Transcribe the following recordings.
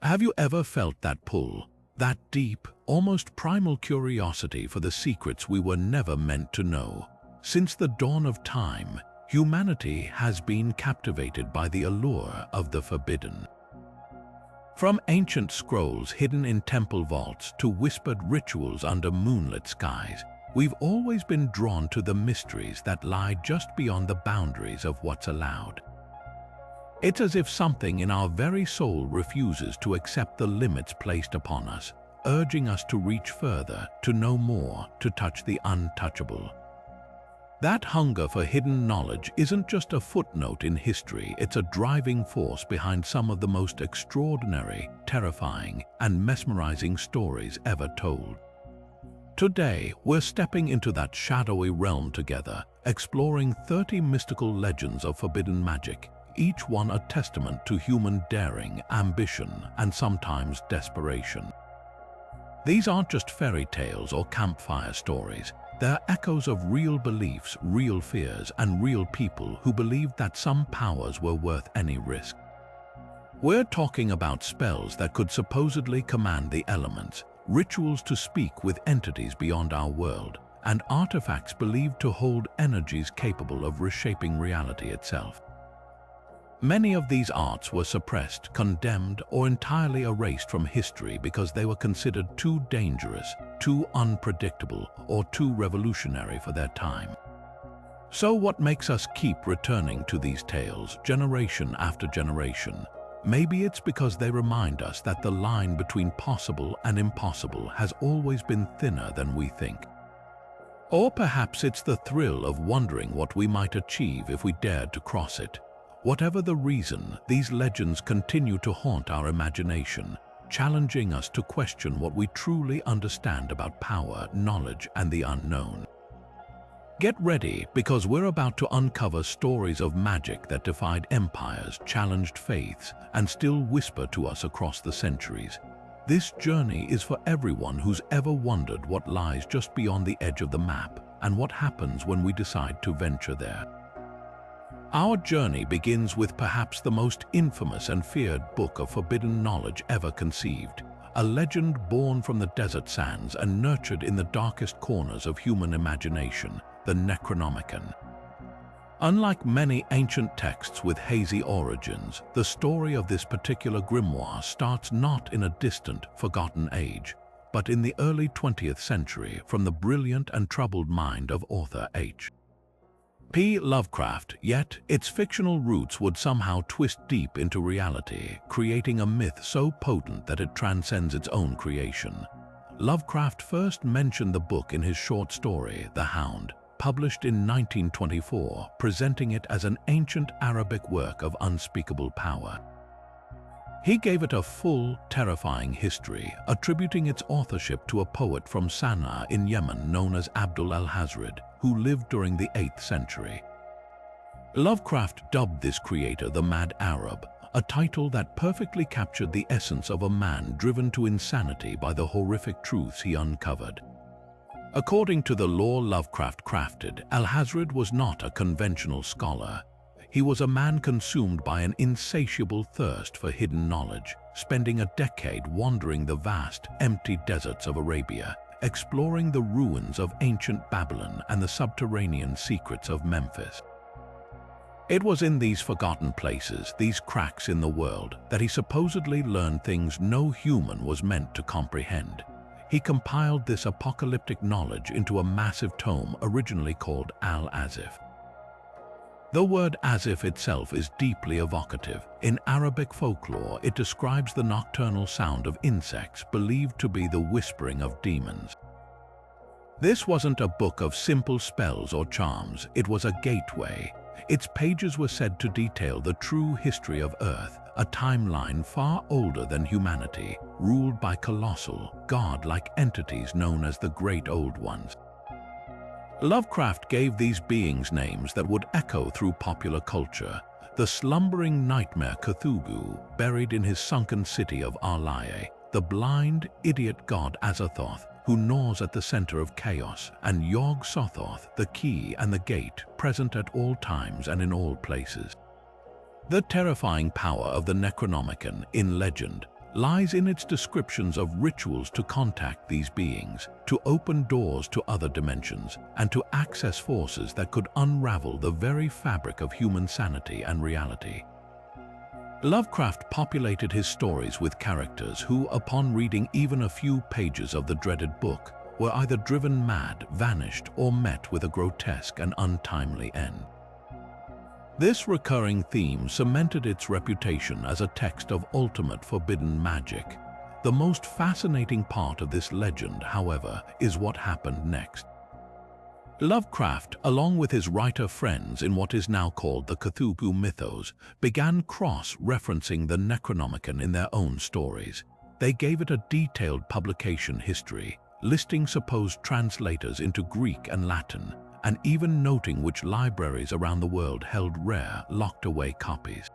Have you ever felt that pull, that deep, almost primal curiosity for the secrets we were never meant to know? Since the dawn of time, humanity has been captivated by the allure of the forbidden. From ancient scrolls hidden in temple vaults to whispered rituals under moonlit skies, we've always been drawn to the mysteries that lie just beyond the boundaries of what's allowed. It's as if something in our very soul refuses to accept the limits placed upon us, urging us to reach further, to know more, to touch the untouchable. That hunger for hidden knowledge isn't just a footnote in history, it's a driving force behind some of the most extraordinary, terrifying, and mesmerizing stories ever told. Today, we're stepping into that shadowy realm together, exploring 30 mystical legends of forbidden magic, each one a testament to human daring, ambition, and sometimes desperation. These aren't just fairy tales or campfire stories. They're echoes of real beliefs, real fears, and real people who believed that some powers were worth any risk. We're talking about spells that could supposedly command the elements, rituals to speak with entities beyond our world, and artifacts believed to hold energies capable of reshaping reality itself. Many of these arts were suppressed, condemned, or entirely erased from history because they were considered too dangerous, too unpredictable, or too revolutionary for their time. So what makes us keep returning to these tales generation after generation? Maybe it's because they remind us that the line between possible and impossible has always been thinner than we think. Or perhaps it's the thrill of wondering what we might achieve if we dared to cross it. Whatever the reason, these legends continue to haunt our imagination, challenging us to question what we truly understand about power, knowledge, and the unknown. Get ready, because we're about to uncover stories of magic that defied empires, challenged faiths, and still whisper to us across the centuries. This journey is for everyone who's ever wondered what lies just beyond the edge of the map and what happens when we decide to venture there. Our journey begins with perhaps the most infamous and feared book of forbidden knowledge ever conceived, a legend born from the desert sands and nurtured in the darkest corners of human imagination, the Necronomicon. Unlike many ancient texts with hazy origins, the story of this particular grimoire starts not in a distant, forgotten age, but in the early 20th century from the brilliant and troubled mind of author H.P. Lovecraft, yet its fictional roots would somehow twist deep into reality, creating a myth so potent that it transcends its own creation. Lovecraft first mentioned the book in his short story, The Hound, published in 1924, presenting it as an ancient Arabic work of unspeakable power. He gave it a full, terrifying history, attributing its authorship to a poet from Sana'a in Yemen known as Abdul al-Hazred, who lived during the 8th century. Lovecraft dubbed this creator the Mad Arab, a title that perfectly captured the essence of a man driven to insanity by the horrific truths he uncovered. According to the lore Lovecraft crafted, al-Hazred was not a conventional scholar. He was a man consumed by an insatiable thirst for hidden knowledge, spending a decade wandering the vast, empty deserts of Arabia, exploring the ruins of ancient Babylon and the subterranean secrets of Memphis. It was in these forgotten places, these cracks in the world, that he supposedly learned things no human was meant to comprehend. He compiled this apocalyptic knowledge into a massive tome originally called Al-Azif. The word Azif itself is deeply evocative. In Arabic folklore, it describes the nocturnal sound of insects believed to be the whispering of demons. This wasn't a book of simple spells or charms, it was a gateway. Its pages were said to detail the true history of Earth, a timeline far older than humanity, ruled by colossal, god-like entities known as the Great Old Ones. Lovecraft gave these beings names that would echo through popular culture. The slumbering nightmare Cthulhu, buried in his sunken city of Arlaye, the blind, idiot god Azathoth, who gnaws at the center of chaos, and Yog-Sothoth, the key and the gate, present at all times and in all places. The terrifying power of the Necronomicon in legend lies in its descriptions of rituals to contact these beings, to open doors to other dimensions, and to access forces that could unravel the very fabric of human sanity and reality. Lovecraft populated his stories with characters who, upon reading even a few pages of the dreaded book, were either driven mad, vanished, or met with a grotesque and untimely end. This recurring theme cemented its reputation as a text of ultimate forbidden magic. The most fascinating part of this legend, however, is what happened next. Lovecraft, along with his writer friends in what is now called the Cthulhu mythos, began cross-referencing the Necronomicon in their own stories. They gave it a detailed publication history, listing supposed translators into Greek and Latin, and even noting which libraries around the world held rare, locked-away copies.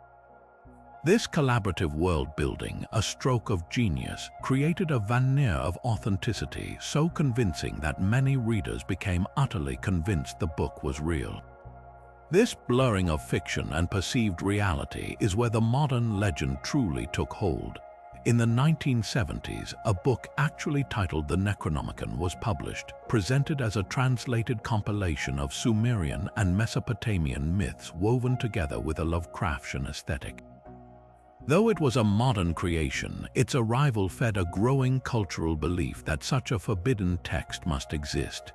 This collaborative world-building, a stroke of genius, created a veneer of authenticity so convincing that many readers became utterly convinced the book was real. This blurring of fiction and perceived reality is where the modern legend truly took hold. In the 1970s, a book actually titled The Necronomicon was published, presented as a translated compilation of Sumerian and Mesopotamian myths woven together with a Lovecraftian aesthetic. Though it was a modern creation, its arrival fed a growing cultural belief that such a forbidden text must exist.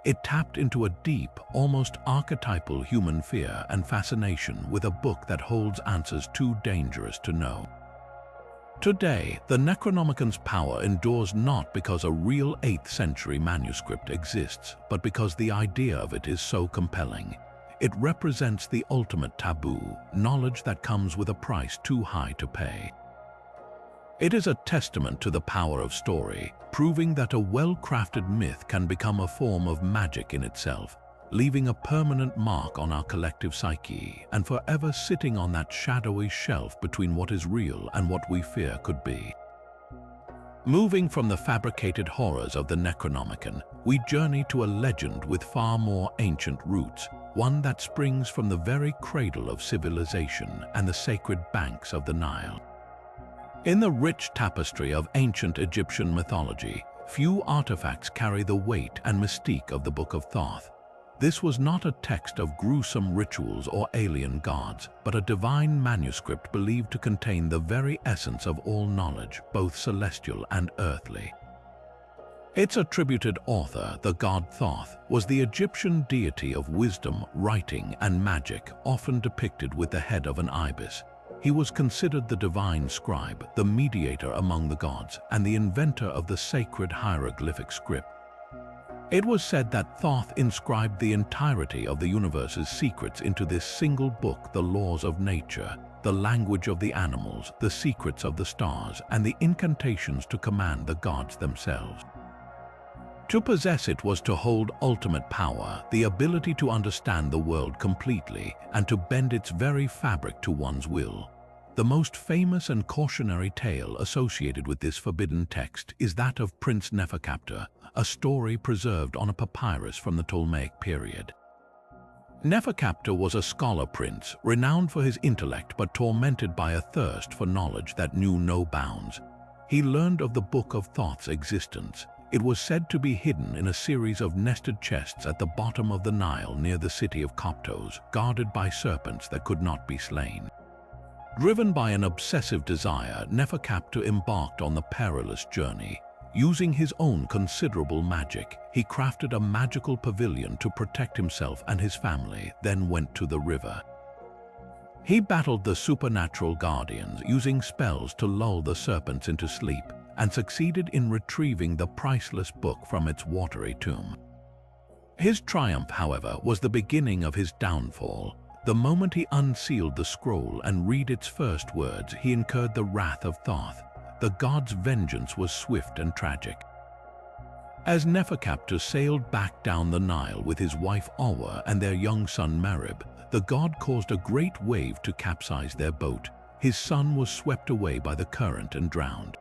It tapped into a deep, almost archetypal human fear and fascination with a book that holds answers too dangerous to know. Today, the Necronomicon's power endures not because a real 8th century manuscript exists, but because the idea of it is so compelling. It represents the ultimate taboo, knowledge that comes with a price too high to pay. It is a testament to the power of story, proving that a well-crafted myth can become a form of magic in itself, leaving a permanent mark on our collective psyche and forever sitting on that shadowy shelf between what is real and what we fear could be. Moving from the fabricated horrors of the Necronomicon, we journey to a legend with far more ancient roots, one that springs from the very cradle of civilization and the sacred banks of the Nile. In the rich tapestry of ancient Egyptian mythology, few artifacts carry the weight and mystique of the Book of Thoth. This was not a text of gruesome rituals or alien gods, but a divine manuscript believed to contain the very essence of all knowledge, both celestial and earthly. Its attributed author, the god Thoth, was the Egyptian deity of wisdom, writing, and magic, often depicted with the head of an ibis. He was considered the divine scribe, the mediator among the gods, and the inventor of the sacred hieroglyphic script. It was said that Thoth inscribed the entirety of the universe's secrets into this single book: the laws of nature, the language of the animals, the secrets of the stars, and the incantations to command the gods themselves. To possess it was to hold ultimate power, the ability to understand the world completely and to bend its very fabric to one's will. The most famous and cautionary tale associated with this forbidden text is that of Prince Neferkaptah, a story preserved on a papyrus from the Ptolemaic period. Neferkaptah was a scholar prince, renowned for his intellect but tormented by a thirst for knowledge that knew no bounds. He learned of the Book of Thoth's existence. It was said to be hidden in a series of nested chests at the bottom of the Nile near the city of Coptos, guarded by serpents that could not be slain. Driven by an obsessive desire, Neferkaptah embarked on the perilous journey. Using his own considerable magic, he crafted a magical pavilion to protect himself and his family, then went to the river. He battled the supernatural guardians, using spells to lull the serpents into sleep, and succeeded in retrieving the priceless book from its watery tomb. His triumph, however, was the beginning of his downfall. The moment he unsealed the scroll and read its first words, he incurred the wrath of Thoth. The god's vengeance was swift and tragic. As Neferkaptah sailed back down the Nile with his wife Awa and their young son Merib, the god caused a great wave to capsize their boat. His son was swept away by the current and drowned.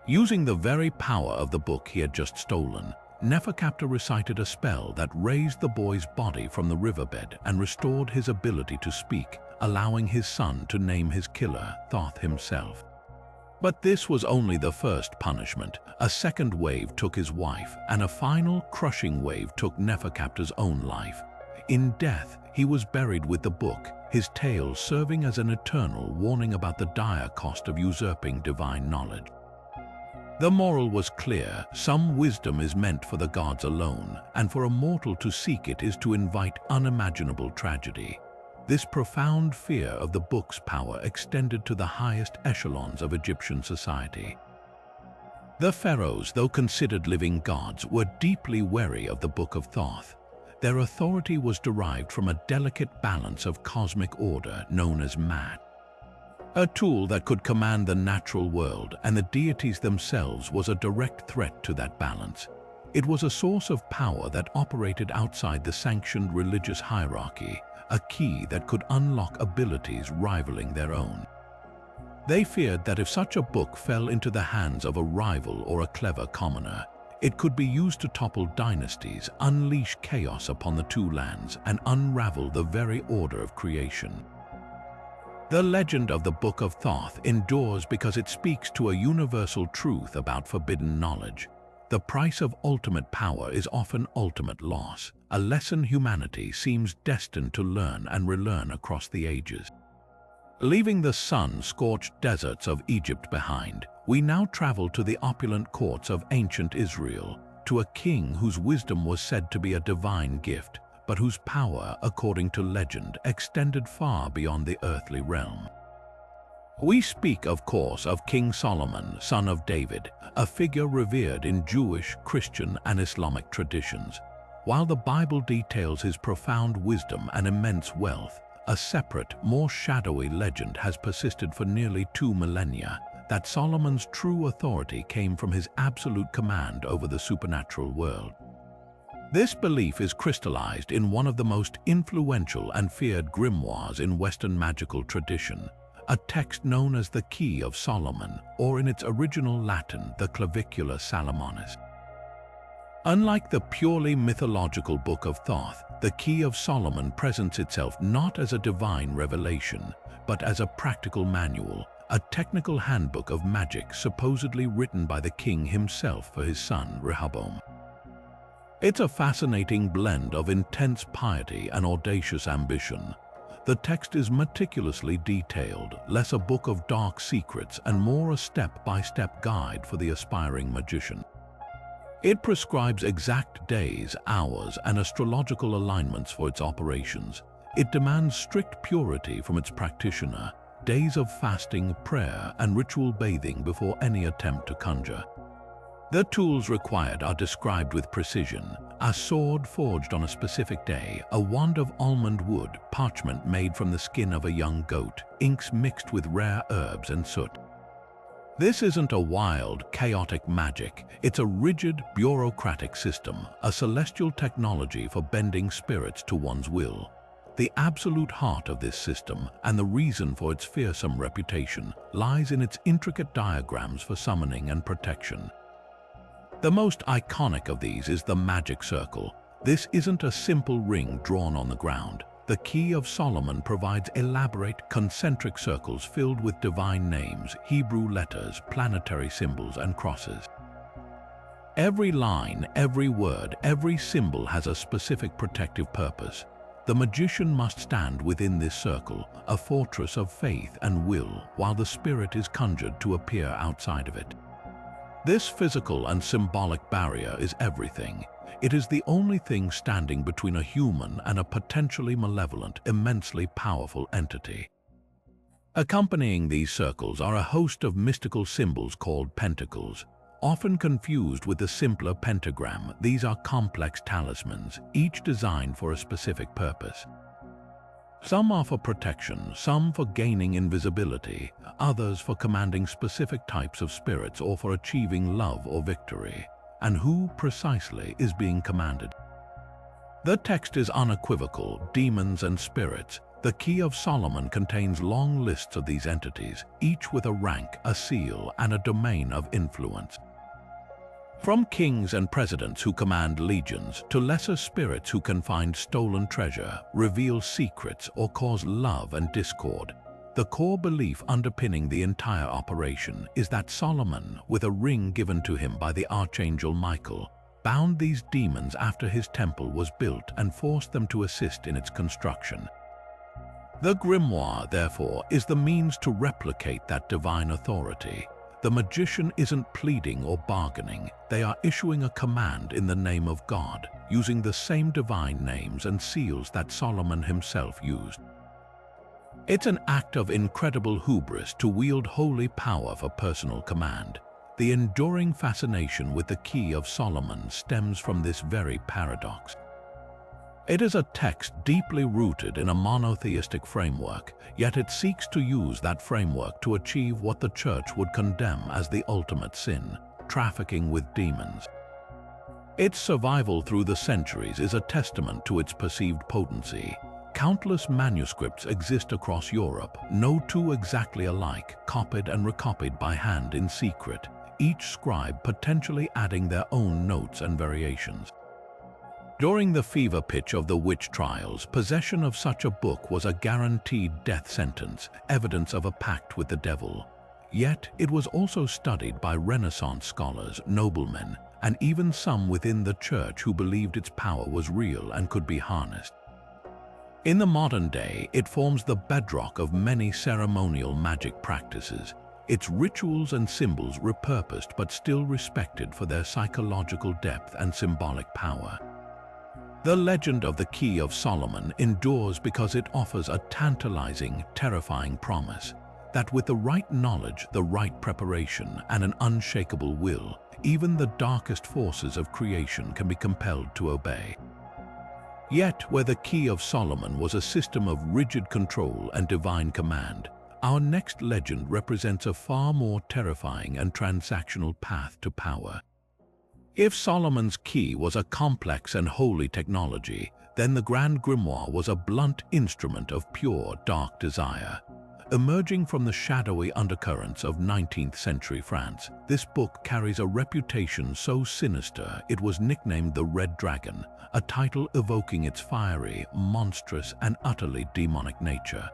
Using the very power of the book he had just stolen, Neferkaptah recited a spell that raised the boy's body from the riverbed and restored his ability to speak, allowing his son to name his killer, Thoth himself. But this was only the first punishment. A second wave took his wife, and a final, crushing wave took Neferkaptar's own life. In death, he was buried with the book, his tale serving as an eternal warning about the dire cost of usurping divine knowledge. The moral was clear: some wisdom is meant for the gods alone, and for a mortal to seek it is to invite unimaginable tragedy. This profound fear of the book's power extended to the highest echelons of Egyptian society. The pharaohs, though considered living gods, were deeply wary of the Book of Thoth. Their authority was derived from a delicate balance of cosmic order known as mat. A tool that could command the natural world, and the deities themselves was a direct threat to that balance. It was a source of power that operated outside the sanctioned religious hierarchy, a key that could unlock abilities rivaling their own. They feared that if such a book fell into the hands of a rival or a clever commoner, it could be used to topple dynasties, unleash chaos upon the two lands, and unravel the very order of creation. The legend of the Book of Thoth endures because it speaks to a universal truth about forbidden knowledge. The price of ultimate power is often ultimate loss, a lesson humanity seems destined to learn and relearn across the ages. Leaving the sun-scorched deserts of Egypt behind, we now travel to the opulent courts of ancient Israel, to a king whose wisdom was said to be a divine gift, but whose power, according to legend, extended far beyond the earthly realm. We speak, of course, of King Solomon, son of David, a figure revered in Jewish, Christian, and Islamic traditions. While the Bible details his profound wisdom and immense wealth, a separate, more shadowy legend has persisted for nearly 2 millennia, that Solomon's true authority came from his absolute command over the supernatural world. This belief is crystallized in one of the most influential and feared grimoires in Western magical tradition, a text known as the Key of Solomon, or in its original Latin, the Clavicula Salomonis. Unlike the purely mythological Book of Thoth, the Key of Solomon presents itself not as a divine revelation, but as a practical manual, a technical handbook of magic supposedly written by the king himself for his son Rehoboam. It's a fascinating blend of intense piety and audacious ambition. The text is meticulously detailed, less a book of dark secrets and more a step-by-step guide for the aspiring magician. It prescribes exact days, hours, and astrological alignments for its operations. It demands strict purity from its practitioner, days of fasting, prayer, and ritual bathing before any attempt to conjure. The tools required are described with precision: a sword forged on a specific day, a wand of almond wood, parchment made from the skin of a young goat, inks mixed with rare herbs and soot. This isn't a wild, chaotic magic, it's a rigid, bureaucratic system, a celestial technology for bending spirits to one's will. The absolute heart of this system, and the reason for its fearsome reputation, lies in its intricate diagrams for summoning and protection. The most iconic of these is the magic circle. This isn't a simple ring drawn on the ground. The Key of Solomon provides elaborate, concentric circles filled with divine names, Hebrew letters, planetary symbols, and crosses. Every line, every word, every symbol has a specific protective purpose. The magician must stand within this circle, a fortress of faith and will, while the spirit is conjured to appear outside of it. This physical and symbolic barrier is everything. It is the only thing standing between a human and a potentially malevolent, immensely powerful entity. Accompanying these circles are a host of mystical symbols called pentacles. Often confused with the simpler pentagram, these are complex talismans, each designed for a specific purpose. Some are for protection, some for gaining invisibility, others for commanding specific types of spirits or for achieving love or victory. And who precisely is being commanded? The text is unequivocal: demons and spirits. The Key of Solomon contains long lists of these entities, each with a rank, a seal, and a domain of influence. From kings and presidents who command legions, to lesser spirits who can find stolen treasure, reveal secrets, or cause love and discord, The core belief underpinning the entire operation is that Solomon, with a ring given to him by the Archangel Michael, bound these demons after his temple was built and forced them to assist in its construction. The grimoire, therefore, is the means to replicate that divine authority. The magician isn't pleading or bargaining, they are issuing a command in the name of God, using the same divine names and seals that Solomon himself used. It's an act of incredible hubris to wield holy power for personal command. The enduring fascination with the Key of Solomon stems from this very paradox. It is a text deeply rooted in a monotheistic framework, yet it seeks to use that framework to achieve what the Church would condemn as the ultimate sin: trafficking with demons. Its survival through the centuries is a testament to its perceived potency. Countless manuscripts exist across Europe, no two exactly alike, copied and recopied by hand in secret, each scribe potentially adding their own notes and variations. During the fever pitch of the witch trials, possession of such a book was a guaranteed death sentence, evidence of a pact with the devil. Yet it was also studied by Renaissance scholars, noblemen, and even some within the Church who believed its power was real and could be harnessed. In the modern day, it forms the bedrock of many ceremonial magic practices, its rituals and symbols repurposed but still respected for their psychological depth and symbolic power. The legend of the Key of Solomon endures because it offers a tantalizing, terrifying promise that with the right knowledge, the right preparation, and an unshakable will, even the darkest forces of creation can be compelled to obey. Yet, where the Key of Solomon was a system of rigid control and divine command, our next legend represents a far more terrifying and transactional path to power. If Solomon's key was a complex and holy technology, then the Grand Grimoire was a blunt instrument of pure, dark desire. Emerging from the shadowy undercurrents of 19th century France, this book carries a reputation so sinister it was nicknamed the Red Dragon, a title evoking its fiery, monstrous, and utterly demonic nature.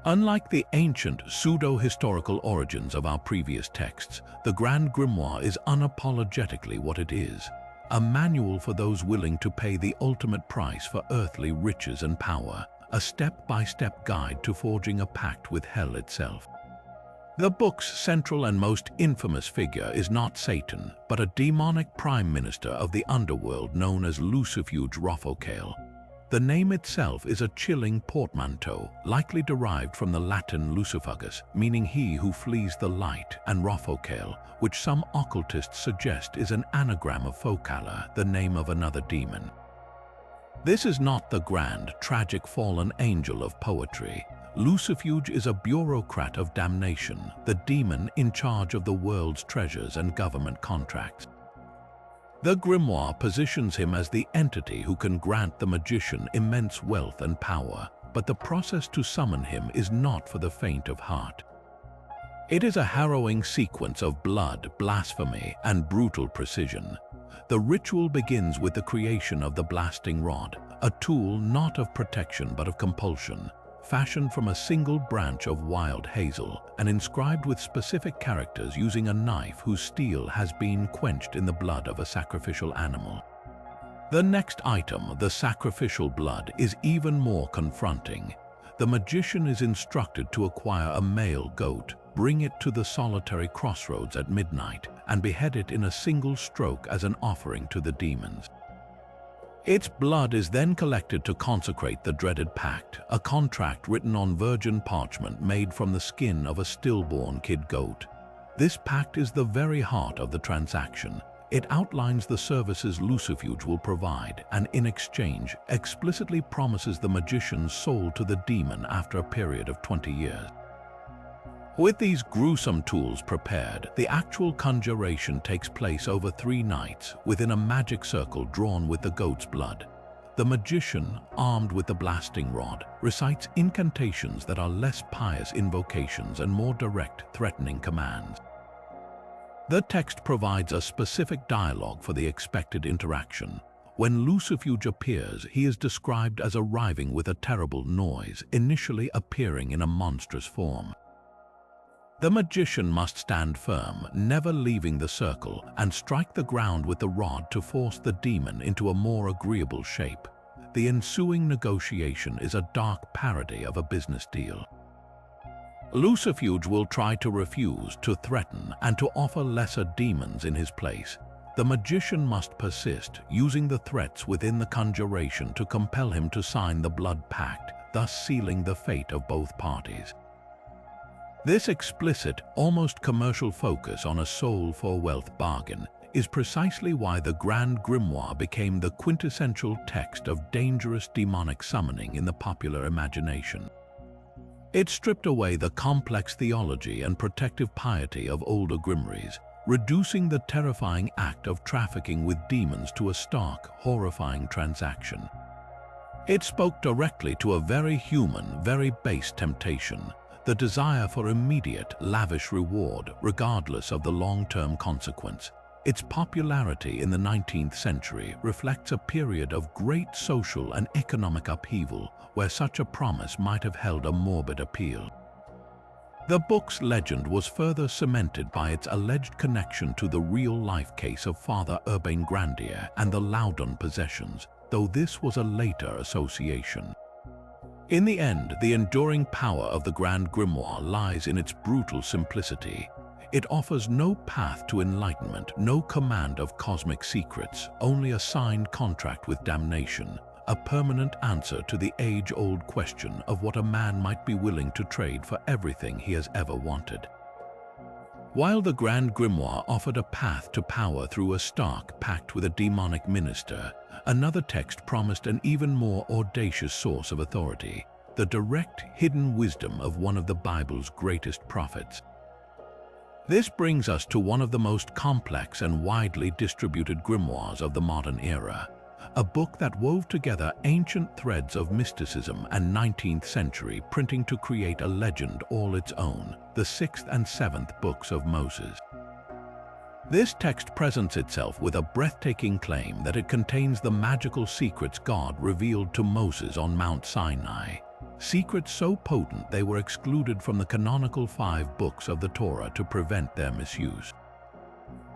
Unlike the ancient, pseudo-historical origins of our previous texts, the Grand Grimoire is unapologetically what it is: a manual for those willing to pay the ultimate price for earthly riches and power, a step-by-step guide to forging a pact with hell itself. The book's central and most infamous figure is not Satan, but a demonic prime minister of the underworld known as Lucifuge Rothocale. The name itself is a chilling portmanteau, likely derived from the Latin lucifugus, meaning he who flees the light, and Rothocale, which some occultists suggest is an anagram of Focala, the name of another demon. This is not the grand, tragic fallen angel of poetry. Lucifuge is a bureaucrat of damnation, the demon in charge of the world's treasures and government contracts. The grimoire positions him as the entity who can grant the magician immense wealth and power, but the process to summon him is not for the faint of heart. It is a harrowing sequence of blood, blasphemy, and brutal precision. The ritual begins with the creation of the blasting rod, a tool not of protection but of compulsion, fashioned from a single branch of wild hazel and inscribed with specific characters using a knife whose steel has been quenched in the blood of a sacrificial animal. The next item, the sacrificial blood, is even more confronting. The magician is instructed to acquire a male goat, bring it to the solitary crossroads at midnight, and behead it in a single stroke as an offering to the demons. Its blood is then collected to consecrate the dreaded pact, a contract written on virgin parchment made from the skin of a stillborn kid goat. This pact is the very heart of the transaction. It outlines the services Lucifuge will provide and, in exchange, explicitly promises the magician's soul to the demon after a period of 20 years. With these gruesome tools prepared, the actual conjuration takes place over 3 nights within a magic circle drawn with the goat's blood. The magician, armed with the blasting rod, recites incantations that are less pious invocations and more direct, threatening commands. The text provides a specific dialogue for the expected interaction. When Lucifuge appears, he is described as arriving with a terrible noise, initially appearing in a monstrous form. The magician must stand firm, never leaving the circle, and strike the ground with the rod to force the demon into a more agreeable shape. The ensuing negotiation is a dark parody of a business deal. Lucifuge will try to refuse, to threaten, and to offer lesser demons in his place. The magician must persist, using the threats within the conjuration to compel him to sign the blood pact, thus sealing the fate of both parties. This explicit, almost commercial focus on a soul-for-wealth bargain is precisely why the Grand Grimoire became the quintessential text of dangerous demonic summoning in the popular imagination. It stripped away the complex theology and protective piety of older grimoires, reducing the terrifying act of trafficking with demons to a stark, horrifying transaction. It spoke directly to a very human, very base temptation, the desire for immediate, lavish reward regardless of the long-term consequence. Its popularity in the 19th century reflects a period of great social and economic upheaval where such a promise might have held a morbid appeal. The book's legend was further cemented by its alleged connection to the real-life case of Father Urbain Grandier and the Loudon possessions, though this was a later association. In the end, the enduring power of the Grand Grimoire lies in its brutal simplicity. It offers no path to enlightenment, no command of cosmic secrets, only a signed contract with damnation, a permanent answer to the age-old question of what a man might be willing to trade for everything he has ever wanted. While the Grand Grimoire offered a path to power through a stark pact with a demonic minister, another text promised an even more audacious source of authority, the direct, hidden wisdom of one of the Bible's greatest prophets. This brings us to one of the most complex and widely distributed grimoires of the modern era, a book that wove together ancient threads of mysticism and 19th century printing to create a legend all its own, the 6th and 7th books of Moses. This text presents itself with a breathtaking claim that it contains the magical secrets God revealed to Moses on Mount Sinai, secrets so potent they were excluded from the canonical 5 books of the Torah to prevent their misuse.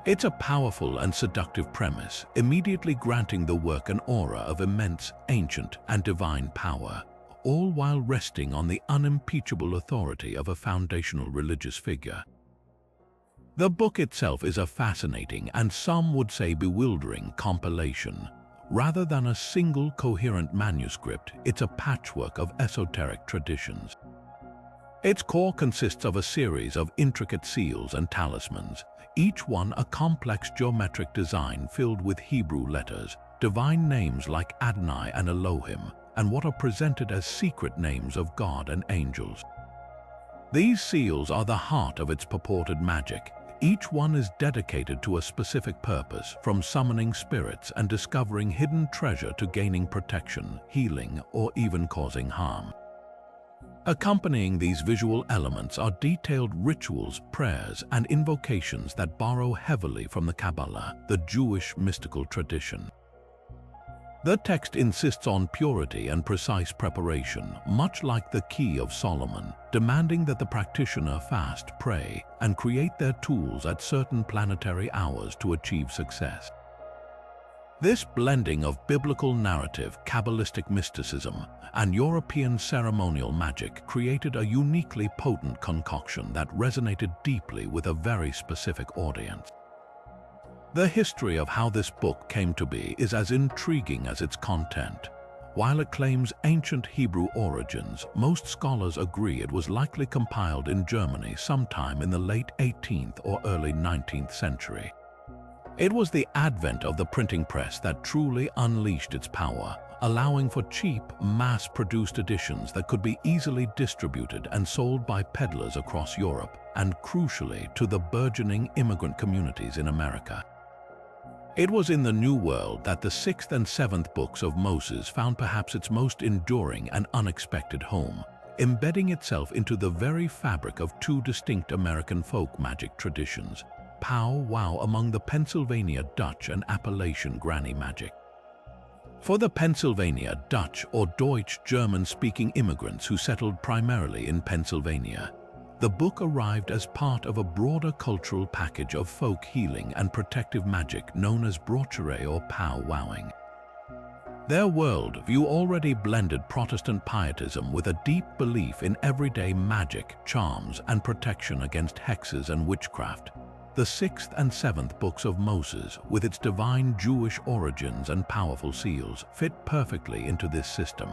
It's a powerful and seductive premise, immediately granting the work an aura of immense, ancient, and divine power, all while resting on the unimpeachable authority of a foundational religious figure. The book itself is a fascinating and some would say bewildering compilation. Rather than a single coherent manuscript, it's a patchwork of esoteric traditions. Its core consists of a series of intricate seals and talismans, each one a complex geometric design filled with Hebrew letters, divine names like Adonai and Elohim, and what are presented as secret names of God and angels. These seals are the heart of its purported magic. Each one is dedicated to a specific purpose, from summoning spirits and discovering hidden treasure to gaining protection, healing, or even causing harm. Accompanying these visual elements are detailed rituals, prayers, and invocations that borrow heavily from the Kabbalah, the Jewish mystical tradition. The text insists on purity and precise preparation, much like the Key of Solomon, demanding that the practitioner fast, pray, and create their tools at certain planetary hours to achieve success. This blending of biblical narrative, Kabbalistic mysticism, and European ceremonial magic created a uniquely potent concoction that resonated deeply with a very specific audience. The history of how this book came to be is as intriguing as its content. While it claims ancient Hebrew origins, most scholars agree it was likely compiled in Germany sometime in the late 18th or early 19th century. It was the advent of the printing press that truly unleashed its power, allowing for cheap, mass-produced editions that could be easily distributed and sold by peddlers across Europe, and crucially to the burgeoning immigrant communities in America. It was in the New World that the 6th and 7th books of Moses found perhaps its most enduring and unexpected home, embedding itself into the very fabric of 2 distinct American folk magic traditions, pow-wow among the Pennsylvania Dutch and Appalachian granny magic. For the Pennsylvania Dutch or Deutsch German-speaking immigrants who settled primarily in Pennsylvania, the book arrived as part of a broader cultural package of folk healing and protective magic known as brochure or powwowing. Their worldview already blended Protestant pietism with a deep belief in everyday magic, charms, and protection against hexes and witchcraft. The 6th and 7th books of Moses, with its divine Jewish origins and powerful seals, fit perfectly into this system.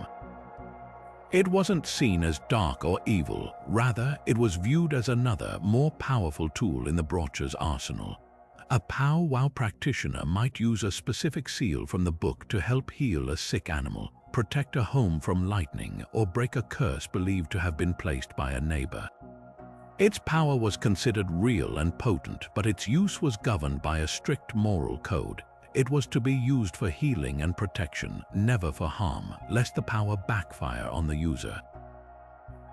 It wasn't seen as dark or evil, rather it was viewed as another, more powerful tool in the brocher's arsenal. A powwow practitioner might use a specific seal from the book to help heal a sick animal, protect a home from lightning, or break a curse believed to have been placed by a neighbor. Its power was considered real and potent, but its use was governed by a strict moral code. It was to be used for healing and protection, never for harm, lest the power backfire on the user.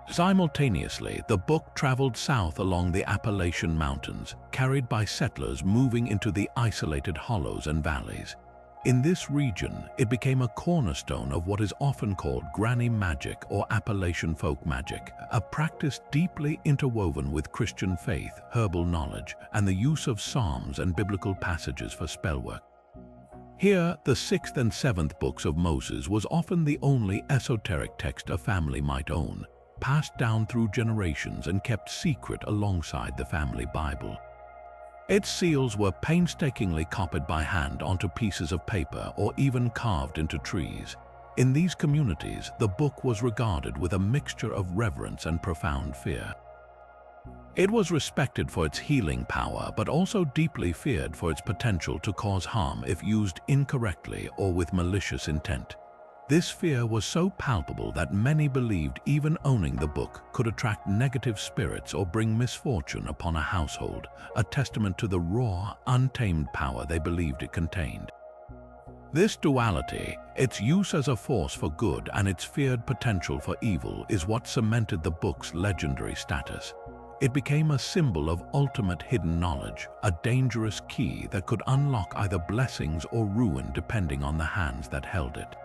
Simultaneously, the book traveled south along the Appalachian Mountains, carried by settlers moving into the isolated hollows and valleys. In this region, it became a cornerstone of what is often called granny magic or Appalachian folk magic, a practice deeply interwoven with Christian faith, herbal knowledge, and the use of psalms and biblical passages for spellwork. Here, the 6th and 7th books of Moses was often the only esoteric text a family might own, passed down through generations and kept secret alongside the family Bible. Its seals were painstakingly copied by hand onto pieces of paper or even carved into trees. In these communities, the book was regarded with a mixture of reverence and profound fear. It was respected for its healing power, but also deeply feared for its potential to cause harm if used incorrectly or with malicious intent. This fear was so palpable that many believed even owning the book could attract negative spirits or bring misfortune upon a household, a testament to the raw, untamed power they believed it contained. This duality, its use as a force for good and its feared potential for evil, is what cemented the book's legendary status. It became a symbol of ultimate hidden knowledge, a dangerous key that could unlock either blessings or ruin depending on the hands that held it.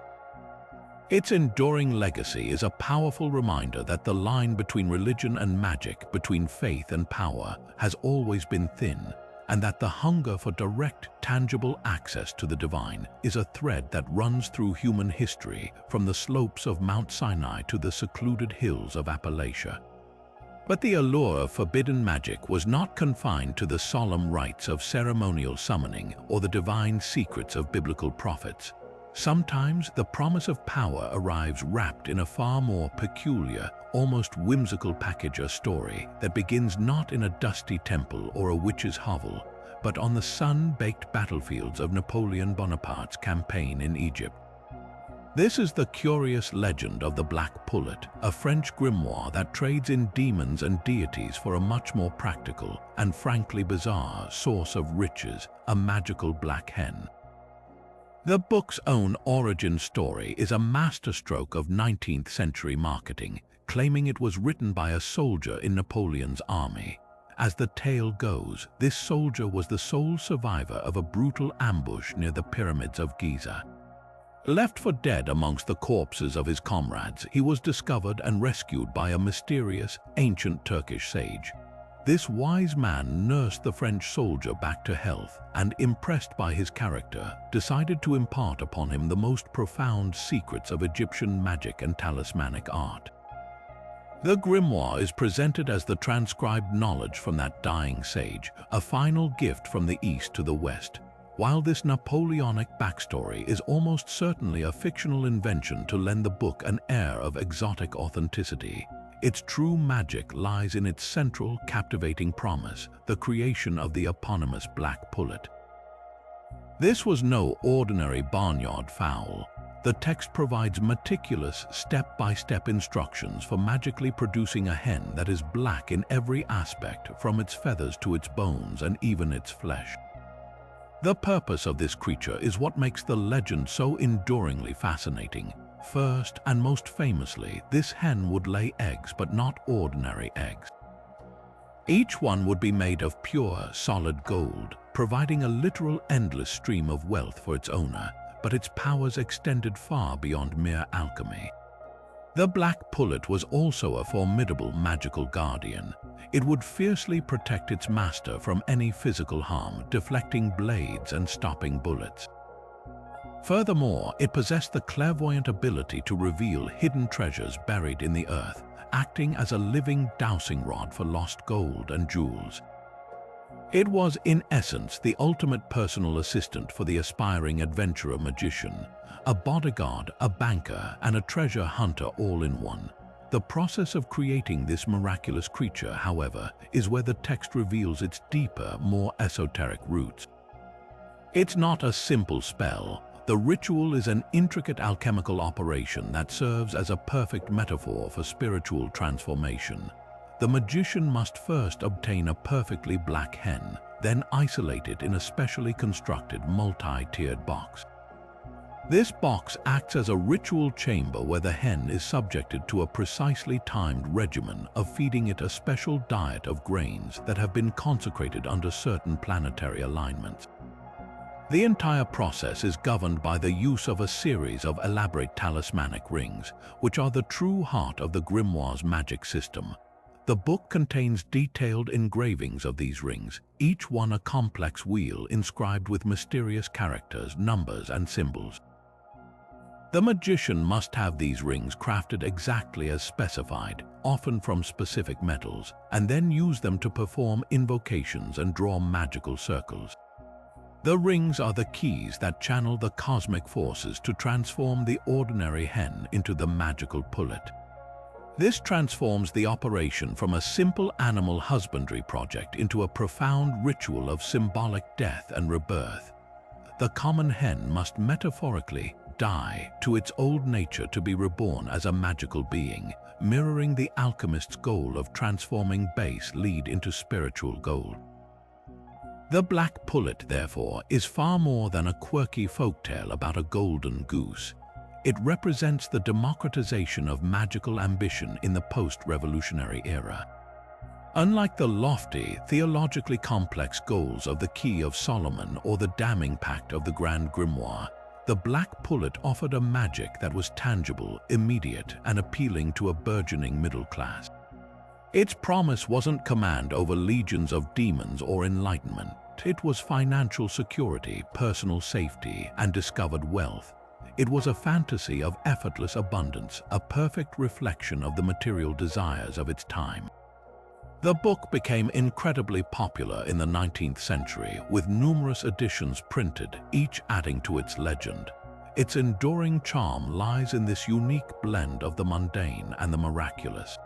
Its enduring legacy is a powerful reminder that the line between religion and magic, between faith and power, has always been thin, and that the hunger for direct, tangible access to the divine is a thread that runs through human history, from the slopes of Mount Sinai to the secluded hills of Appalachia. But the allure of forbidden magic was not confined to the solemn rites of ceremonial summoning or the divine secrets of biblical prophets. Sometimes the promise of power arrives wrapped in a far more peculiar, almost whimsical package or story that begins not in a dusty temple or a witch's hovel, but on the sun-baked battlefields of Napoleon Bonaparte's campaign in Egypt. This is the curious legend of the Black Pullet, a French grimoire that trades in demons and deities for a much more practical and frankly bizarre source of riches, a magical black hen. The book's own origin story is a masterstroke of 19th century marketing, claiming it was written by a soldier in Napoleon's army. As the tale goes, this soldier was the sole survivor of a brutal ambush near the pyramids of Giza. Left for dead amongst the corpses of his comrades, he was discovered and rescued by a mysterious, ancient Turkish sage. This wise man nursed the French soldier back to health and, impressed by his character, decided to impart upon him the most profound secrets of Egyptian magic and talismanic art. The grimoire is presented as the transcribed knowledge from that dying sage, a final gift from the East to the West. While this Napoleonic backstory is almost certainly a fictional invention to lend the book an air of exotic authenticity, its true magic lies in its central, captivating promise, the creation of the eponymous Black Pullet. This was no ordinary barnyard fowl. The text provides meticulous, step-by-step instructions for magically producing a hen that is black in every aspect, from its feathers to its bones and even its flesh. The purpose of this creature is what makes the legend so enduringly fascinating. First and most famously, this hen would lay eggs, but not ordinary eggs. Each one would be made of pure, solid gold, providing a literal endless stream of wealth for its owner. but its powers extended far beyond mere alchemy. The black pullet was also a formidable magical guardian. It would fiercely protect its master from any physical harm, deflecting blades and stopping bullets. Furthermore, it possessed the clairvoyant ability to reveal hidden treasures buried in the earth, acting as a living dowsing rod for lost gold and jewels. It was, in essence, the ultimate personal assistant for the aspiring adventurer magician, a bodyguard, a banker, and a treasure hunter all in one. The process of creating this miraculous creature, however, is where the text reveals its deeper, more esoteric roots. It's not a simple spell. The ritual is an intricate alchemical operation that serves as a perfect metaphor for spiritual transformation. The magician must first obtain a perfectly black hen, then isolate it in a specially constructed multi-tiered box. This box acts as a ritual chamber where the hen is subjected to a precisely timed regimen of feeding it a special diet of grains that have been consecrated under certain planetary alignments. The entire process is governed by the use of a series of elaborate talismanic rings, which are the true heart of the Grimoire's magic system. The book contains detailed engravings of these rings, each one a complex wheel inscribed with mysterious characters, numbers, and symbols. The magician must have these rings crafted exactly as specified, often from specific metals, and then use them to perform invocations and draw magical circles. The rings are the keys that channel the cosmic forces to transform the ordinary hen into the magical pullet. This transforms the operation from a simple animal husbandry project into a profound ritual of symbolic death and rebirth. The common hen must metaphorically die to its old nature to be reborn as a magical being, mirroring the alchemist's goal of transforming base lead into spiritual gold. The black pullet, therefore, is far more than a quirky folktale about a golden goose. It represents the democratization of magical ambition in the post-revolutionary era. Unlike the lofty, theologically complex goals of the Key of Solomon or the damning pact of the Grand Grimoire, the black pullet offered a magic that was tangible, immediate, and appealing to a burgeoning middle class. Its promise wasn't command over legions of demons or enlightenment. It was financial security, personal safety, and discovered wealth. It was a fantasy of effortless abundance, a perfect reflection of the material desires of its time. The book became incredibly popular in the 19th century, with numerous editions printed, each adding to its legend. Its enduring charm lies in this unique blend of the mundane and the miraculous.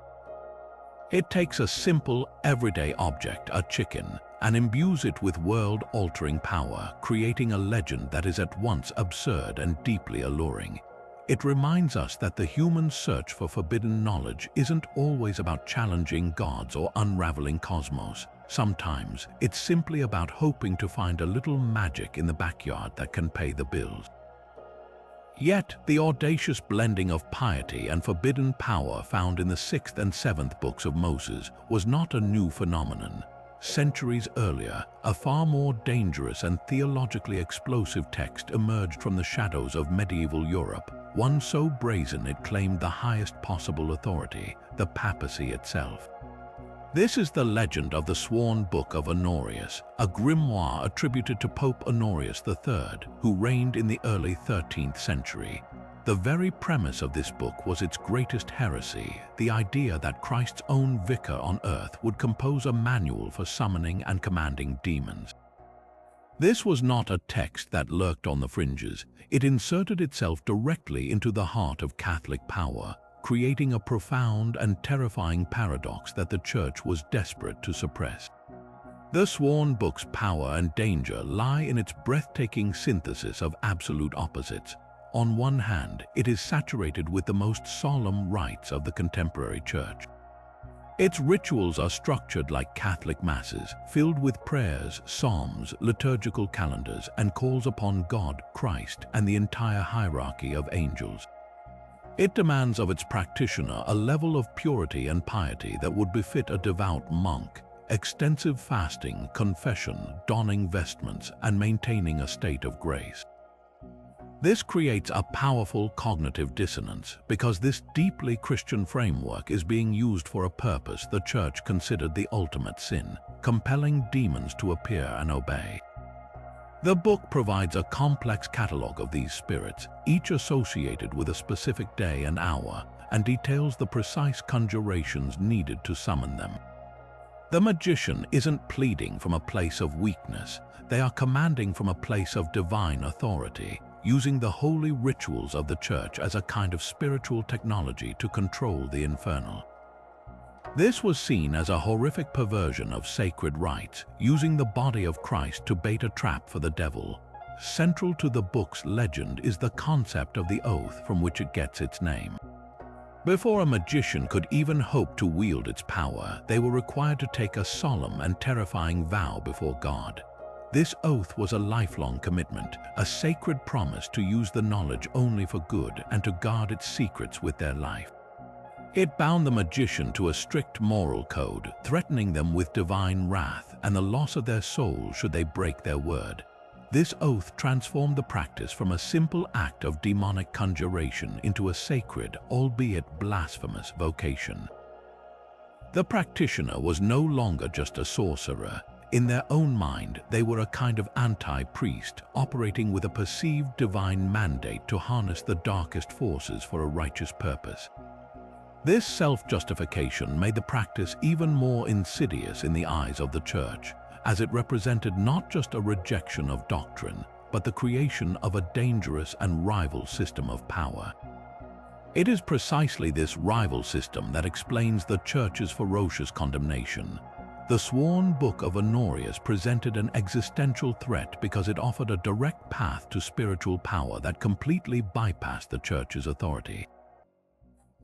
It takes a simple, everyday object, a chicken, and imbues it with world-altering power, creating a legend that is at once absurd and deeply alluring. It reminds us that the human search for forbidden knowledge isn't always about challenging gods or unraveling cosmos. Sometimes, it's simply about hoping to find a little magic in the backyard that can pay the bills. Yet, the audacious blending of piety and forbidden power found in the 6th and 7th books of Moses was not a new phenomenon. Centuries earlier, a far more dangerous and theologically explosive text emerged from the shadows of medieval Europe, one so brazen it claimed the highest possible authority, the papacy itself. This is the legend of the sworn Book of Honorius, a grimoire attributed to Pope Honorius III, who reigned in the early 13th century. The very premise of this book was its greatest heresy, the idea that Christ's own vicar on earth would compose a manual for summoning and commanding demons. This was not a text that lurked on the fringes. It inserted itself directly into the heart of Catholic power, creating a profound and terrifying paradox that the Church was desperate to suppress. The sworn book's power and danger lie in its breathtaking synthesis of absolute opposites. On one hand, it is saturated with the most solemn rites of the contemporary Church. Its rituals are structured like Catholic masses, filled with prayers, psalms, liturgical calendars, and calls upon God, Christ, and the entire hierarchy of angels. It demands of its practitioner a level of purity and piety that would befit a devout monk, extensive fasting, confession, donning vestments, and maintaining a state of grace. This creates a powerful cognitive dissonance because this deeply Christian framework is being used for a purpose the Church considered the ultimate sin, compelling demons to appear and obey. The book provides a complex catalogue of these spirits, each associated with a specific day and hour, and details the precise conjurations needed to summon them. The magician isn't pleading from a place of weakness, they are commanding from a place of divine authority, using the holy rituals of the Church as a kind of spiritual technology to control the infernal. This was seen as a horrific perversion of sacred rites, using the body of Christ to bait a trap for the devil. Central to the book's legend is the concept of the oath from which it gets its name. Before a magician could even hope to wield its power, they were required to take a solemn and terrifying vow before God. This oath was a lifelong commitment, a sacred promise to use the knowledge only for good and to guard its secrets with their life. It bound the magician to a strict moral code, threatening them with divine wrath and the loss of their soul should they break their word. This oath transformed the practice from a simple act of demonic conjuration into a sacred, albeit blasphemous, vocation. The practitioner was no longer just a sorcerer. In their own mind, they were a kind of anti-priest, operating with a perceived divine mandate to harness the darkest forces for a righteous purpose. This self-justification made the practice even more insidious in the eyes of the Church, as it represented not just a rejection of doctrine, but the creation of a dangerous and rival system of power. It is precisely this rival system that explains the Church's ferocious condemnation. The sworn Book of Honorius presented an existential threat because it offered a direct path to spiritual power that completely bypassed the Church's authority.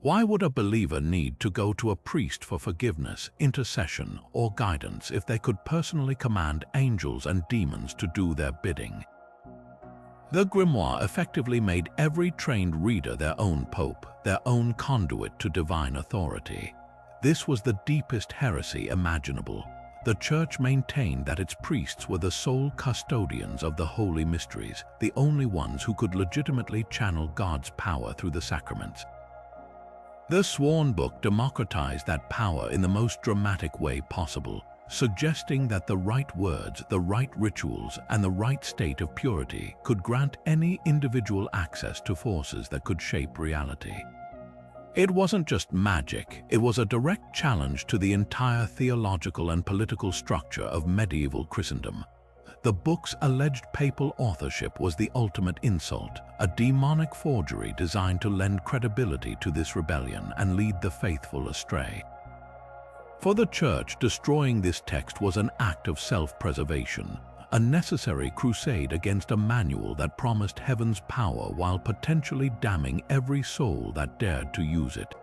Why would a believer need to go to a priest for forgiveness, intercession, or guidance if they could personally command angels and demons to do their bidding? The Grimoire effectively made every trained reader their own pope, their own conduit to divine authority. This was the deepest heresy imaginable. The Church maintained that its priests were the sole custodians of the holy mysteries, the only ones who could legitimately channel God's power through the sacraments. The sworn book democratized that power in the most dramatic way possible, suggesting that the right words, the right rituals, and the right state of purity could grant any individual access to forces that could shape reality. It wasn't just magic, it was a direct challenge to the entire theological and political structure of medieval Christendom. The book's alleged papal authorship was the ultimate insult, a demonic forgery designed to lend credibility to this rebellion and lead the faithful astray. For the Church, destroying this text was an act of self-preservation, a necessary crusade against a manual that promised heaven's power while potentially damning every soul that dared to use it.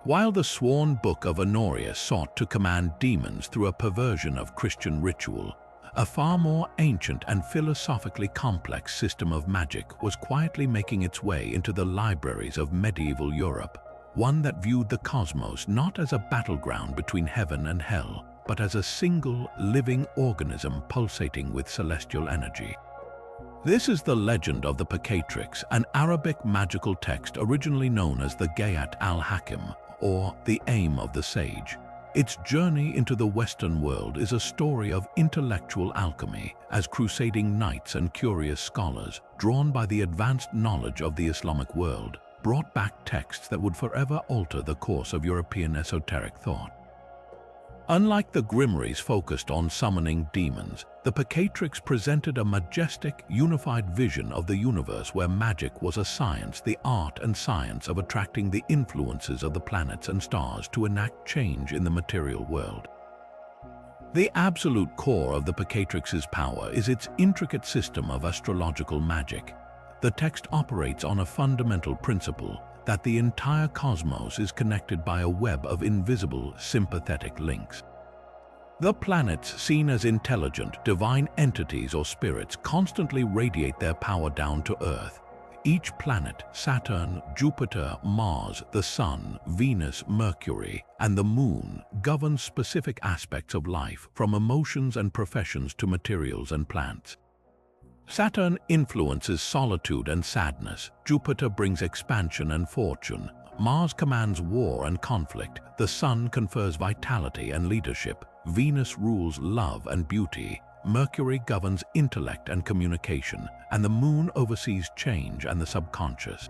While the sworn Book of Honorius sought to command demons through a perversion of Christian ritual, a far more ancient and philosophically complex system of magic was quietly making its way into the libraries of medieval Europe, one that viewed the cosmos not as a battleground between heaven and hell, but as a single, living organism pulsating with celestial energy. This is the legend of the Picatrix, an Arabic magical text originally known as the Gayat al-Hakim, or the aim of the sage. Its journey into the Western world is a story of intellectual alchemy, as crusading knights and curious scholars, drawn by the advanced knowledge of the Islamic world, brought back texts that would forever alter the course of European esoteric thought. Unlike the Grimoires focused on summoning demons, the Picatrix presented a majestic, unified vision of the universe where magic was a science, the art and science of attracting the influences of the planets and stars to enact change in the material world. The absolute core of the Picatrix's power is its intricate system of astrological magic. The text operates on a fundamental principle that the entire cosmos is connected by a web of invisible, sympathetic links. The planets, seen as intelligent, divine entities or spirits, constantly radiate their power down to Earth. Each planet, Saturn, Jupiter, Mars, the Sun, Venus, Mercury, and the Moon, governs specific aspects of life, from emotions and professions to materials and plants. Saturn influences solitude and sadness, Jupiter brings expansion and fortune, Mars commands war and conflict, the Sun confers vitality and leadership, Venus rules love and beauty, Mercury governs intellect and communication, and the Moon oversees change and the subconscious.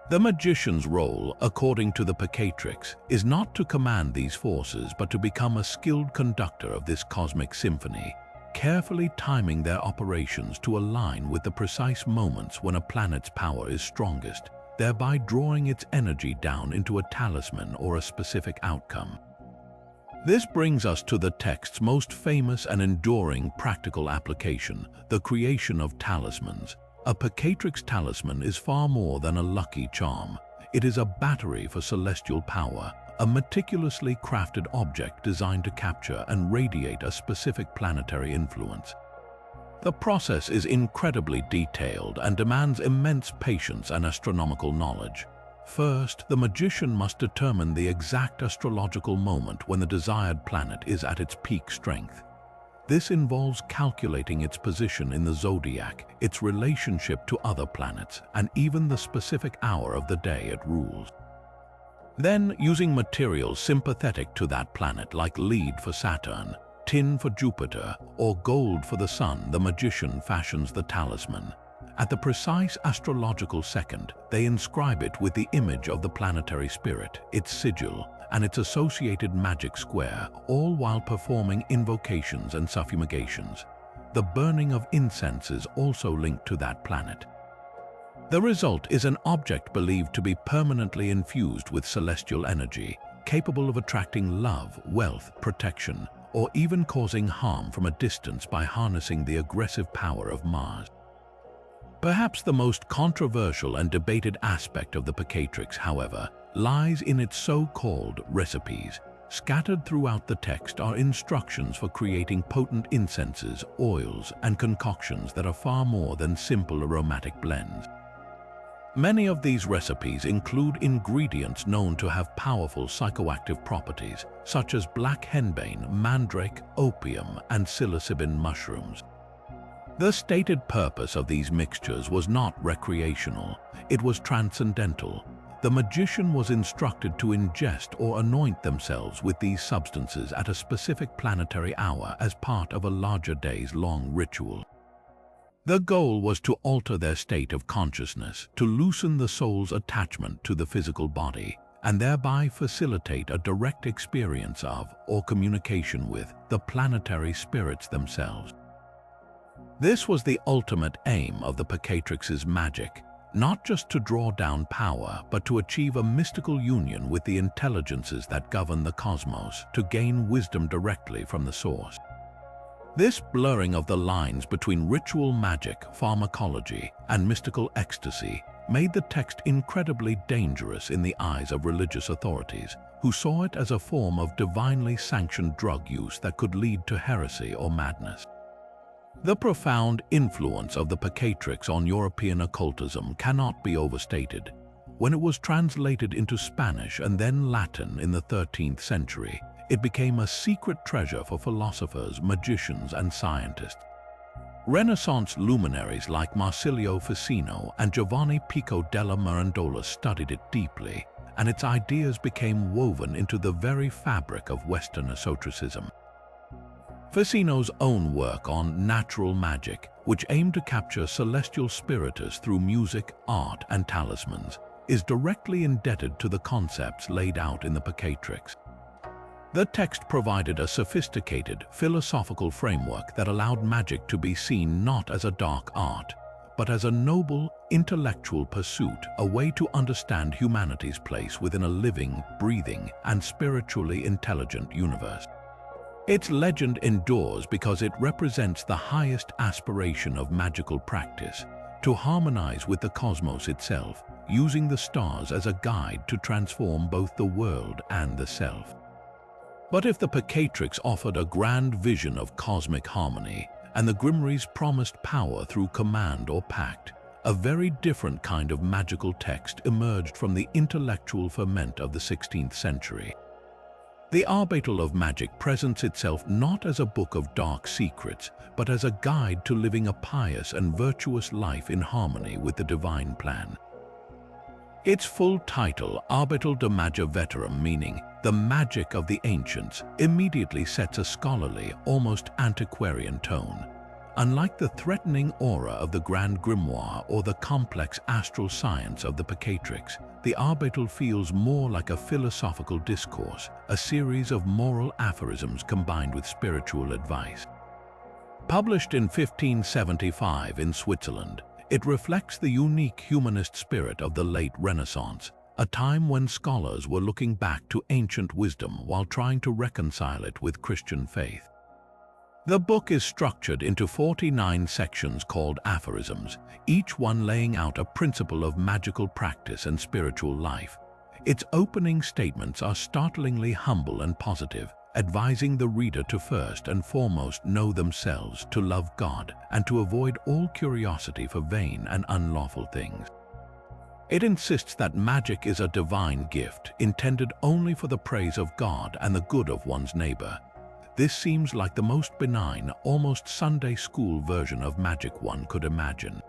The magician's role, according to the Picatrix, is not to command these forces but to become a skilled conductor of this cosmic symphony, carefully timing their operations to align with the precise moments when a planet's power is strongest, thereby drawing its energy down into a talisman or a specific outcome. This brings us to the text's most famous and enduring practical application, the creation of talismans. A Picatrix talisman is far more than a lucky charm. It is a battery for celestial power, a meticulously crafted object designed to capture and radiate a specific planetary influence. The process is incredibly detailed and demands immense patience and astronomical knowledge. First, the magician must determine the exact astrological moment when the desired planet is at its peak strength. This involves calculating its position in the zodiac, its relationship to other planets, and even the specific hour of the day it rules. Then, using materials sympathetic to that planet like lead for Saturn, tin for Jupiter, or gold for the Sun, the magician fashions the talisman. At the precise astrological second, they inscribe it with the image of the planetary spirit, its sigil, and its associated magic square, all while performing invocations and suffumigations. The burning of incense is also linked to that planet. The result is an object believed to be permanently infused with celestial energy, capable of attracting love, wealth, protection, or even causing harm from a distance by harnessing the aggressive power of Mars. Perhaps the most controversial and debated aspect of the Picatrix, however, lies in its so-called recipes. Scattered throughout the text are instructions for creating potent incenses, oils, and concoctions that are far more than simple aromatic blends. Many of these recipes include ingredients known to have powerful psychoactive properties, such as black henbane, mandrake, opium, and psilocybin mushrooms. The stated purpose of these mixtures was not recreational, it was transcendental. The magician was instructed to ingest or anoint themselves with these substances at a specific planetary hour as part of a larger days-long ritual. The goal was to alter their state of consciousness, to loosen the soul's attachment to the physical body, and thereby facilitate a direct experience of, or communication with, the planetary spirits themselves. This was the ultimate aim of the Picatrix's magic, not just to draw down power, but to achieve a mystical union with the intelligences that govern the cosmos, to gain wisdom directly from the source. This blurring of the lines between ritual magic, pharmacology, and mystical ecstasy made the text incredibly dangerous in the eyes of religious authorities, who saw it as a form of divinely sanctioned drug use that could lead to heresy or madness. The profound influence of the Picatrix on European occultism cannot be overstated. When it was translated into Spanish and then Latin in the 13th century, it became a secret treasure for philosophers, magicians, and scientists. Renaissance luminaries like Marsilio Ficino and Giovanni Pico della Mirandola studied it deeply, and its ideas became woven into the very fabric of Western esotericism. Ficino's own work on natural magic, which aimed to capture celestial spiritus through music, art, and talismans, is directly indebted to the concepts laid out in the Picatrix. The text provided a sophisticated, philosophical framework that allowed magic to be seen not as a dark art, but as a noble, intellectual pursuit, a way to understand humanity's place within a living, breathing, and spiritually intelligent universe. Its legend endures because it represents the highest aspiration of magical practice, to harmonize with the cosmos itself, using the stars as a guide to transform both the world and the self. But if the Picatrix offered a grand vision of cosmic harmony, and the Grimoires promised power through command or pact, a very different kind of magical text emerged from the intellectual ferment of the 16th century. The Arbitral of Magic presents itself not as a book of dark secrets, but as a guide to living a pious and virtuous life in harmony with the divine plan. Its full title, Arbitral de Magia Veterum, meaning the magic of the ancients, immediately sets a scholarly, almost antiquarian tone. Unlike the threatening aura of the Grand Grimoire or the complex astral science of the Picatrix, the Arbitral feels more like a philosophical discourse, a series of moral aphorisms combined with spiritual advice. Published in 1575 in Switzerland, it reflects the unique humanist spirit of the late Renaissance, a time when scholars were looking back to ancient wisdom while trying to reconcile it with Christian faith. The book is structured into 49 sections called aphorisms, each one laying out a principle of magical practice and spiritual life. Its opening statements are startlingly humble and positive, advising the reader to first and foremost know themselves, to love God, and to avoid all curiosity for vain and unlawful things. It insists that magic is a divine gift, intended only for the praise of God and the good of one's neighbor. This seems like the most benign, almost Sunday school version of magic one could imagine.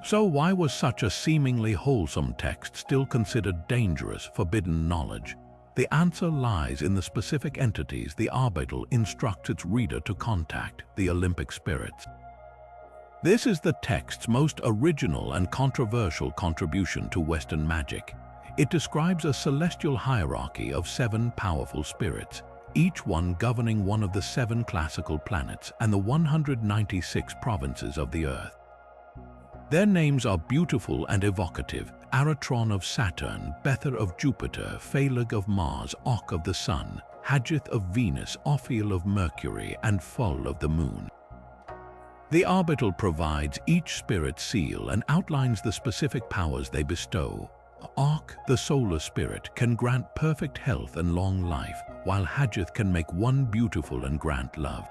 So why was such a seemingly wholesome text still considered dangerous, forbidden knowledge? The answer lies in the specific entities the Arbitral instructs its reader to contact, the Olympic spirits. This is the text's most original and controversial contribution to Western magic. It describes a celestial hierarchy of 7 powerful spirits, each one governing one of the 7 classical planets and the 196 provinces of the Earth. Their names are beautiful and evocative: Aratron of Saturn, Bether of Jupiter, Phaleg of Mars, Och of the Sun, Hagith of Venus, Ophiel of Mercury, and Phol of the Moon. The Arbitral provides each spirit's seal and outlines the specific powers they bestow. Och, the solar spirit, can grant perfect health and long life, while Hagith can make one beautiful and grant love.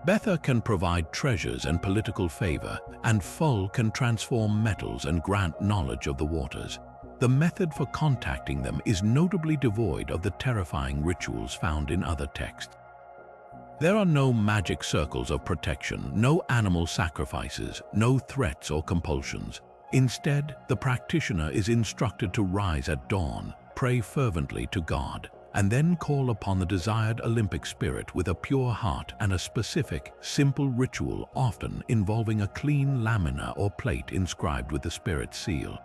Bether can provide treasures and political favor, and Phol can transform metals and grant knowledge of the waters. The method for contacting them is notably devoid of the terrifying rituals found in other texts. There are no magic circles of protection, no animal sacrifices, no threats or compulsions. Instead, the practitioner is instructed to rise at dawn, pray fervently to God, and then call upon the desired Olympic spirit with a pure heart and a specific, simple ritual, often involving a clean lamina or plate inscribed with the spirit's seal.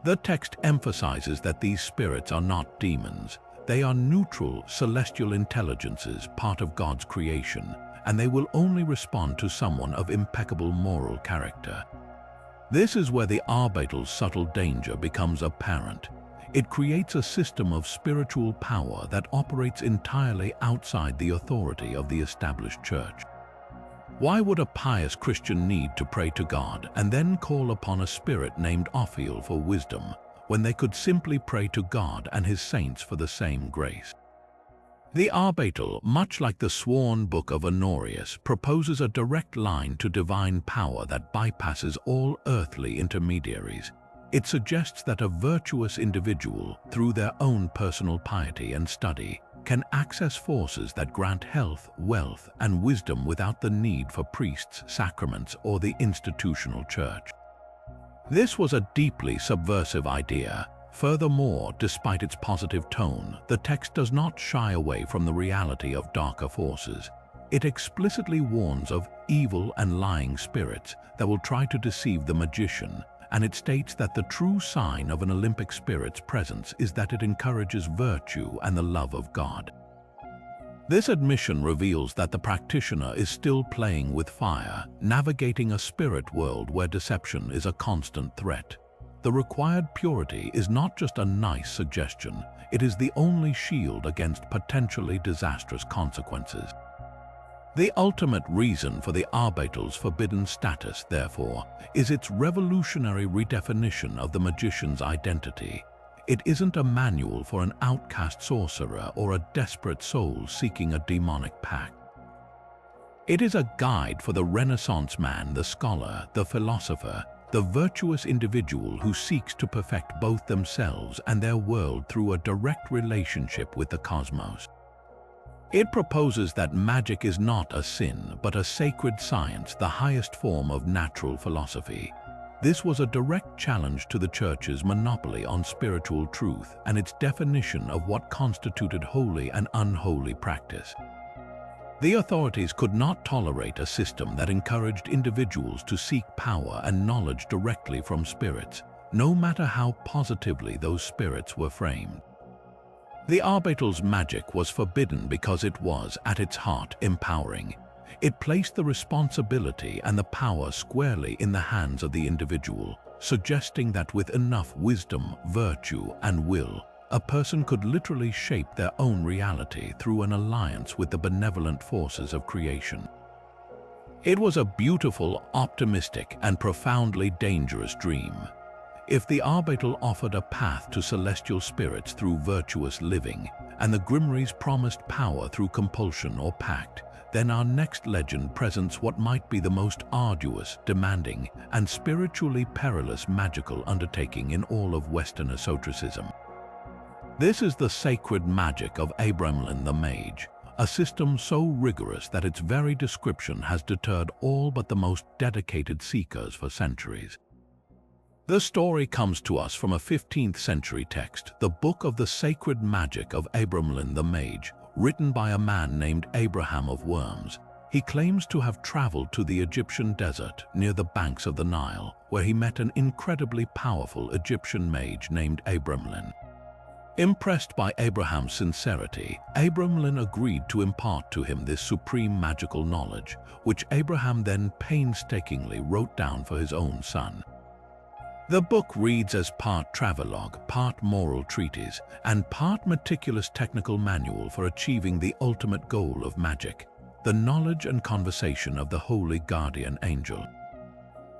The text emphasizes that these spirits are not demons. They are neutral, celestial intelligences, part of God's creation, and they will only respond to someone of impeccable moral character. This is where the Arbitral's subtle danger becomes apparent. It creates a system of spiritual power that operates entirely outside the authority of the established church. Why would a pious Christian need to pray to God and then call upon a spirit named Ophiel for wisdom, when they could simply pray to God and his saints for the same grace? The Arbitral, much like the sworn Book of Honorius, proposes a direct line to divine power that bypasses all earthly intermediaries. It suggests that a virtuous individual, through their own personal piety and study, can access forces that grant health, wealth, and wisdom without the need for priests, sacraments, or the institutional church. This was a deeply subversive idea. Furthermore, despite its positive tone, the text does not shy away from the reality of darker forces. It explicitly warns of evil and lying spirits that will try to deceive the magician, and it states that the true sign of an Olympic spirit's presence is that it encourages virtue and the love of God. This admission reveals that the practitioner is still playing with fire, navigating a spirit world where deception is a constant threat. The required purity is not just a nice suggestion, it is the only shield against potentially disastrous consequences. The ultimate reason for the Arbitral's forbidden status, therefore, is its revolutionary redefinition of the magician's identity. It isn't a manual for an outcast sorcerer or a desperate soul seeking a demonic pact. It is a guide for the Renaissance man, the scholar, the philosopher, the virtuous individual who seeks to perfect both themselves and their world through a direct relationship with the cosmos. It proposes that magic is not a sin, but a sacred science, the highest form of natural philosophy. This was a direct challenge to the Church's monopoly on spiritual truth and its definition of what constituted holy and unholy practice. The authorities could not tolerate a system that encouraged individuals to seek power and knowledge directly from spirits, no matter how positively those spirits were framed. The Arbitral's magic was forbidden because it was, at its heart, empowering. It placed the responsibility and the power squarely in the hands of the individual, suggesting that with enough wisdom, virtue, and will, a person could literally shape their own reality through an alliance with the benevolent forces of creation. It was a beautiful, optimistic, and profoundly dangerous dream. If the Arbitral offered a path to celestial spirits through virtuous living, and the Grimoires promised power through compulsion or pact, then our next legend presents what might be the most arduous, demanding, and spiritually perilous magical undertaking in all of Western esotericism. This is the sacred magic of Abramelin the Mage, a system so rigorous that its very description has deterred all but the most dedicated seekers for centuries. The story comes to us from a 15th century text, the Book of the Sacred Magic of Abramelin the Mage, written by a man named Abraham of Worms. He claims to have traveled to the Egyptian desert near the banks of the Nile, where he met an incredibly powerful Egyptian mage named Abramelin. Impressed by Abraham's sincerity, Abramelin agreed to impart to him this supreme magical knowledge, which Abraham then painstakingly wrote down for his own son. The book reads as part travelogue, part moral treatise, and part meticulous technical manual for achieving the ultimate goal of magic, the knowledge and conversation of the holy guardian angel.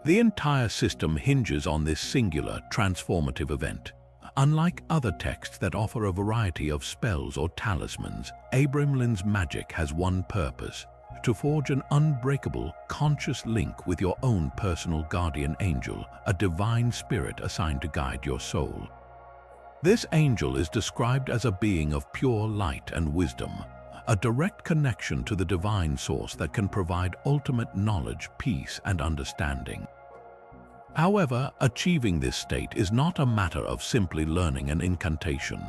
The entire system hinges on this singular, transformative event. Unlike other texts that offer a variety of spells or talismans, Abramelin's magic has one purpose: to forge an unbreakable, conscious link with your own personal guardian angel, a divine spirit assigned to guide your soul. This angel is described as a being of pure light and wisdom, a direct connection to the divine source that can provide ultimate knowledge, peace, and understanding. However, achieving this state is not a matter of simply learning an incantation.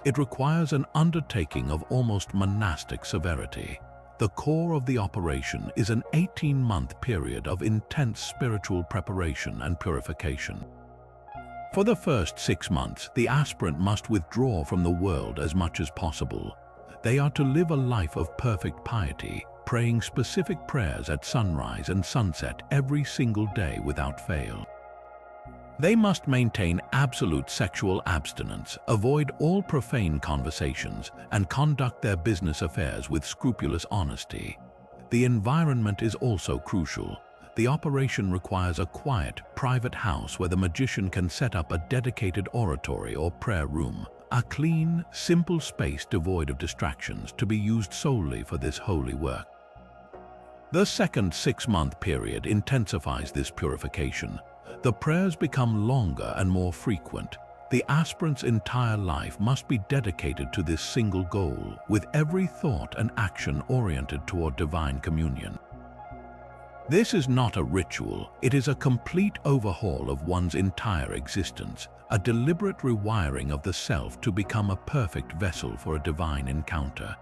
It requires an undertaking of almost monastic severity. The core of the operation is an 18-month period of intense spiritual preparation and purification. For the first 6 months, the aspirant must withdraw from the world as much as possible. They are to live a life of perfect piety, praying specific prayers at sunrise and sunset every single day without fail. They must maintain absolute sexual abstinence, avoid all profane conversations, and conduct their business affairs with scrupulous honesty. The environment is also crucial. The operation requires a quiet, private house where the magician can set up a dedicated oratory or prayer room, a clean, simple space devoid of distractions to be used solely for this holy work. The second 6-month period intensifies this purification. The prayers become longer and more frequent. The aspirant's entire life must be dedicated to this single goal, with every thought and action oriented toward divine communion. This is not a ritual, it is a complete overhaul of one's entire existence, a deliberate rewiring of the self to become a perfect vessel for a divine encounter.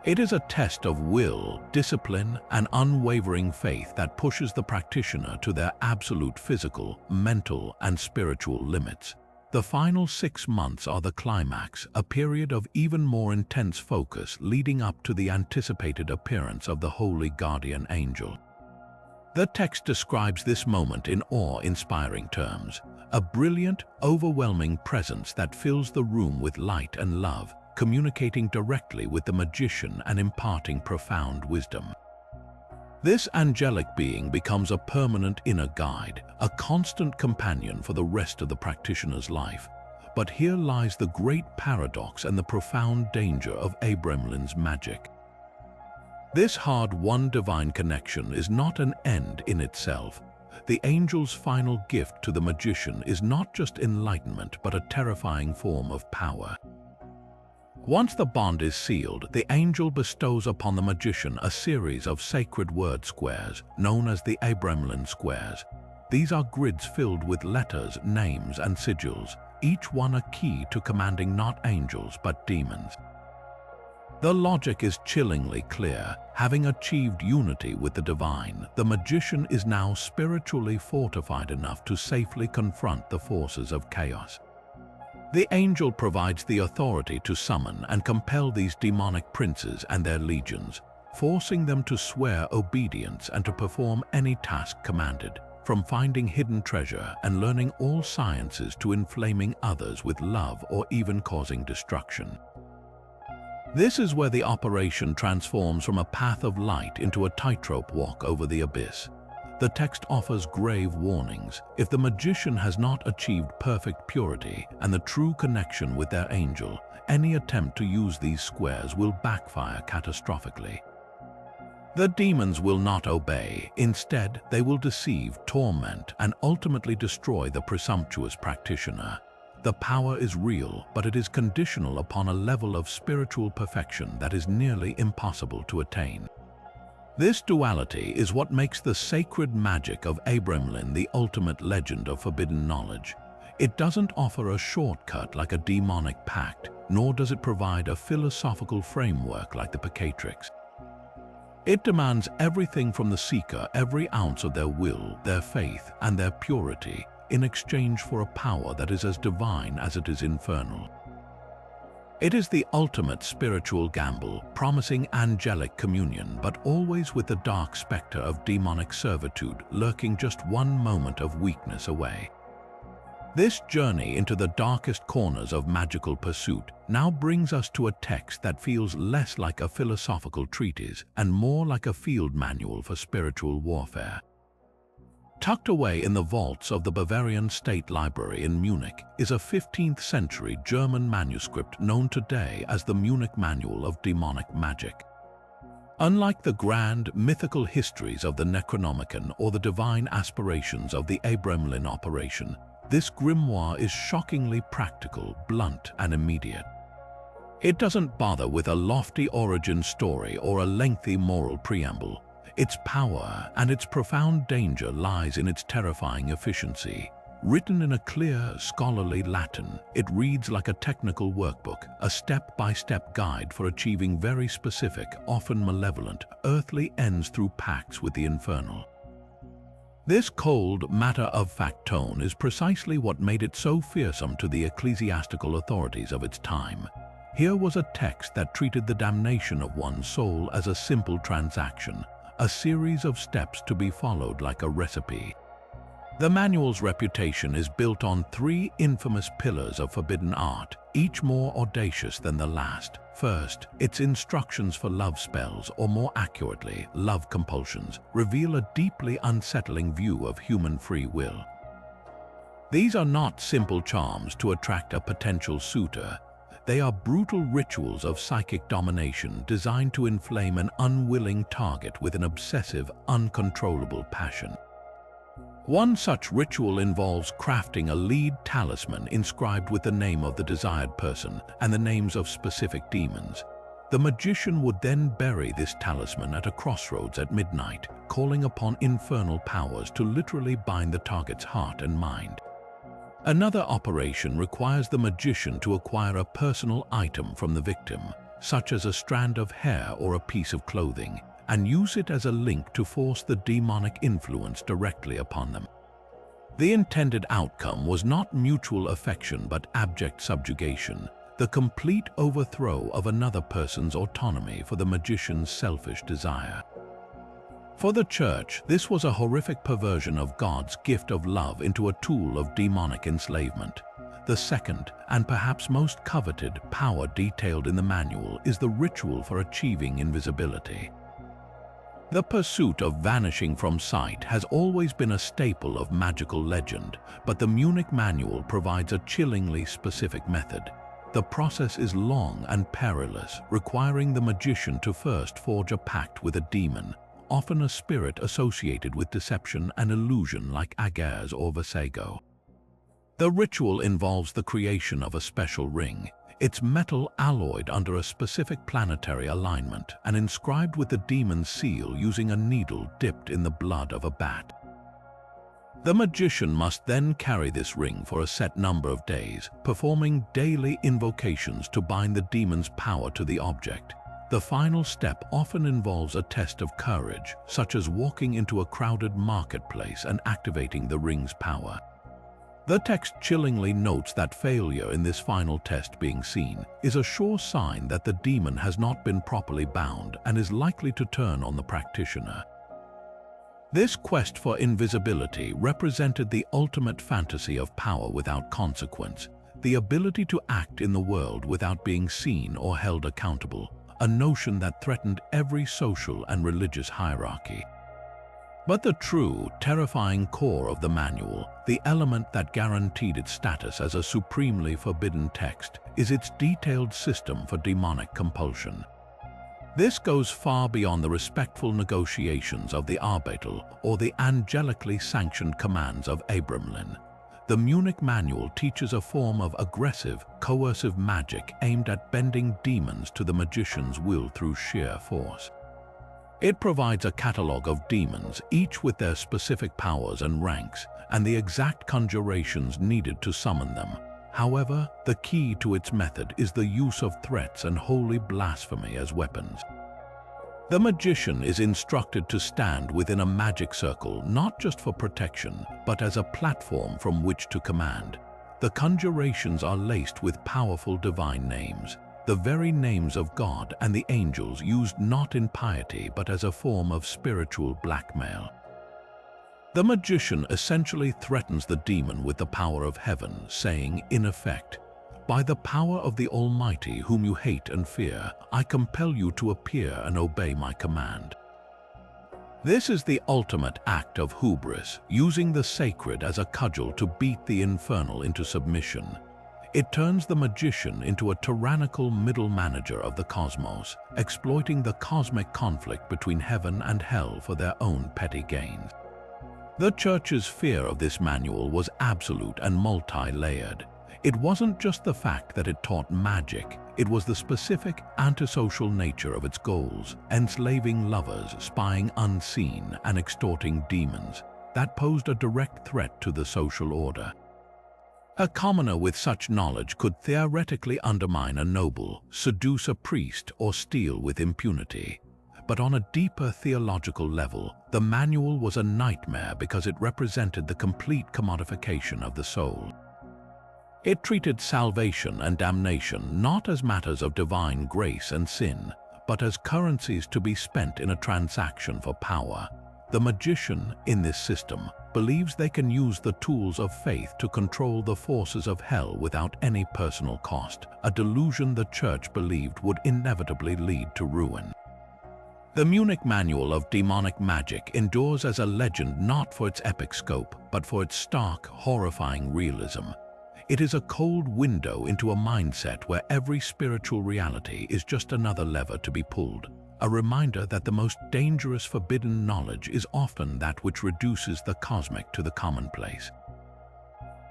It is a test of will, discipline, and unwavering faith that pushes the practitioner to their absolute physical, mental, and spiritual limits. The final 6 months are the climax, a period of even more intense focus leading up to the anticipated appearance of the holy guardian angel. The text describes this moment in awe-inspiring terms, a brilliant, overwhelming presence that fills the room with light and love, communicating directly with the magician and imparting profound wisdom. This angelic being becomes a permanent inner guide, a constant companion for the rest of the practitioner's life. But here lies the great paradox and the profound danger of Abramelin's magic. This hard-won divine connection is not an end in itself. the angel's final gift to the magician is not just enlightenment but a terrifying form of power. Once the bond is sealed, the angel bestows upon the magician a series of sacred word squares, known as the Abramelin squares. These are grids filled with letters, names, and sigils, each one a key to commanding not angels but demons. The logic is chillingly clear. Having achieved unity with the divine, the magician is now spiritually fortified enough to safely confront the forces of chaos. The angel provides the authority to summon and compel these demonic princes and their legions, forcing them to swear obedience and to perform any task commanded, from finding hidden treasure and learning all sciences to inflaming others with love or even causing destruction. This is where the operation transforms from a path of light into a tightrope walk over the abyss. The text offers grave warnings. If the magician has not achieved perfect purity and the true connection with their angel, any attempt to use these squares will backfire catastrophically. The demons will not obey. Instead, they will deceive, torment, and ultimately destroy the presumptuous practitioner. The power is real, but it is conditional upon a level of spiritual perfection that is nearly impossible to attain. This duality is what makes the sacred magic of Abramelin the ultimate legend of forbidden knowledge. It doesn't offer a shortcut like a demonic pact, nor does it provide a philosophical framework like the Picatrix. It demands everything from the seeker, every ounce of their will, their faith, and their purity, in exchange for a power that is as divine as it is infernal. It is the ultimate spiritual gamble, promising angelic communion, but always with the dark specter of demonic servitude lurking just one moment of weakness away. This journey into the darkest corners of magical pursuit now brings us to a text that feels less like a philosophical treatise and more like a field manual for spiritual warfare. Tucked away in the vaults of the Bavarian State Library in Munich is a 15th century German manuscript known today as the Munich Manual of Demonic Magic. Unlike the grand, mythical histories of the Necronomicon or the divine aspirations of the Abramelin operation, this grimoire is shockingly practical, blunt, and immediate. It doesn't bother with a lofty origin story or a lengthy moral preamble. Its power and its profound danger lies in its terrifying efficiency. Written in a clear, scholarly Latin, it reads like a technical workbook, a step-by-step guide for achieving very specific, often malevolent, earthly ends through pacts with the infernal. This cold, matter-of-fact tone is precisely what made it so fearsome to the ecclesiastical authorities of its time. Here was a text that treated the damnation of one's soul as a simple transaction, a series of steps to be followed like a recipe. The manual's reputation is built on three infamous pillars of forbidden art, each more audacious than the last. First, its instructions for love spells, or more accurately, love compulsions, reveal a deeply unsettling view of human free will. These are not simple charms to attract a potential suitor. They are brutal rituals of psychic domination designed to inflame an unwilling target with an obsessive, uncontrollable passion. One such ritual involves crafting a lead talisman inscribed with the name of the desired person and the names of specific demons. The magician would then bury this talisman at a crossroads at midnight, calling upon infernal powers to literally bind the target's heart and mind. Another operation requires the magician to acquire a personal item from the victim, such as a strand of hair or a piece of clothing, and use it as a link to force the demonic influence directly upon them. The intended outcome was not mutual affection but abject subjugation, the complete overthrow of another person's autonomy for the magician's selfish desire. For the Church, this was a horrific perversion of God's gift of love into a tool of demonic enslavement. The second, and perhaps most coveted, power detailed in the manual is the ritual for achieving invisibility. The pursuit of vanishing from sight has always been a staple of magical legend, but the Munich Manual provides a chillingly specific method. The process is long and perilous, requiring the magician to first forge a pact with a demon, often a spirit associated with deception and illusion like Agars or Vasago. The ritual involves the creation of a special ring, its metal alloyed under a specific planetary alignment and inscribed with the demon's seal using a needle dipped in the blood of a bat. The magician must then carry this ring for a set number of days, performing daily invocations to bind the demon's power to the object. The final step often involves a test of courage, such as walking into a crowded marketplace and activating the ring's power. The text chillingly notes that failure in this final test being seen is a sure sign that the demon has not been properly bound and is likely to turn on the practitioner. This quest for invisibility represented the ultimate fantasy of power without consequence, the ability to act in the world without being seen or held accountable, a notion that threatened every social and religious hierarchy. But the true, terrifying core of the manual, the element that guaranteed its status as a supremely forbidden text, is its detailed system for demonic compulsion. This goes far beyond the respectful negotiations of the Arbeitel or the angelically sanctioned commands of Abramlin. The Munich Manual teaches a form of aggressive, coercive magic aimed at bending demons to the magician's will through sheer force. It provides a catalogue of demons, each with their specific powers and ranks, and the exact conjurations needed to summon them. However, the key to its method is the use of threats and holy blasphemy as weapons. The magician is instructed to stand within a magic circle not just for protection, but as a platform from which to command. The conjurations are laced with powerful divine names, the very names of God and the angels used not in piety but as a form of spiritual blackmail. The magician essentially threatens the demon with the power of heaven, saying, in effect, "By the power of the Almighty whom you hate and fear, I compel you to appear and obey my command." This is the ultimate act of hubris, using the sacred as a cudgel to beat the infernal into submission. It turns the magician into a tyrannical middle manager of the cosmos, exploiting the cosmic conflict between heaven and hell for their own petty gains. The Church's fear of this manual was absolute and multi-layered. It wasn't just the fact that it taught magic, it was the specific antisocial nature of its goals, enslaving lovers, spying unseen, and extorting demons, that posed a direct threat to the social order. A commoner with such knowledge could theoretically undermine a noble, seduce a priest, or steal with impunity. But on a deeper theological level, the manual was a nightmare because it represented the complete commodification of the soul. It treated salvation and damnation not as matters of divine grace and sin, but as currencies to be spent in a transaction for power. The magician, in this system, believes they can use the tools of faith to control the forces of hell without any personal cost, a delusion the Church believed would inevitably lead to ruin. The Munich Manual of Demonic Magic endures as a legend not for its epic scope, but for its stark, horrifying realism. It is a cold window into a mindset where every spiritual reality is just another lever to be pulled, a reminder that the most dangerous forbidden knowledge is often that which reduces the cosmic to the commonplace.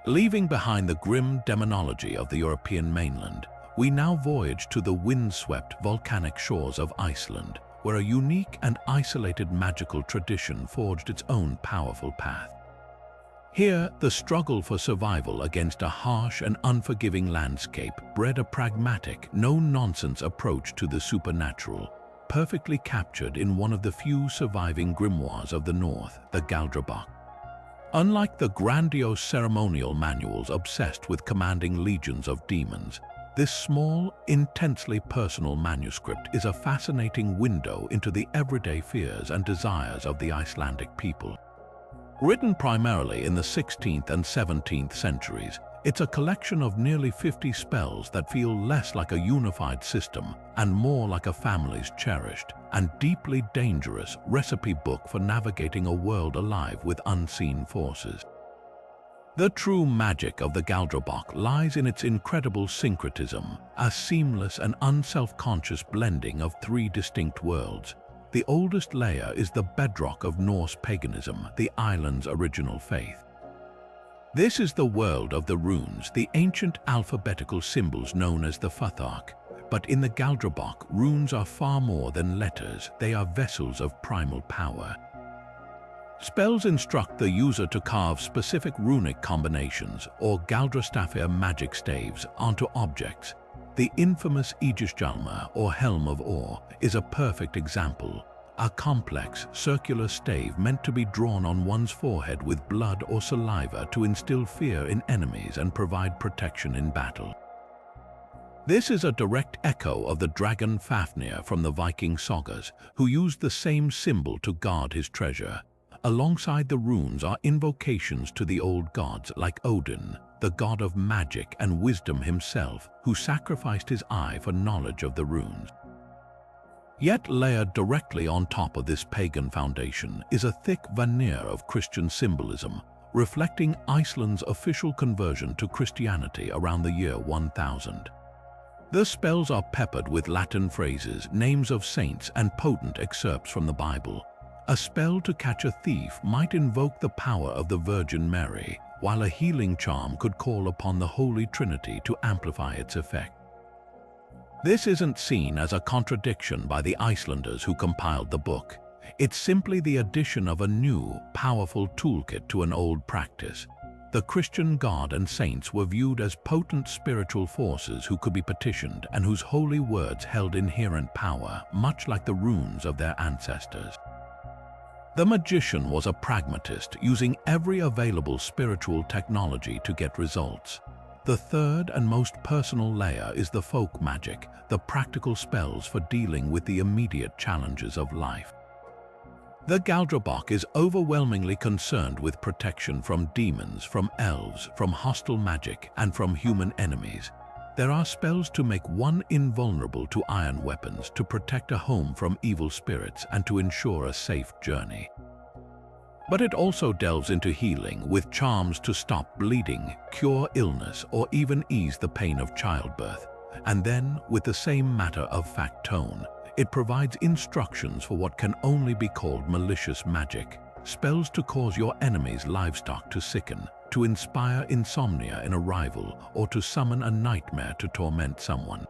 Leaving behind the grim demonology of the European mainland, we now voyage to the windswept volcanic shores of Iceland, where a unique and isolated magical tradition forged its own powerful path. Here, the struggle for survival against a harsh and unforgiving landscape bred a pragmatic, no-nonsense approach to the supernatural, perfectly captured in one of the few surviving grimoires of the North, the Galdrobach. Unlike the grandiose ceremonial manuals obsessed with commanding legions of demons, this small, intensely personal manuscript is a fascinating window into the everyday fears and desires of the Icelandic people. Written primarily in the 16th and 17th centuries, it's a collection of nearly 50 spells that feel less like a unified system and more like a family's cherished and deeply dangerous recipe book for navigating a world alive with unseen forces. The true magic of the Galdrobach lies in its incredible syncretism, a seamless and unself-conscious blending of three distinct worlds: The oldest layer is the bedrock of Norse paganism, the island's original faith. This is the world of the runes, the ancient alphabetical symbols known as the Futhark. But in the Galdrabok, runes are far more than letters, they are vessels of primal power. Spells instruct the user to carve specific runic combinations or Galdrastafir magic staves onto objects. The infamous Aegis-Hjalmar, or Helm of Ore, is a perfect example. A complex, circular stave meant to be drawn on one's forehead with blood or saliva to instill fear in enemies and provide protection in battle. This is a direct echo of the dragon Fafnir from the Viking sagas, who used the same symbol to guard his treasure. Alongside the runes are invocations to the old gods like Odin, the god of magic and wisdom himself, who sacrificed his eye for knowledge of the runes. Yet layered directly on top of this pagan foundation is a thick veneer of Christian symbolism, reflecting Iceland's official conversion to Christianity around the year 1000. The spells are peppered with Latin phrases, names of saints, and potent excerpts from the Bible. A spell to catch a thief might invoke the power of the Virgin Mary, while a healing charm could call upon the Holy Trinity to amplify its effect. This isn't seen as a contradiction by the Icelanders who compiled the book. It's simply the addition of a new, powerful toolkit to an old practice. The Christian God and saints were viewed as potent spiritual forces who could be petitioned and whose holy words held inherent power, much like the runes of their ancestors. The magician was a pragmatist, using every available spiritual technology to get results. The third and most personal layer is the folk magic, the practical spells for dealing with the immediate challenges of life. The Galdrabok is overwhelmingly concerned with protection from demons, from elves, from hostile magic, and from human enemies. There are spells to make one invulnerable to iron weapons, to protect a home from evil spirits, and to ensure a safe journey. But it also delves into healing, with charms to stop bleeding, cure illness, or even ease the pain of childbirth. And then, with the same matter-of-fact tone, it provides instructions for what can only be called malicious magic, spells to cause your enemy's livestock to sicken, to inspire insomnia in a rival, or to summon a nightmare to torment someone.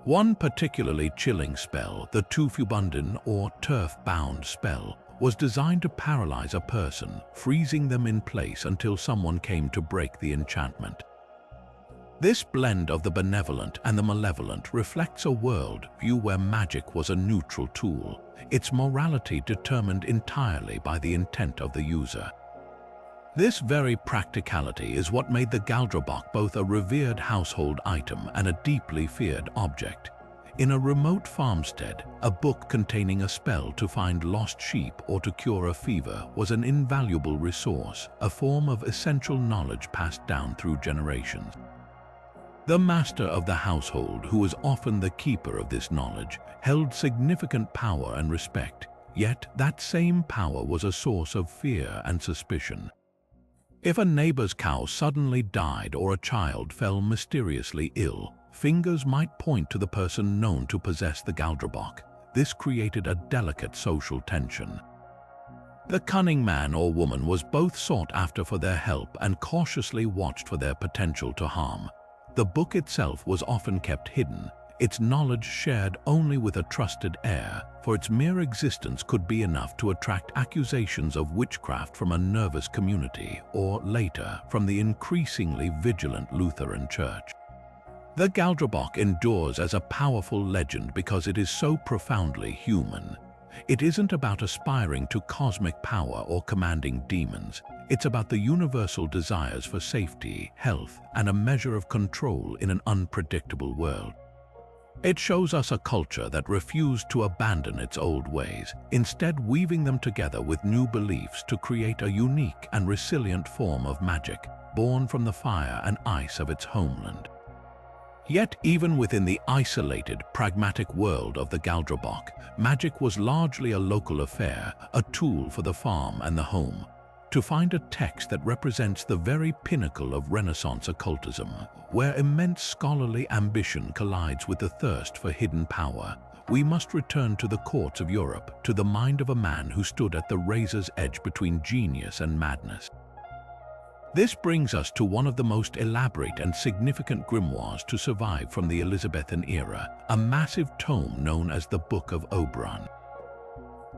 One particularly chilling spell, the Tufubundin or turf-bound spell, was designed to paralyze a person, freezing them in place until someone came to break the enchantment. This blend of the benevolent and the malevolent reflects a world view where magic was a neutral tool, its morality determined entirely by the intent of the user. This very practicality is what made the Galdrabok both a revered household item and a deeply feared object. In a remote farmstead, a book containing a spell to find lost sheep or to cure a fever was an invaluable resource, a form of essential knowledge passed down through generations. The master of the household, who was often the keeper of this knowledge, held significant power and respect, yet that same power was a source of fear and suspicion. If a neighbor's cow suddenly died or a child fell mysteriously ill, fingers might point to the person known to possess the Galdrabok. This created a delicate social tension. The cunning man or woman was both sought after for their help and cautiously watched for their potential to harm. The book itself was often kept hidden, its knowledge shared only with a trusted heir, for its mere existence could be enough to attract accusations of witchcraft from a nervous community, or later, from the increasingly vigilant Lutheran Church. The Galdrabok endures as a powerful legend because it is so profoundly human. It isn't about aspiring to cosmic power or commanding demons. It's about the universal desires for safety, health, and a measure of control in an unpredictable world. It shows us a culture that refused to abandon its old ways, instead weaving them together with new beliefs to create a unique and resilient form of magic, born from the fire and ice of its homeland. Yet even within the isolated, pragmatic world of the Galdrabok, magic was largely a local affair, a tool for the farm and the home. To find a text that represents the very pinnacle of Renaissance occultism, where immense scholarly ambition collides with the thirst for hidden power, we must return to the courts of Europe, to the mind of a man who stood at the razor's edge between genius and madness. This brings us to one of the most elaborate and significant grimoires to survive from the Elizabethan era, a massive tome known as the Book of Oberon.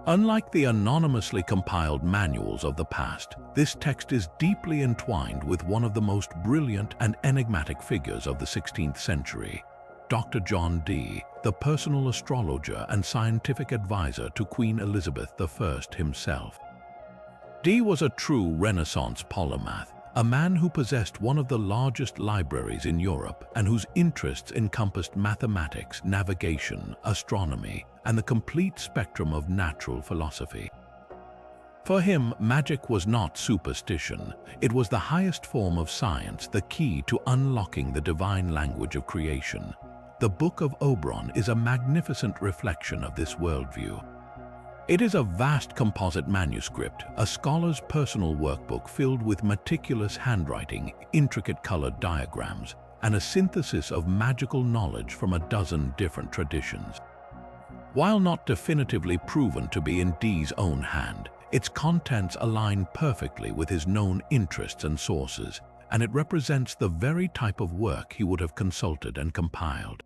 Unlike the anonymously compiled manuals of the past, this text is deeply entwined with one of the most brilliant and enigmatic figures of the 16th century, Dr. John Dee, the personal astrologer and scientific advisor to Queen Elizabeth I himself. Dee was a true Renaissance polymath, a man who possessed one of the largest libraries in Europe and whose interests encompassed mathematics, navigation, astronomy, and the complete spectrum of natural philosophy. For him, magic was not superstition. It was the highest form of science, the key to unlocking the divine language of creation. The Book of Oberon is a magnificent reflection of this worldview. It is a vast composite manuscript, a scholar's personal workbook filled with meticulous handwriting, intricate colored diagrams, and a synthesis of magical knowledge from a dozen different traditions. While not definitively proven to be in Dee's own hand, its contents align perfectly with his known interests and sources, and it represents the very type of work he would have consulted and compiled.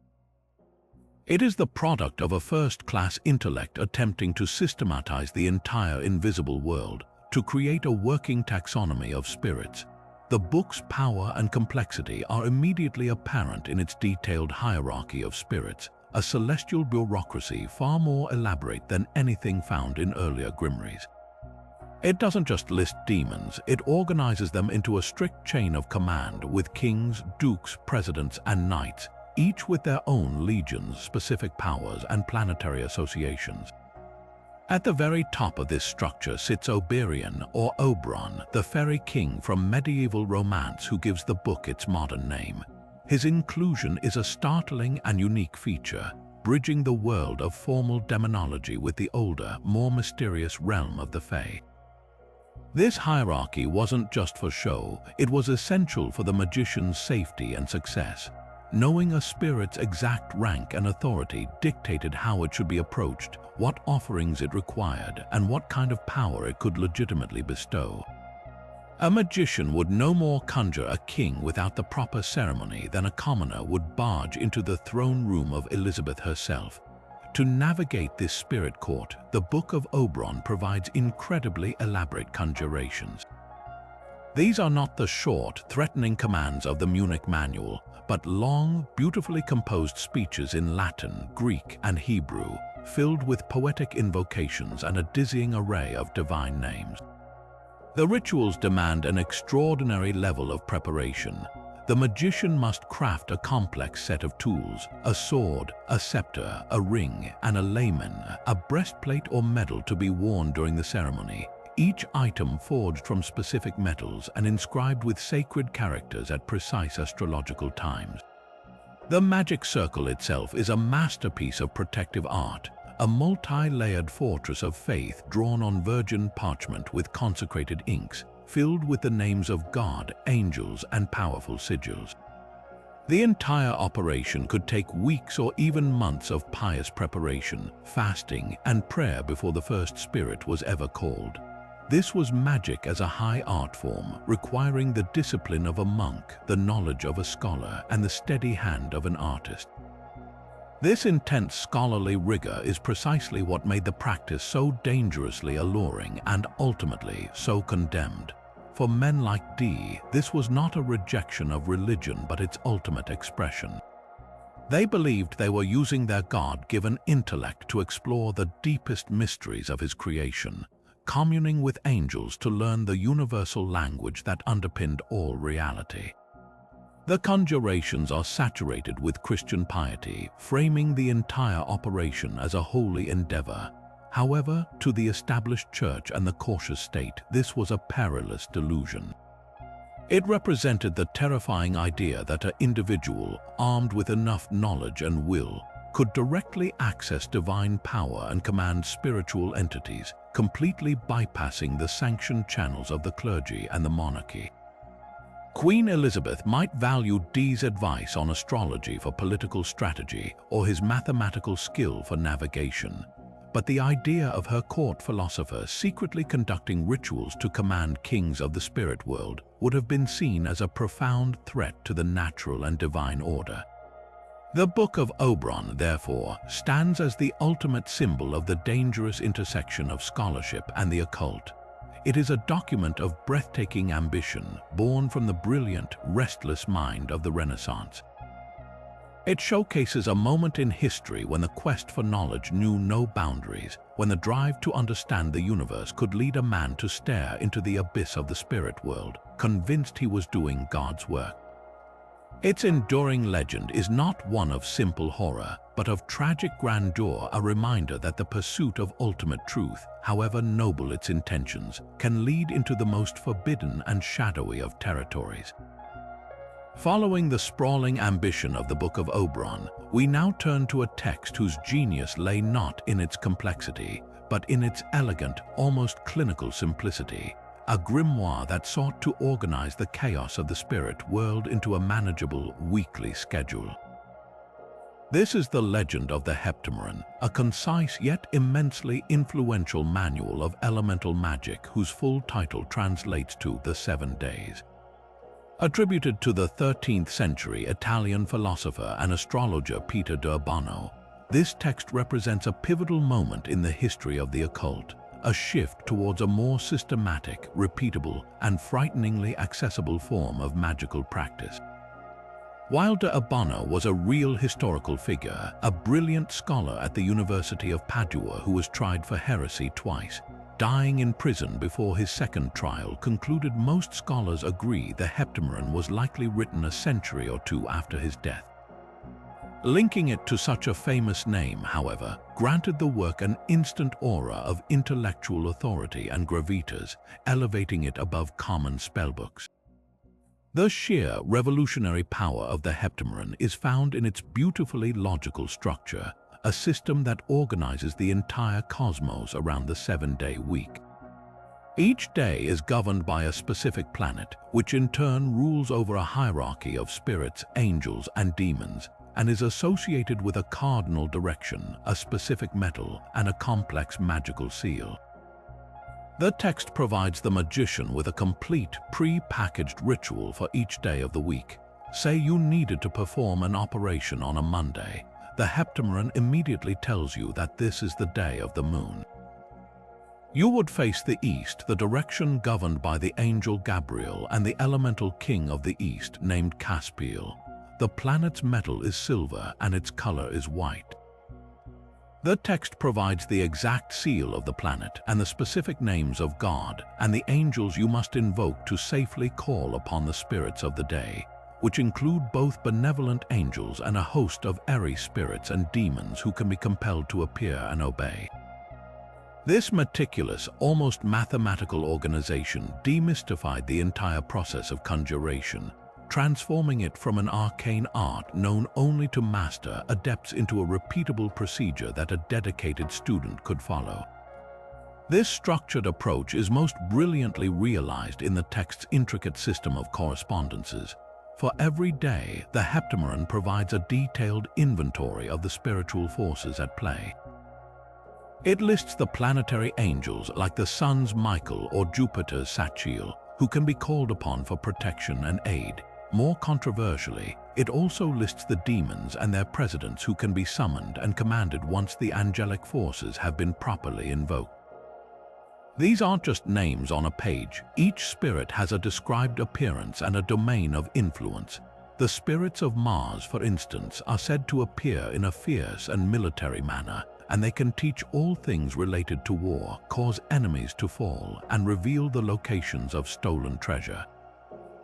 It is the product of a first-class intellect attempting to systematize the entire invisible world, to create a working taxonomy of spirits. The book's power and complexity are immediately apparent in its detailed hierarchy of spirits, a celestial bureaucracy far more elaborate than anything found in earlier grimoires. It doesn't just list demons, it organizes them into a strict chain of command with kings, dukes, presidents, and knights, each with their own legions, specific powers, and planetary associations. At the very top of this structure sits Oberon, or Oberon, the fairy king from medieval romance who gives the book its modern name. His inclusion is a startling and unique feature, bridging the world of formal demonology with the older, more mysterious realm of the Fae. This hierarchy wasn't just for show, it was essential for the magician's safety and success. Knowing a spirit's exact rank and authority dictated how it should be approached, what offerings it required, and what kind of power it could legitimately bestow. A magician would no more conjure a king without the proper ceremony than a commoner would barge into the throne room of Elizabeth herself. To navigate this spirit court, the Book of Oberon provides incredibly elaborate conjurations. These are not the short, threatening commands of the Munich Manual, but long, beautifully composed speeches in Latin, Greek, and Hebrew, filled with poetic invocations and a dizzying array of divine names. The rituals demand an extraordinary level of preparation. The magician must craft a complex set of tools, a sword, a scepter, a ring, and a layman, a breastplate or medal to be worn during the ceremony, each item forged from specific metals and inscribed with sacred characters at precise astrological times. The magic circle itself is a masterpiece of protective art, a multi-layered fortress of faith drawn on virgin parchment with consecrated inks, filled with the names of God, angels, and powerful sigils. The entire operation could take weeks or even months of pious preparation, fasting, and prayer before the first spirit was ever called. This was magic as a high art form, requiring the discipline of a monk, the knowledge of a scholar, and the steady hand of an artist. This intense scholarly rigor is precisely what made the practice so dangerously alluring and ultimately so condemned. For men like Dee, this was not a rejection of religion but its ultimate expression. They believed they were using their God-given intellect to explore the deepest mysteries of his creation, communing with angels to learn the universal language that underpinned all reality. The conjurations are saturated with Christian piety, framing the entire operation as a holy endeavor. However, to the established church and the cautious state, this was a perilous delusion. It represented the terrifying idea that an individual, armed with enough knowledge and will, could directly access divine power and command spiritual entities, completely bypassing the sanctioned channels of the clergy and the monarchy. Queen Elizabeth might value Dee's advice on astrology for political strategy or his mathematical skill for navigation, but the idea of her court philosopher secretly conducting rituals to command kings of the spirit world would have been seen as a profound threat to the natural and divine order. The Book of Oberon, therefore, stands as the ultimate symbol of the dangerous intersection of scholarship and the occult. It is a document of breathtaking ambition, born from the brilliant, restless mind of the Renaissance. It showcases a moment in history when the quest for knowledge knew no boundaries, when the drive to understand the universe could lead a man to stare into the abyss of the spirit world, convinced he was doing God's work. Its enduring legend is not one of simple horror, but of tragic grandeur, a reminder that the pursuit of ultimate truth, however noble its intentions, can lead into the most forbidden and shadowy of territories. Following the sprawling ambition of the Book of Oberon, we now turn to a text whose genius lay not in its complexity, but in its elegant, almost clinical simplicity, a grimoire that sought to organize the chaos of the spirit world into a manageable, weekly schedule. This is the legend of the Heptameron, a concise yet immensely influential manual of elemental magic whose full title translates to The 7 Days. Attributed to the 13th century Italian philosopher and astrologer Peter d'Urbano, this text represents a pivotal moment in the history of the occult, a shift towards a more systematic, repeatable, and frighteningly accessible form of magical practice. While d'Urbano was a real historical figure, a brilliant scholar at the University of Padua who was tried for heresy twice, dying in prison before his second trial, concluded most scholars agree the Heptameron was likely written a century or two after his death. Linking it to such a famous name, however, granted the work an instant aura of intellectual authority and gravitas, elevating it above common spellbooks. The sheer revolutionary power of the Heptameron is found in its beautifully logical structure, a system that organizes the entire cosmos around the 7-day week. Each day is governed by a specific planet, which in turn rules over a hierarchy of spirits, angels, and demons, and is associated with a cardinal direction, a specific metal, and a complex magical seal. The text provides the magician with a complete, pre-packaged ritual for each day of the week. Say you needed to perform an operation on a Monday. The Heptameron immediately tells you that this is the day of the moon. You would face the east, the direction governed by the angel Gabriel and the elemental king of the east named Caspiel. The planet's metal is silver and its color is white. The text provides the exact seal of the planet and the specific names of God and the angels you must invoke to safely call upon the spirits of the day, which include both benevolent angels and a host of airy spirits and demons who can be compelled to appear and obey. This meticulous, almost mathematical organization demystified the entire process of conjuration, transforming it from an arcane art known only to master adepts into a repeatable procedure that a dedicated student could follow. This structured approach is most brilliantly realized in the text's intricate system of correspondences. For every day, the Heptameron provides a detailed inventory of the spiritual forces at play. It lists the planetary angels like the Sun's Michael or Jupiter's Sachiel, who can be called upon for protection and aid. More controversially, it also lists the demons and their presidents who can be summoned and commanded once the angelic forces have been properly invoked. These aren't just names on a page. Each spirit has a described appearance and a domain of influence. The spirits of Mars, for instance, are said to appear in a fierce and military manner, and they can teach all things related to war, cause enemies to fall, and reveal the locations of stolen treasure.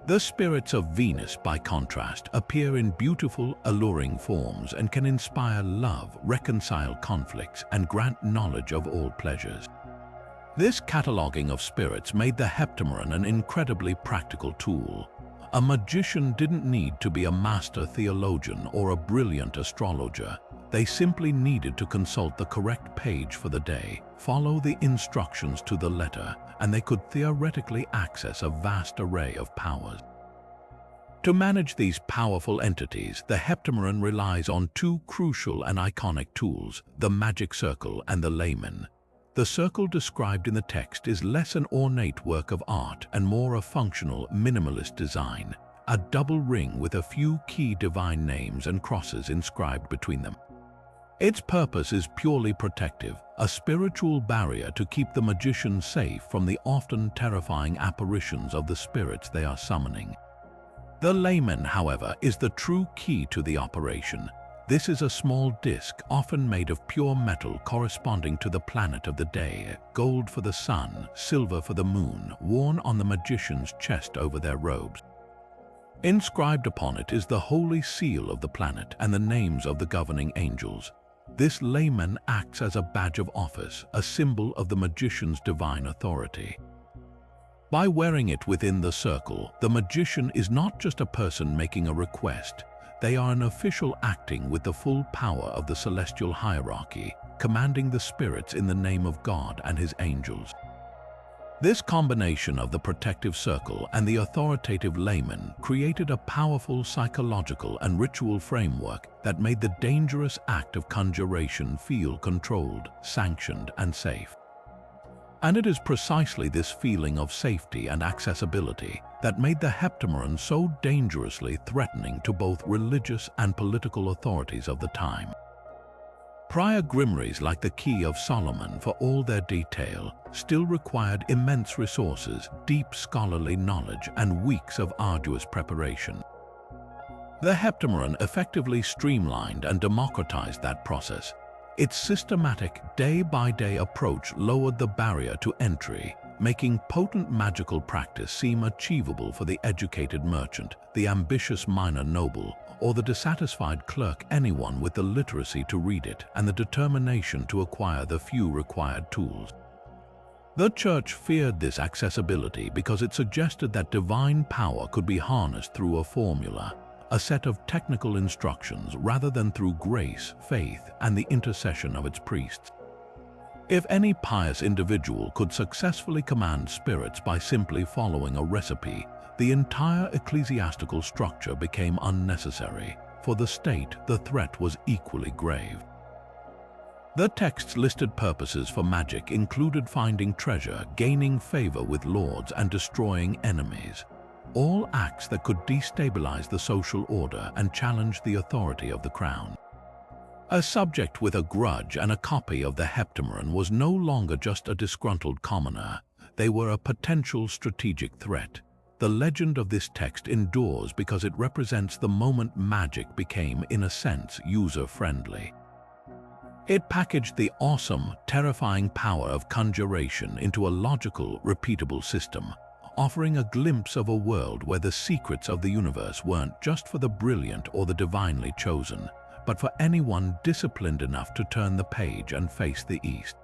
The spirits of Venus, by contrast, appear in beautiful, alluring forms and can inspire love, reconcile conflicts, and grant knowledge of all pleasures. This cataloging of spirits made the Heptameron an incredibly practical tool. A magician didn't need to be a master theologian or a brilliant astrologer. They simply needed to consult the correct page for the day, follow the instructions to the letter, and they could theoretically access a vast array of powers. To manage these powerful entities, the Heptameron relies on two crucial and iconic tools, the magic circle and the layman. The circle described in the text is less an ornate work of art and more a functional, minimalist design, a double ring with a few key divine names and crosses inscribed between them. Its purpose is purely protective, a spiritual barrier to keep the magician safe from the often terrifying apparitions of the spirits they are summoning. The layman, however, is the true key to the operation. This is a small disc, often made of pure metal corresponding to the planet of the day, gold for the sun, silver for the moon, worn on the magician's chest over their robes. Inscribed upon it is the holy seal of the planet and the names of the governing angels. This layman acts as a badge of office, a symbol of the magician's divine authority. By wearing it within the circle, the magician is not just a person making a request. They are an official acting with the full power of the celestial hierarchy, commanding the spirits in the name of God and his angels. This combination of the protective circle and the authoritative layman created a powerful psychological and ritual framework that made the dangerous act of conjuration feel controlled, sanctioned, and safe. And it is precisely this feeling of safety and accessibility that made the Heptameron so dangerously threatening to both religious and political authorities of the time. Prior grimoires like the Key of Solomon, for all their detail, still required immense resources, deep scholarly knowledge, and weeks of arduous preparation. The Heptameron effectively streamlined and democratized that process. Its systematic, day-by-day approach lowered the barrier to entry, making potent magical practice seem achievable for the educated merchant, the ambitious minor noble, or the dissatisfied clerk, anyone with the literacy to read it and the determination to acquire the few required tools. The Church feared this accessibility because it suggested that divine power could be harnessed through a formula, a set of technical instructions, rather than through grace, faith, and the intercession of its priests. If any pious individual could successfully command spirits by simply following a recipe, the entire ecclesiastical structure became unnecessary. For the state, the threat was equally grave. The text's listed purposes for magic included finding treasure, gaining favor with lords, and destroying enemies. All acts that could destabilize the social order and challenge the authority of the crown. A subject with a grudge and a copy of the Heptameron was no longer just a disgruntled commoner. They were a potential strategic threat. The legend of this text endures because it represents the moment magic became, in a sense, user-friendly. It packaged the awesome, terrifying power of conjuration into a logical, repeatable system, offering a glimpse of a world where the secrets of the universe weren't just for the brilliant or the divinely chosen, but for anyone disciplined enough to turn the page and face the East.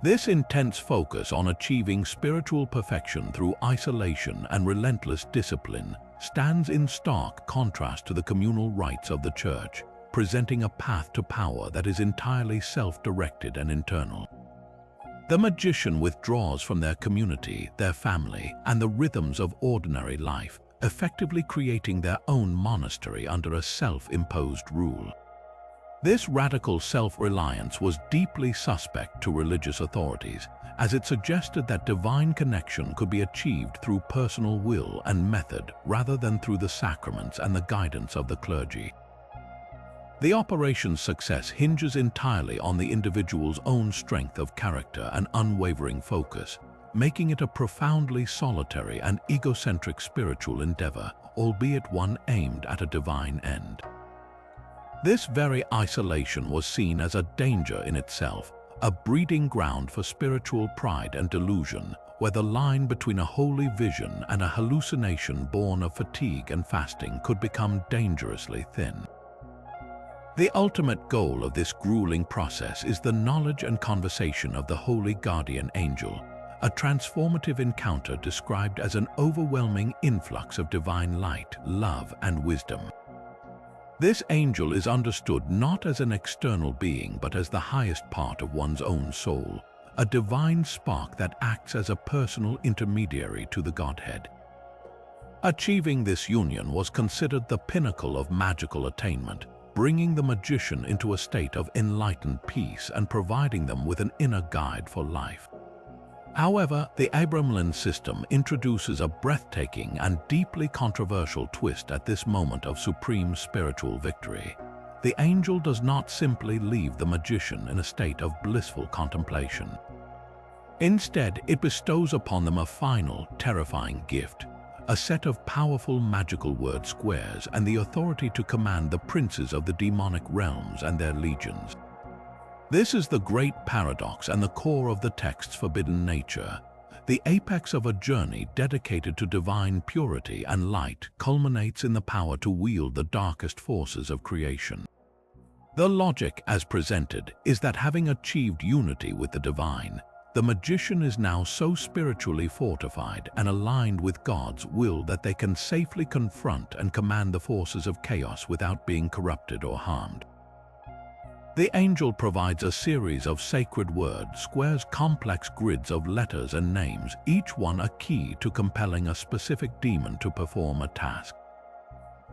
This intense focus on achieving spiritual perfection through isolation and relentless discipline stands in stark contrast to the communal rites of the Church, presenting a path to power that is entirely self-directed and internal. The magician withdraws from their community, their family, and the rhythms of ordinary life, effectively creating their own monastery under a self-imposed rule. This radical self-reliance was deeply suspect to religious authorities, as it suggested that divine connection could be achieved through personal will and method rather than through the sacraments and the guidance of the clergy. The operation's success hinges entirely on the individual's own strength of character and unwavering focus, making it a profoundly solitary and egocentric spiritual endeavor, albeit one aimed at a divine end. This very isolation was seen as a danger in itself, a breeding ground for spiritual pride and delusion, where the line between a holy vision and a hallucination born of fatigue and fasting could become dangerously thin. The ultimate goal of this grueling process is the knowledge and conversation of the holy guardian angel, a transformative encounter described as an overwhelming influx of divine light, love, and wisdom. This angel is understood not as an external being but as the highest part of one's own soul, a divine spark that acts as a personal intermediary to the Godhead. Achieving this union was considered the pinnacle of magical attainment, bringing the magician into a state of enlightened peace and providing them with an inner guide for life. However, the Abramelin system introduces a breathtaking and deeply controversial twist at this moment of supreme spiritual victory. The angel does not simply leave the magician in a state of blissful contemplation. Instead, it bestows upon them a final, terrifying gift, a set of powerful magical word squares and the authority to command the princes of the demonic realms and their legions. This is the great paradox and the core of the text's forbidden nature. The apex of a journey dedicated to divine purity and light culminates in the power to wield the darkest forces of creation. The logic, as presented, is that having achieved unity with the divine, the magician is now so spiritually fortified and aligned with God's will that they can safely confront and command the forces of chaos without being corrupted or harmed. The angel provides a series of sacred word squares, complex grids of letters and names, each one a key to compelling a specific demon to perform a task.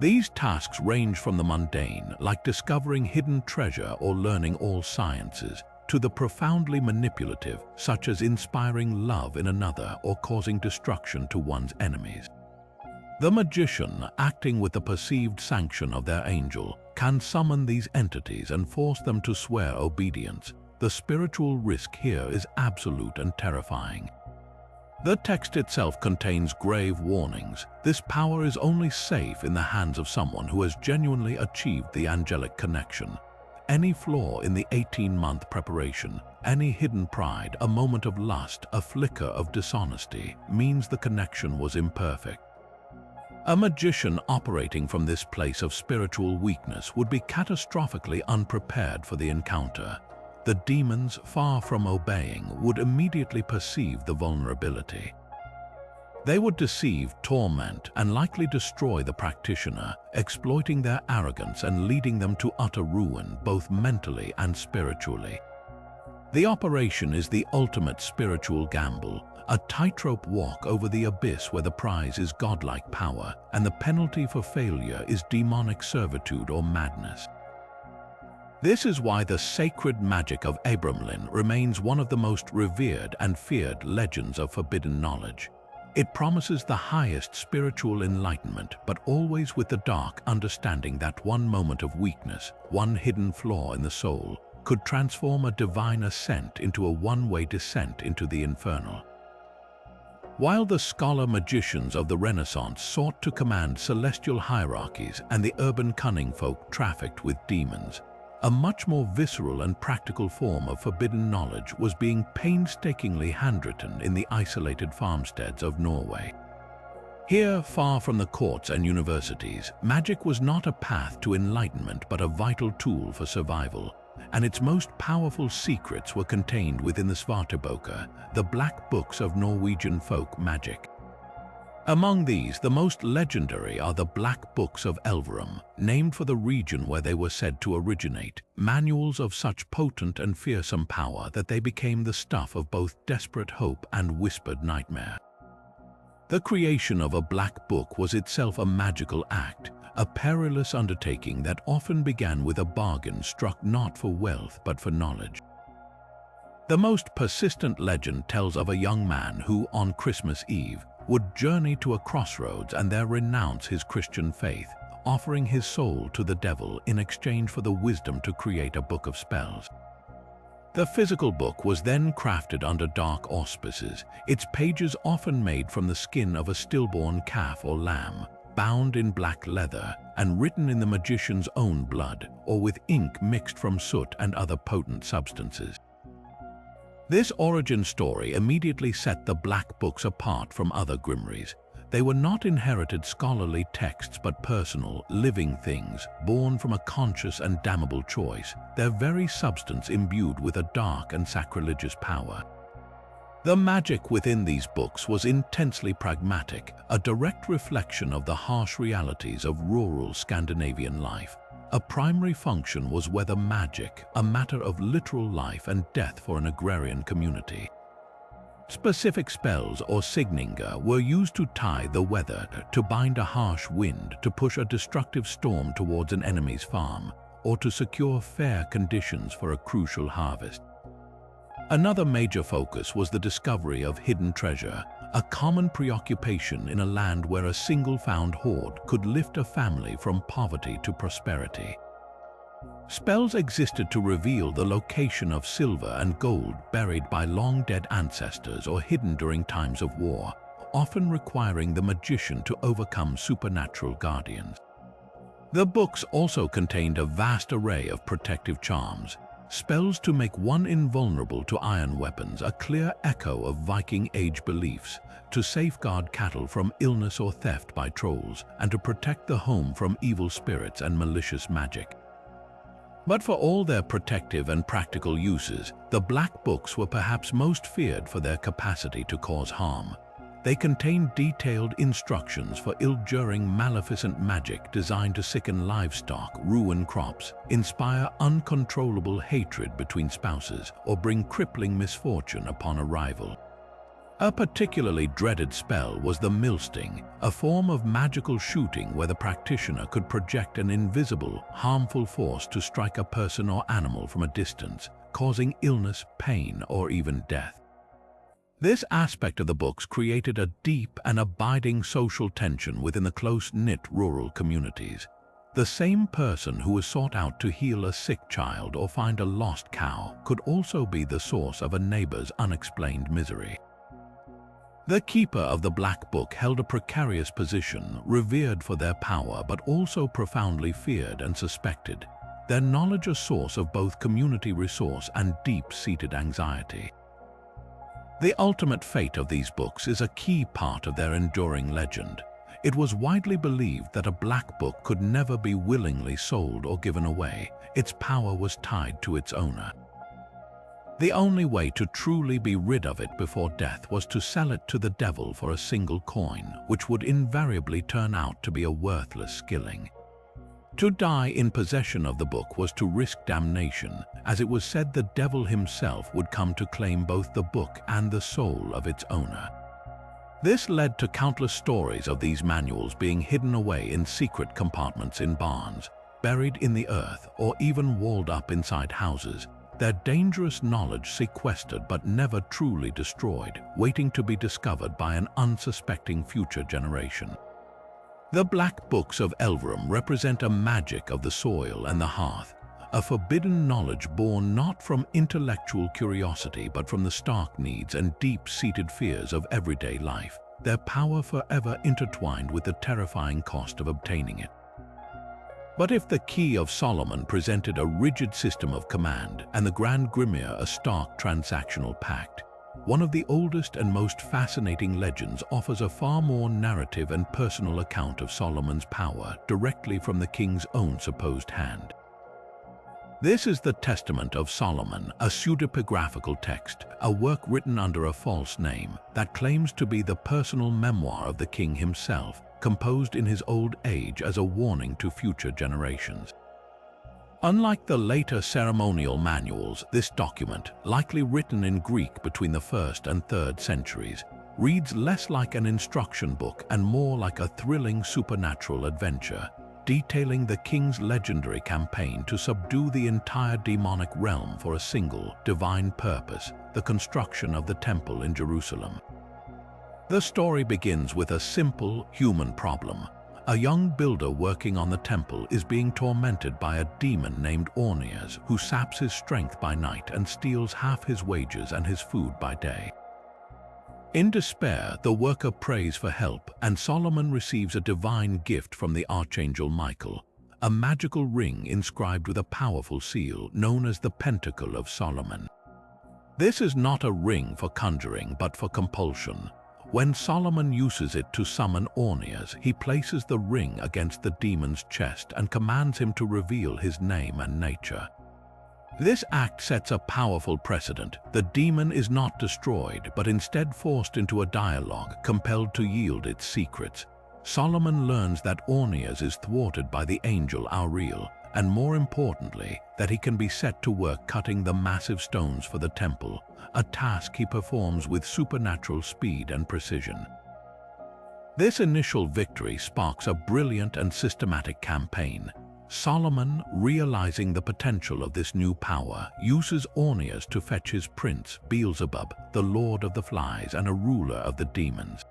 These tasks range from the mundane, like discovering hidden treasure or learning all sciences, to the profoundly manipulative, such as inspiring love in another or causing destruction to one's enemies. The magician, acting with the perceived sanction of their angel, can summon these entities and force them to swear obedience. The spiritual risk here is absolute and terrifying. The text itself contains grave warnings. This power is only safe in the hands of someone who has genuinely achieved the angelic connection. Any flaw in the 18-month preparation, any hidden pride, a moment of lust, a flicker of dishonesty, means the connection was imperfect. A magician operating from this place of spiritual weakness would be catastrophically unprepared for the encounter. The demons, far from obeying, would immediately perceive the vulnerability. They would deceive, torment, and likely destroy the practitioner, exploiting their arrogance and leading them to utter ruin, both mentally and spiritually. The operation is the ultimate spiritual gamble, a tightrope walk over the abyss where the prize is godlike power and the penalty for failure is demonic servitude or madness. This is why the sacred magic of Abramelin remains one of the most revered and feared legends of forbidden knowledge. It promises the highest spiritual enlightenment, but always with the dark understanding that one moment of weakness, one hidden flaw in the soul, could transform a divine ascent into a one-way descent into the infernal. While the scholar magicians of the Renaissance sought to command celestial hierarchies and the urban cunning folk trafficked with demons, a much more visceral and practical form of forbidden knowledge was being painstakingly handwritten in the isolated farmsteads of Norway. Here, far from the courts and universities, magic was not a path to enlightenment but a vital tool for survival, and its most powerful secrets were contained within the Svarteboka, the black books of Norwegian folk magic. Among these, the most legendary are the Black Books of Elverum, named for the region where they were said to originate, manuals of such potent and fearsome power that they became the stuff of both desperate hope and whispered nightmare. The creation of a black book was itself a magical act, a perilous undertaking that often began with a bargain struck not for wealth but for knowledge. The most persistent legend tells of a young man who, on Christmas Eve, would journey to a crossroads and there renounce his Christian faith, offering his soul to the devil in exchange for the wisdom to create a book of spells. The physical book was then crafted under dark auspices, its pages often made from the skin of a stillborn calf or lamb, bound in black leather and written in the magician's own blood or with ink mixed from soot and other potent substances. This origin story immediately set the Black Books apart from other grimoires. They were not inherited scholarly texts but personal, living things, born from a conscious and damnable choice, their very substance imbued with a dark and sacrilegious power. The magic within these books was intensely pragmatic, a direct reflection of the harsh realities of rural Scandinavian life. A primary function was whether magic, a matter of literal life and death for an agrarian community. Specific spells or signinga were used to tie the weather, to bind a harsh wind, to push a destructive storm towards an enemy's farm, or to secure fair conditions for a crucial harvest. Another major focus was the discovery of hidden treasure, a common preoccupation in a land where a single found hoard could lift a family from poverty to prosperity. Spells existed to reveal the location of silver and gold buried by long-dead ancestors or hidden during times of war, often requiring the magician to overcome supernatural guardians. The books also contained a vast array of protective charms, spells to make one invulnerable to iron weapons, a clear echo of Viking Age beliefs, to safeguard cattle from illness or theft by trolls, and to protect the home from evil spirits and malicious magic. But for all their protective and practical uses, the Black Books were perhaps most feared for their capacity to cause harm. They contained detailed instructions for ill-juring maleficent magic designed to sicken livestock, ruin crops, inspire uncontrollable hatred between spouses, or bring crippling misfortune upon a rival. A particularly dreaded spell was the millsting, a form of magical shooting where the practitioner could project an invisible, harmful force to strike a person or animal from a distance, causing illness, pain, or even death. This aspect of the books created a deep and abiding social tension within the close-knit rural communities. The same person who was sought out to heal a sick child or find a lost cow could also be the source of a neighbor's unexplained misery. The keeper of the Black Book held a precarious position, revered for their power but also profoundly feared and suspected, their knowledge a source of both community resource and deep-seated anxiety. The ultimate fate of these books is a key part of their enduring legend. It was widely believed that a Black Book could never be willingly sold or given away. Its power was tied to its owner. The only way to truly be rid of it before death was to sell it to the devil for a single coin, which would invariably turn out to be a worthless skilling. To die in possession of the book was to risk damnation, as it was said the devil himself would come to claim both the book and the soul of its owner. This led to countless stories of these manuals being hidden away in secret compartments in barns, buried in the earth, or even walled up inside houses, their dangerous knowledge sequestered but never truly destroyed, waiting to be discovered by an unsuspecting future generation. The Black Books of Elverum represent a magic of the soil and the hearth, a forbidden knowledge born not from intellectual curiosity but from the stark needs and deep-seated fears of everyday life, their power forever intertwined with the terrifying cost of obtaining it. But if the Key of Solomon presented a rigid system of command and the Grand Grimoire a stark transactional pact, one of the oldest and most fascinating legends offers a far more narrative and personal account of Solomon's power directly from the king's own supposed hand. This is the Testament of Solomon, a pseudepigraphical text, a work written under a false name that claims to be the personal memoir of the king himself, composed in his old age as a warning to future generations. Unlike the later ceremonial manuals, this document, likely written in Greek between the 1st and 3rd centuries, reads less like an instruction book and more like a thrilling supernatural adventure, detailing the king's legendary campaign to subdue the entire demonic realm for a single, divine purpose, the construction of the temple in Jerusalem. The story begins with a simple, human problem. A young builder working on the temple is being tormented by a demon named Orneas, who saps his strength by night and steals half his wages and his food by day. In despair, the worker prays for help, and Solomon receives a divine gift from the archangel Michael, a magical ring inscribed with a powerful seal known as the Pentacle of Solomon. This is not a ring for conjuring, but for compulsion. When Solomon uses it to summon Orneas, he places the ring against the demon's chest and commands him to reveal his name and nature. This act sets a powerful precedent. The demon is not destroyed, but instead forced into a dialogue, compelled to yield its secrets. Solomon learns that Orneas is thwarted by the angel Auriel, and more importantly, that he can be set to work cutting the massive stones for the temple, a task he performs with supernatural speed and precision. This initial victory sparks a brilliant and systematic campaign. Solomon, realizing the potential of this new power, uses Orneas to fetch his prince, Beelzebub, the lord of the flies and a ruler of the demons.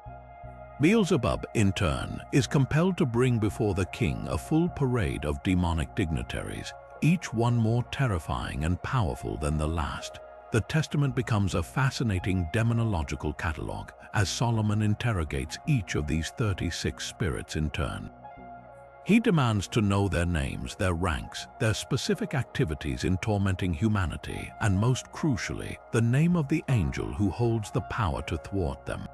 Beelzebub, in turn, is compelled to bring before the king a full parade of demonic dignitaries, each one more terrifying and powerful than the last. The testament becomes a fascinating demonological catalogue as Solomon interrogates each of these 36 spirits in turn. He demands to know their names, their ranks, their specific activities in tormenting humanity, and most crucially, the name of the angel who holds the power to thwart them.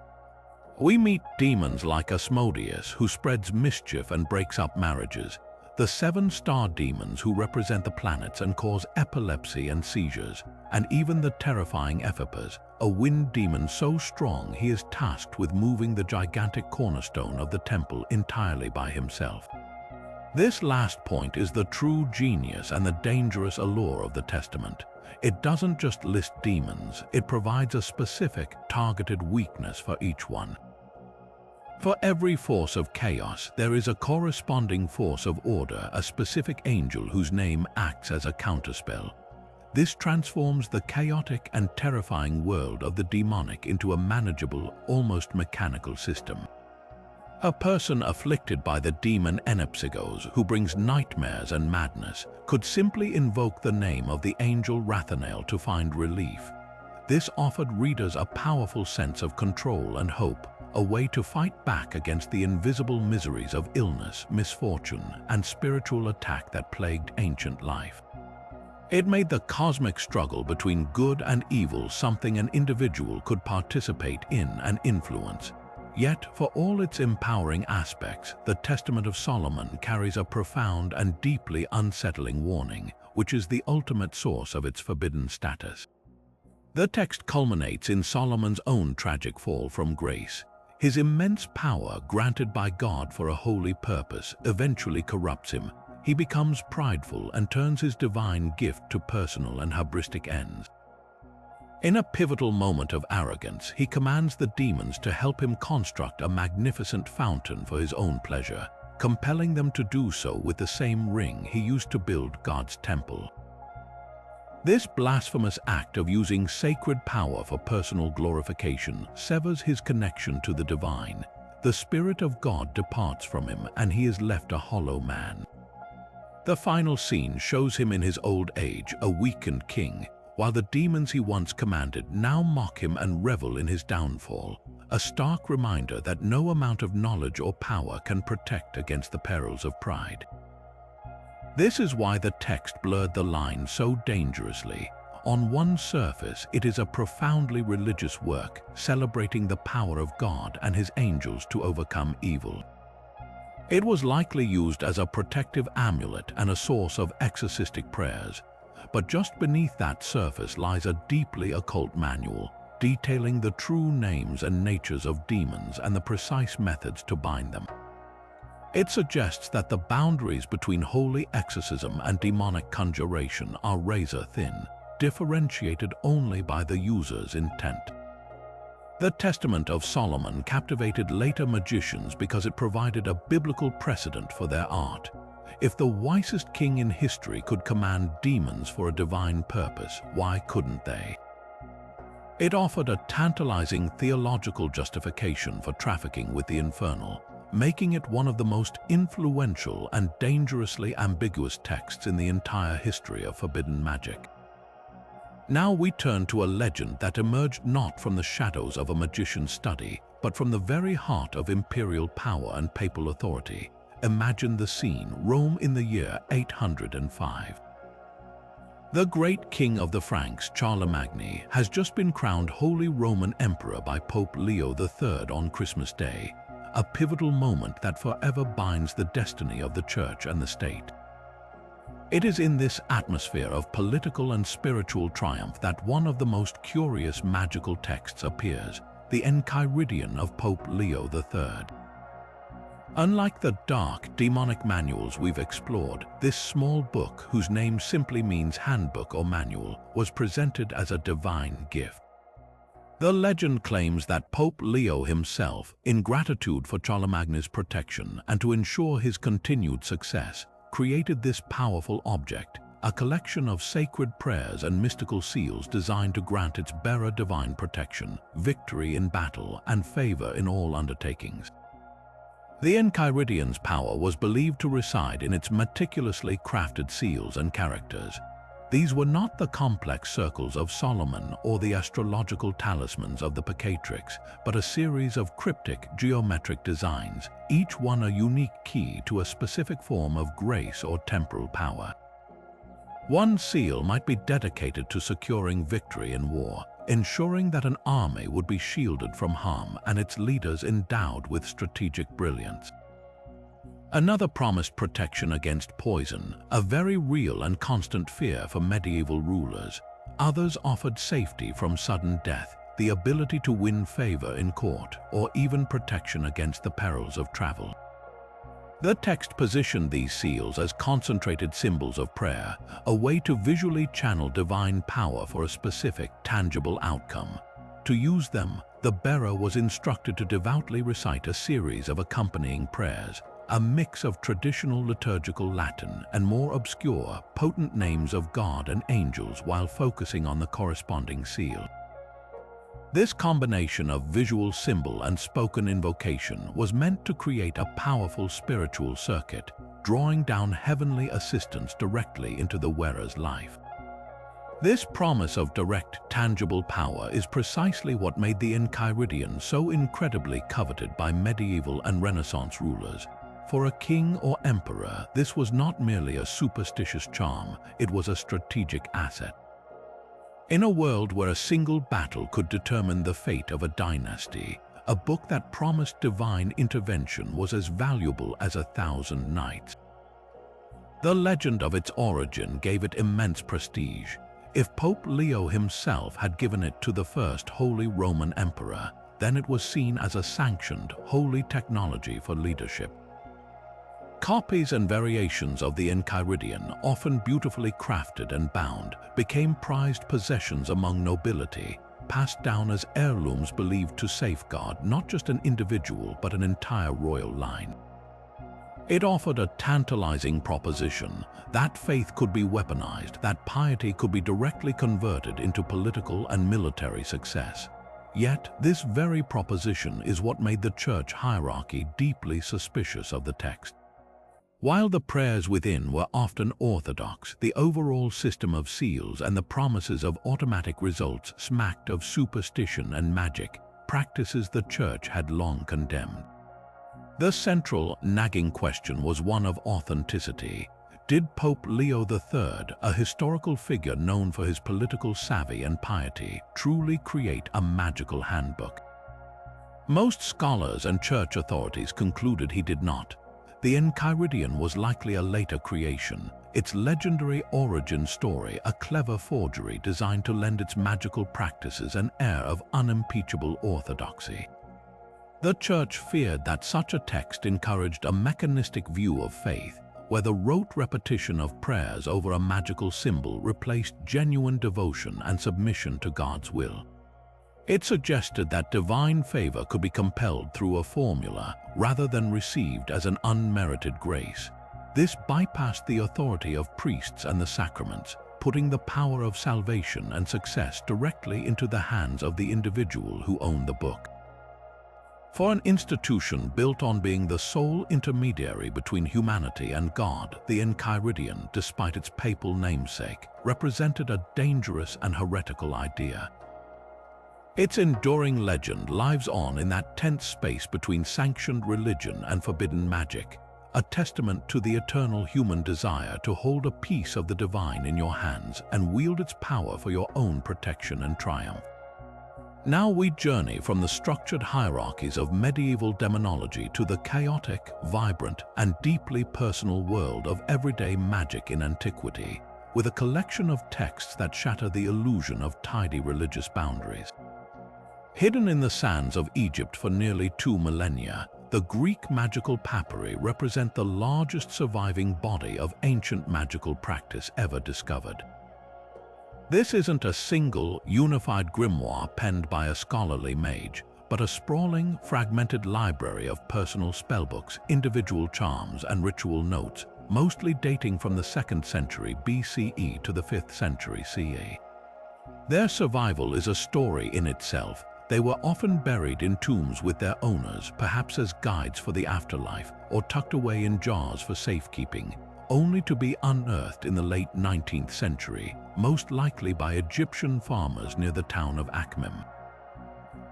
We meet demons like Asmodeus, who spreads mischief and breaks up marriages, the 7 star demons who represent the planets and cause epilepsy and seizures, and even the terrifying Ephippas, a wind demon so strong he is tasked with moving the gigantic cornerstone of the temple entirely by himself. This last point is the true genius and the dangerous allure of the testament. It doesn't just list demons, it provides a specific, targeted weakness for each one. For every force of chaos, there is a corresponding force of order, a specific angel whose name acts as a counterspell. This transforms the chaotic and terrifying world of the demonic into a manageable, almost mechanical system. A person afflicted by the demon Enepsigos, who brings nightmares and madness, could simply invoke the name of the angel Rathanael to find relief. This offered readers a powerful sense of control and hope, a way to fight back against the invisible miseries of illness, misfortune, and spiritual attack that plagued ancient life. It made the cosmic struggle between good and evil something an individual could participate in and influence. Yet, for all its empowering aspects, the Testament of Solomon carries a profound and deeply unsettling warning, which is the ultimate source of its forbidden status. The text culminates in Solomon's own tragic fall from grace. His immense power, granted by God for a holy purpose, eventually corrupts him. He becomes prideful and turns his divine gift to personal and hubristic ends. In a pivotal moment of arrogance, he commands the demons to help him construct a magnificent fountain for his own pleasure, compelling them to do so with the same ring he used to build God's temple. This blasphemous act of using sacred power for personal glorification severs his connection to the divine. The Spirit of God departs from him, and he is left a hollow man. The final scene shows him in his old age, a weakened king, while the demons he once commanded now mock him and revel in his downfall, a stark reminder that no amount of knowledge or power can protect against the perils of pride. This is why the text blurred the line so dangerously. On one surface, it is a profoundly religious work, celebrating the power of God and his angels to overcome evil. It was likely used as a protective amulet and a source of exorcistic prayers. But just beneath that surface lies a deeply occult manual, detailing the true names and natures of demons and the precise methods to bind them. It suggests that the boundaries between holy exorcism and demonic conjuration are razor-thin, differentiated only by the user's intent. The Testament of Solomon captivated later magicians because it provided a biblical precedent for their art. If the wisest king in history could command demons for a divine purpose, why couldn't they? It offered a tantalizing theological justification for trafficking with the infernal, making it one of the most influential and dangerously ambiguous texts in the entire history of forbidden magic. Now we turn to a legend that emerged not from the shadows of a magician's study, but from the very heart of imperial power and papal authority. Imagine the scene: Rome in the year 805. The great king of the Franks, Charlemagne, has just been crowned Holy Roman Emperor by Pope Leo III on Christmas Day, a pivotal moment that forever binds the destiny of the Church and the state. It is in this atmosphere of political and spiritual triumph that one of the most curious magical texts appears, the Enchiridion of Pope Leo III. Unlike the dark, demonic manuals we've explored, this small book, whose name simply means handbook or manual, was presented as a divine gift. The legend claims that Pope Leo himself, in gratitude for Charlemagne's protection and to ensure his continued success, created this powerful object, a collection of sacred prayers and mystical seals designed to grant its bearer divine protection, victory in battle, and favor in all undertakings. The Enchiridion's power was believed to reside in its meticulously crafted seals and characters. These were not the complex circles of Solomon or the astrological talismans of the Picatrix, but a series of cryptic geometric designs, each one a unique key to a specific form of grace or temporal power. One seal might be dedicated to securing victory in war, ensuring that an army would be shielded from harm and its leaders endowed with strategic brilliance. Another promised protection against poison, a very real and constant fear for medieval rulers. Others offered safety from sudden death, the ability to win favor in court, or even protection against the perils of travel. The text positioned these seals as concentrated symbols of prayer, a way to visually channel divine power for a specific, tangible outcome. To use them, the bearer was instructed to devoutly recite a series of accompanying prayers, a mix of traditional liturgical Latin and more obscure, potent names of God and angels while focusing on the corresponding seal. This combination of visual symbol and spoken invocation was meant to create a powerful spiritual circuit, drawing down heavenly assistance directly into the wearer's life. This promise of direct, tangible power is precisely what made the Enchiridion so incredibly coveted by medieval and Renaissance rulers. For a king or emperor, this was not merely a superstitious charm, it was a strategic asset. In a world where a single battle could determine the fate of a dynasty, a book that promised divine intervention was as valuable as 1,000 knights. The legend of its origin gave it immense prestige. If Pope Leo himself had given it to the first Holy Roman Emperor, then it was seen as a sanctioned, holy technology for leadership. Copies and variations of the Enchiridion, often beautifully crafted and bound, became prized possessions among nobility, passed down as heirlooms believed to safeguard not just an individual but an entire royal line. It offered a tantalizing proposition that faith could be weaponized, that piety could be directly converted into political and military success. Yet, this very proposition is what made the church hierarchy deeply suspicious of the text. While the prayers within were often orthodox, the overall system of seals and the promises of automatic results smacked of superstition and magic, practices the church had long condemned. The central, nagging question was one of authenticity. Did Pope Leo III, a historical figure known for his political savvy and piety, truly create a magical handbook? Most scholars and church authorities concluded he did not. The Enchiridion was likely a later creation, its legendary origin story a clever forgery designed to lend its magical practices an air of unimpeachable orthodoxy. The church feared that such a text encouraged a mechanistic view of faith, where the rote repetition of prayers over a magical symbol replaced genuine devotion and submission to God's will. It suggested that divine favor could be compelled through a formula rather than received as an unmerited grace. This bypassed the authority of priests and the sacraments, putting the power of salvation and success directly into the hands of the individual who owned the book. For an institution built on being the sole intermediary between humanity and God, the Enchiridion, despite its papal namesake, represented a dangerous and heretical idea. Its enduring legend lives on in that tense space between sanctioned religion and forbidden magic, a testament to the eternal human desire to hold a piece of the divine in your hands and wield its power for your own protection and triumph. Now we journey from the structured hierarchies of medieval demonology to the chaotic, vibrant, and deeply personal world of everyday magic in antiquity, with a collection of texts that shatter the illusion of tidy religious boundaries. Hidden in the sands of Egypt for nearly 2 millennia, the Greek magical papyri represent the largest surviving body of ancient magical practice ever discovered. This isn't a single, unified grimoire penned by a scholarly mage, but a sprawling, fragmented library of personal spellbooks, individual charms, and ritual notes, mostly dating from the 2nd century BCE to the 5th century CE. Their survival is a story in itself. They were often buried in tombs with their owners, perhaps as guides for the afterlife, or tucked away in jars for safekeeping, only to be unearthed in the late 19th century, most likely by Egyptian farmers near the town of Akhmim.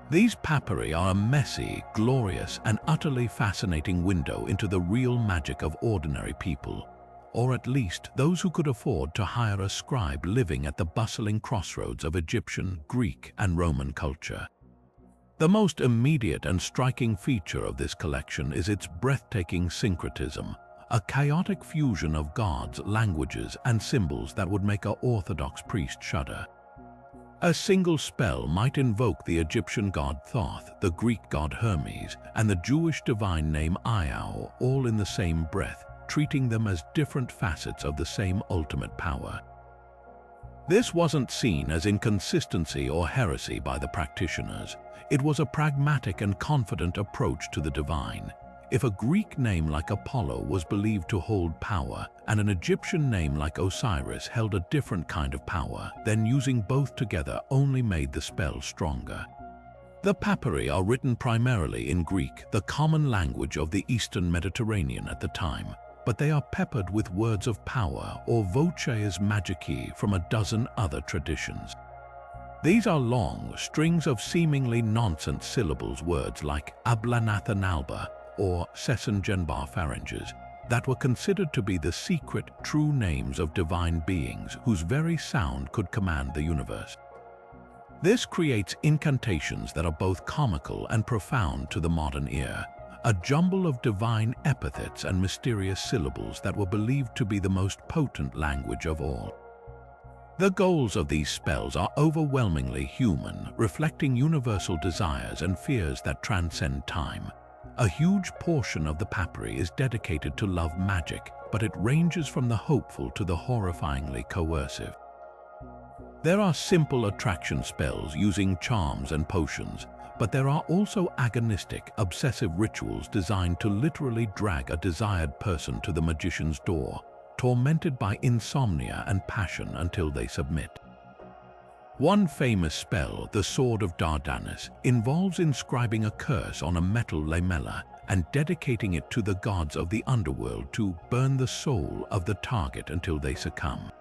These papyri are a messy, glorious, and utterly fascinating window into the real magic of ordinary people, or at least those who could afford to hire a scribe living at the bustling crossroads of Egyptian, Greek, and Roman culture. The most immediate and striking feature of this collection is its breathtaking syncretism, a chaotic fusion of gods, languages, and symbols that would make an Orthodox priest shudder. A single spell might invoke the Egyptian god Thoth, the Greek god Hermes, and the Jewish divine name Iao, all in the same breath, treating them as different facets of the same ultimate power. This wasn't seen as inconsistency or heresy by the practitioners. It was a pragmatic and confident approach to the divine. If a Greek name like Apollo was believed to hold power, and an Egyptian name like Osiris held a different kind of power, then using both together only made the spell stronger. The papyri are written primarily in Greek, the common language of the Eastern Mediterranean at the time, but they are peppered with words of power, or voces magicae, from a dozen other traditions. These are long strings of seemingly nonsense syllables, words like Ablanathanalba or Sesengenbar pharynges, that were considered to be the secret, true names of divine beings whose very sound could command the universe. This creates incantations that are both comical and profound to the modern ear, a jumble of divine epithets and mysterious syllables that were believed to be the most potent language of all. The goals of these spells are overwhelmingly human, reflecting universal desires and fears that transcend time. A huge portion of the papyri is dedicated to love magic, but it ranges from the hopeful to the horrifyingly coercive. There are simple attraction spells using charms and potions, but there are also agonistic, obsessive rituals designed to literally drag a desired person to the magician's door, tormented by insomnia and passion until they submit. One famous spell, the Sword of Dardanus, involves inscribing a curse on a metal lamella and dedicating it to the gods of the underworld to burn the soul of the target until they succumb.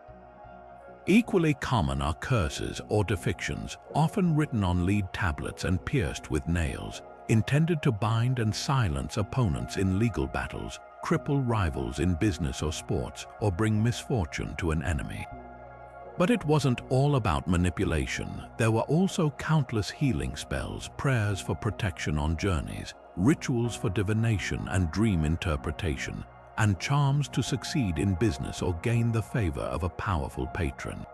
Equally common are curses or depictions, often written on lead tablets and pierced with nails, intended to bind and silence opponents in legal battles, cripple rivals in business or sports, or bring misfortune to an enemy. But it wasn't all about manipulation. There were also countless healing spells, prayers for protection on journeys, rituals for divination and dream interpretation, and charms to succeed in business or gain the favor of a powerful patron.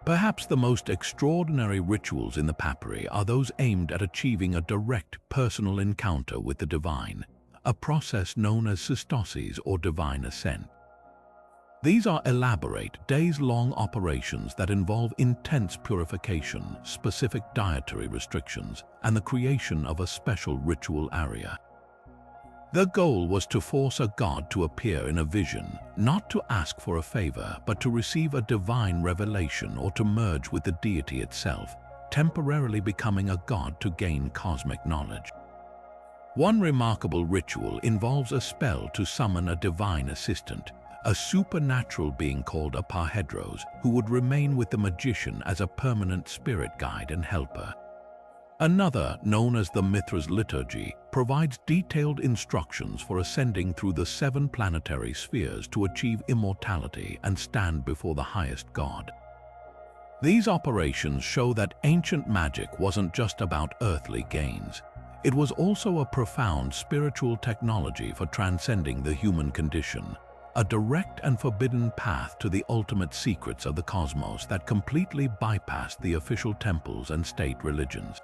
Perhaps the most extraordinary rituals in the papyri are those aimed at achieving a direct personal encounter with the divine, a process known as systosis or divine ascent. These are elaborate, days-long operations that involve intense purification, specific dietary restrictions, and the creation of a special ritual area. The goal was to force a god to appear in a vision, not to ask for a favor, but to receive a divine revelation or to merge with the deity itself, temporarily becoming a god to gain cosmic knowledge. One remarkable ritual involves a spell to summon a divine assistant, a supernatural being called a parhedros, who would remain with the magician as a permanent spirit guide and helper. Another, known as the Mithras liturgy, provides detailed instructions for ascending through the 7 planetary spheres to achieve immortality and stand before the highest god. These operations show that ancient magic wasn't just about earthly gains. It was also a profound spiritual technology for transcending the human condition, a direct and forbidden path to the ultimate secrets of the cosmos that completely bypassed the official temples and state religions.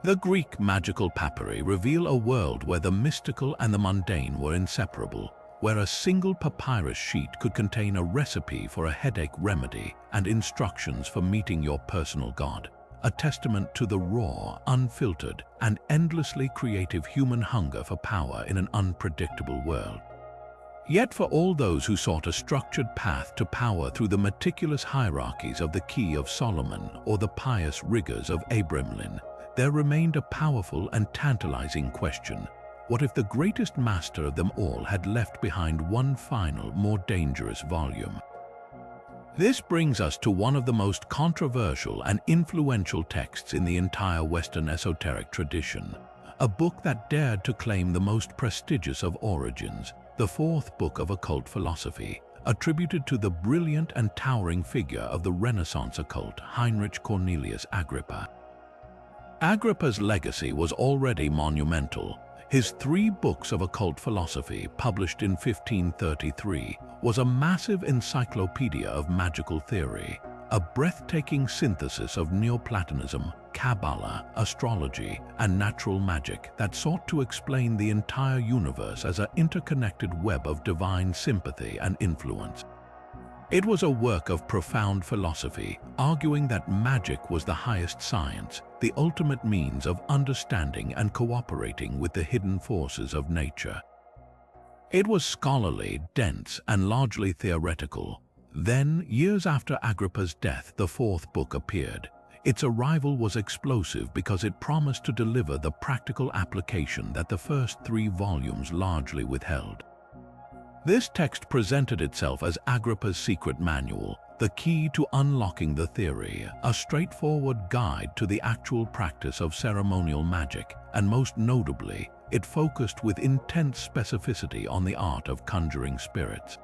The Greek magical papyri reveal a world where the mystical and the mundane were inseparable, where a single papyrus sheet could contain a recipe for a headache remedy and instructions for meeting your personal god, a testament to the raw, unfiltered, and endlessly creative human hunger for power in an unpredictable world. Yet for all those who sought a structured path to power through the meticulous hierarchies of the Key of Solomon or the pious rigors of Abramelin, there remained a powerful and tantalizing question. What if the greatest master of them all had left behind one final, more dangerous volume? This brings us to one of the most controversial and influential texts in the entire Western esoteric tradition, a book that dared to claim the most prestigious of origins, the fourth book of occult philosophy, attributed to the brilliant and towering figure of the Renaissance occult Heinrich Cornelius Agrippa. Agrippa's legacy was already monumental. His 3 books of occult philosophy, published in 1533, was a massive encyclopedia of magical theory, a breathtaking synthesis of Neoplatonism, Kabbalah, astrology, and natural magic that sought to explain the entire universe as an interconnected web of divine sympathy and influence. It was a work of profound philosophy, arguing that magic was the highest science, the ultimate means of understanding and cooperating with the hidden forces of nature. It was scholarly, dense, and largely theoretical. Then, years after Agrippa's death, the fourth book appeared. Its arrival was explosive because it promised to deliver the practical application that the first 3 volumes largely withheld. This text presented itself as Agrippa's secret manual, the key to unlocking the theory, a straightforward guide to the actual practice of ceremonial magic, and most notably, it focused with intense specificity on the art of conjuring spirits.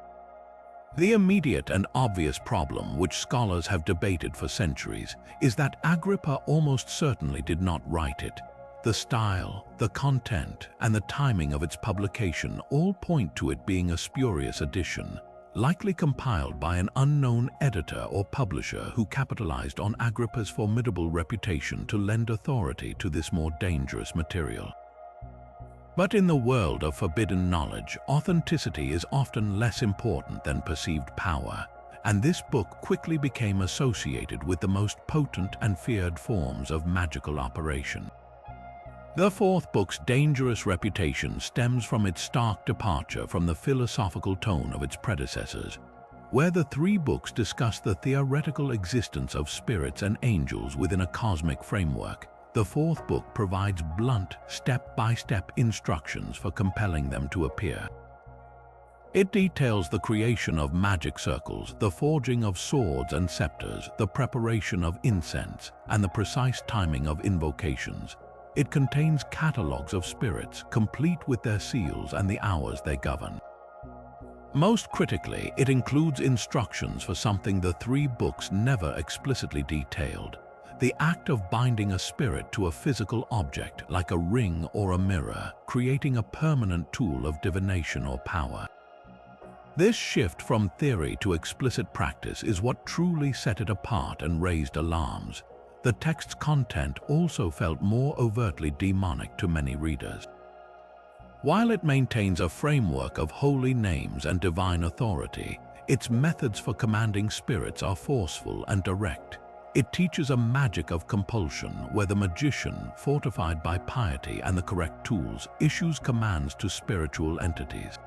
The immediate and obvious problem, which scholars have debated for centuries, is that Agrippa almost certainly did not write it. The style, the content, and the timing of its publication all point to it being a spurious edition, likely compiled by an unknown editor or publisher who capitalized on Agrippa's formidable reputation to lend authority to this more dangerous material. But in the world of forbidden knowledge, authenticity is often less important than perceived power, and this book quickly became associated with the most potent and feared forms of magical operation. The fourth book's dangerous reputation stems from its stark departure from the philosophical tone of its predecessors. Where the 3 books discuss the theoretical existence of spirits and angels within a cosmic framework, the fourth book provides blunt, step-by-step instructions for compelling them to appear. It details the creation of magic circles, the forging of swords and scepters, the preparation of incense, and the precise timing of invocations. It contains catalogues of spirits, complete with their seals and the hours they govern. Most critically, it includes instructions for something the 3 books never explicitly detailed: the act of binding a spirit to a physical object like a ring or a mirror, creating a permanent tool of divination or power. This shift from theory to explicit practice is what truly set it apart and raised alarms. The text's content also felt more overtly demonic to many readers. While it maintains a framework of holy names and divine authority, its methods for commanding spirits are forceful and direct. It teaches a magic of compulsion where the magician, fortified by piety and the correct tools, issues commands to spiritual entities.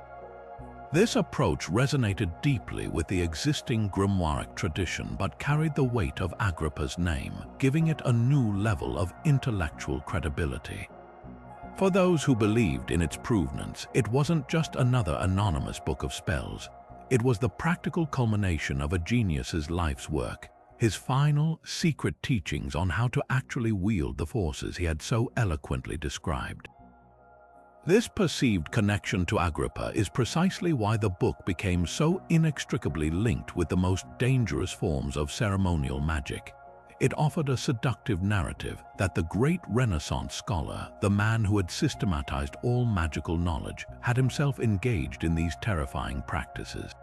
This approach resonated deeply with the existing grimoire tradition but carried the weight of Agrippa's name, giving it a new level of intellectual credibility. For those who believed in its provenance, it wasn't just another anonymous book of spells. It was the practical culmination of a genius's life's work, his final, secret teachings on how to actually wield the forces he had so eloquently described. This perceived connection to Agrippa is precisely why the book became so inextricably linked with the most dangerous forms of ceremonial magic. It offered a seductive narrative that the great Renaissance scholar, the man who had systematized all magical knowledge, had himself engaged in these terrifying practices.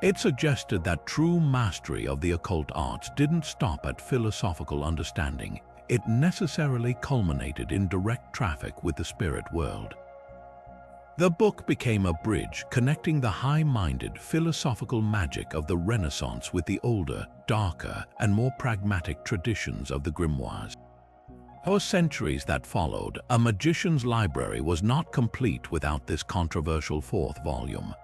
It suggested that true mastery of the occult arts didn't stop at philosophical understanding. it necessarily culminated in direct traffic with the spirit world. The book became a bridge connecting the high-minded philosophical magic of the Renaissance with the older, darker, and more pragmatic traditions of the Grimoires. For centuries that followed, a magician's library was not complete without this controversial fourth volume.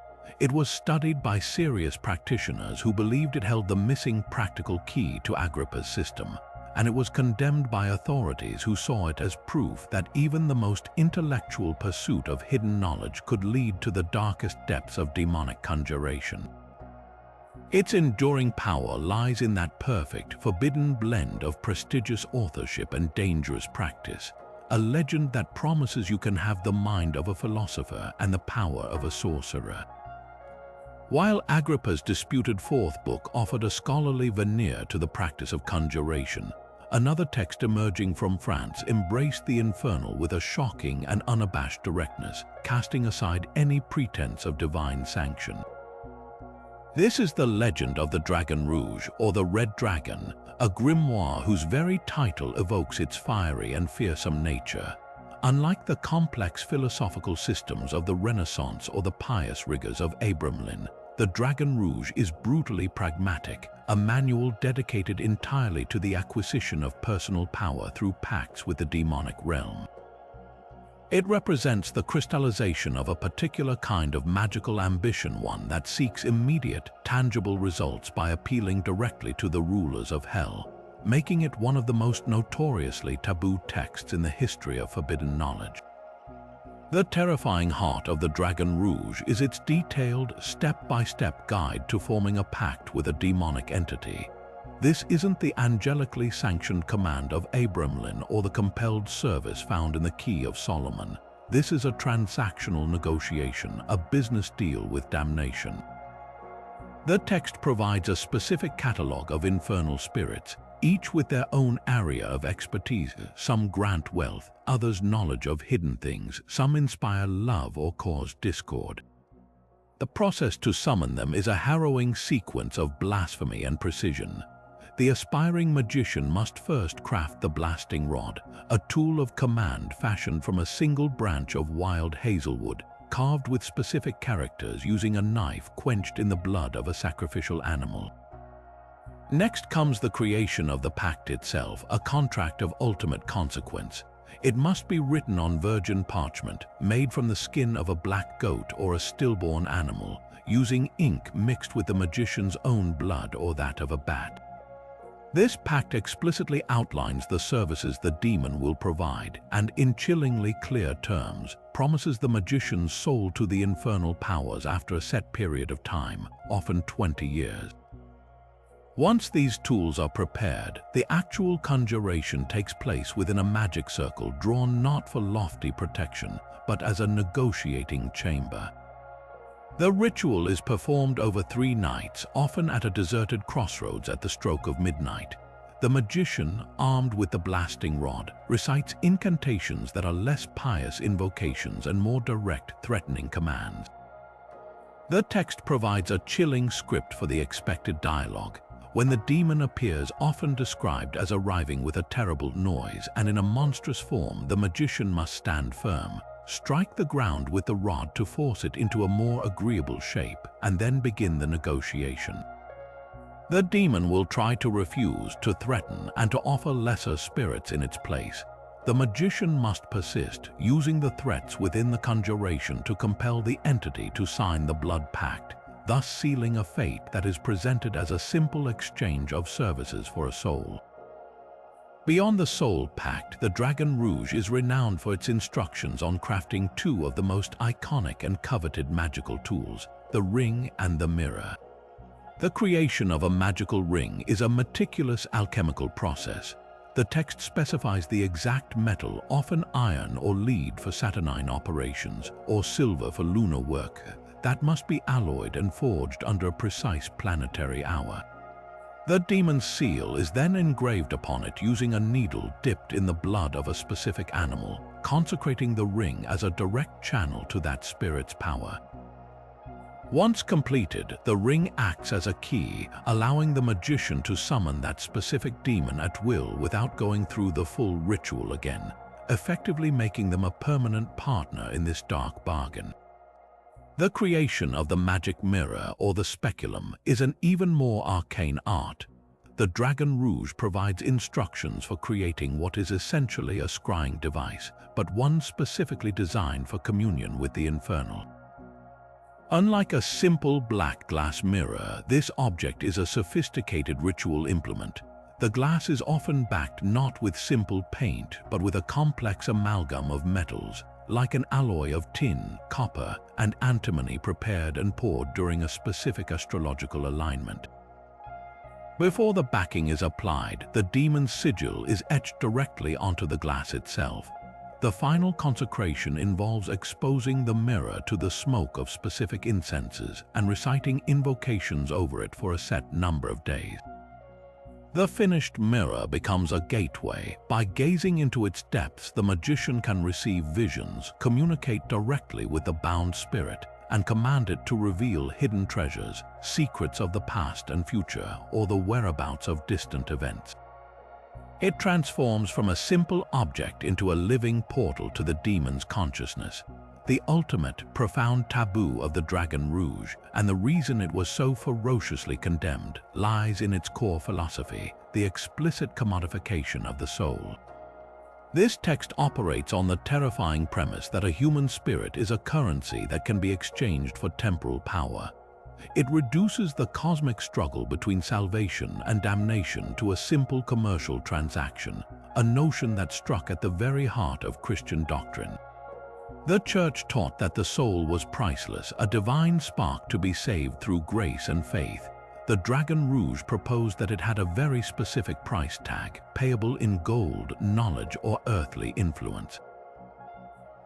It was studied by serious practitioners who believed it held the missing practical key to Agrippa's system, and it was condemned by authorities who saw it as proof that even the most intellectual pursuit of hidden knowledge could lead to the darkest depths of demonic conjuration. Its enduring power lies in that perfect, forbidden blend of prestigious authorship and dangerous practice, a legend that promises you can have the mind of a philosopher and the power of a sorcerer. While Agrippa's disputed fourth book offered a scholarly veneer to the practice of conjuration, another text emerging from France embraced the infernal with a shocking and unabashed directness, casting aside any pretense of divine sanction. This is the legend of the Dragon Rouge, or the Red Dragon, a grimoire whose very title evokes its fiery and fearsome nature. Unlike the complex philosophical systems of the Renaissance or the pious rigors of Abramelin, the Dragon Rouge is brutally pragmatic, a manual dedicated entirely to the acquisition of personal power through pacts with the demonic realm. It represents the crystallization of a particular kind of magical ambition, one that seeks immediate, tangible results by appealing directly to the rulers of hell, making it one of the most notoriously taboo texts in the history of forbidden knowledge. The terrifying heart of the Dragon Rouge is its detailed, step-by-step guide to forming a pact with a demonic entity. This isn't the angelically sanctioned command of Abramelin or the compelled service found in the Key of Solomon. This is a transactional negotiation, a business deal with damnation. The text provides a specific catalogue of infernal spirits, each with their own area of expertise. Some grant wealth, others knowledge of hidden things, some inspire love or cause discord. The process to summon them is a harrowing sequence of blasphemy and precision. The aspiring magician must first craft the blasting rod, a tool of command fashioned from a single branch of wild hazelwood, carved with specific characters using a knife quenched in the blood of a sacrificial animal. Next comes the creation of the pact itself, a contract of ultimate consequence. It must be written on virgin parchment, made from the skin of a black goat or a stillborn animal, using ink mixed with the magician's own blood or that of a bat. This pact explicitly outlines the services the demon will provide and, in chillingly clear terms, promises the magician's soul to the infernal powers after a set period of time, often 20 years. Once these tools are prepared, the actual conjuration takes place within a magic circle drawn not for lofty protection, but as a negotiating chamber. The ritual is performed over 3 nights, often at a deserted crossroads at the stroke of midnight. The magician, armed with the blasting rod, recites incantations that are less pious invocations and more direct, threatening commands. The text provides a chilling script for the expected dialogue. When the demon appears, often described as arriving with a terrible noise and in a monstrous form, the magician must stand firm, strike the ground with the rod to force it into a more agreeable shape, and then begin the negotiation. The demon will try to refuse, to threaten, and to offer lesser spirits in its place. The magician must persist, using the threats within the conjuration to compel the entity to sign the blood pact, thus sealing a fate that is presented as a simple exchange of services for a soul. Beyond the soul pact, the Dragon Rouge is renowned for its instructions on crafting 2 of the most iconic and coveted magical tools, the ring and the mirror. The creation of a magical ring is a meticulous alchemical process. The text specifies the exact metal, often iron or lead for saturnine operations, or silver for lunar work, that must be alloyed and forged under a precise planetary hour. The demon's seal is then engraved upon it using a needle dipped in the blood of a specific animal, consecrating the ring as a direct channel to that spirit's power. Once completed, the ring acts as a key, allowing the magician to summon that specific demon at will without going through the full ritual again, effectively making them a permanent partner in this dark bargain. The creation of the magic mirror or the speculum is an even more arcane art. The Dragon Rouge provides instructions for creating what is essentially a scrying device, but one specifically designed for communion with the infernal. Unlike a simple black glass mirror, this object is a sophisticated ritual implement. The glass is often backed not with simple paint, but with a complex amalgam of metals, like an alloy of tin, copper, and antimony prepared and poured during a specific astrological alignment. Before the backing is applied, the demon's sigil is etched directly onto the glass itself. The final consecration involves exposing the mirror to the smoke of specific incenses and reciting invocations over it for a set number of days. The finished mirror becomes a gateway. By gazing into its depths, the magician can receive visions, communicate directly with the bound spirit, and command it to reveal hidden treasures, secrets of the past and future, or the whereabouts of distant events. It transforms from a simple object into a living portal to the demon's consciousness, the ultimate, profound taboo of the Dragon Rouge, and the reason it was so ferociously condemned lies in its core philosophy, the explicit commodification of the soul. This text operates on the terrifying premise that a human spirit is a currency that can be exchanged for temporal power. It reduces the cosmic struggle between salvation and damnation to a simple commercial transaction, a notion that struck at the very heart of Christian doctrine. The Church taught that the soul was priceless, a divine spark to be saved through grace and faith. The Dragon Rouge proposed that it had a very specific price tag, payable in gold, knowledge, or earthly influence.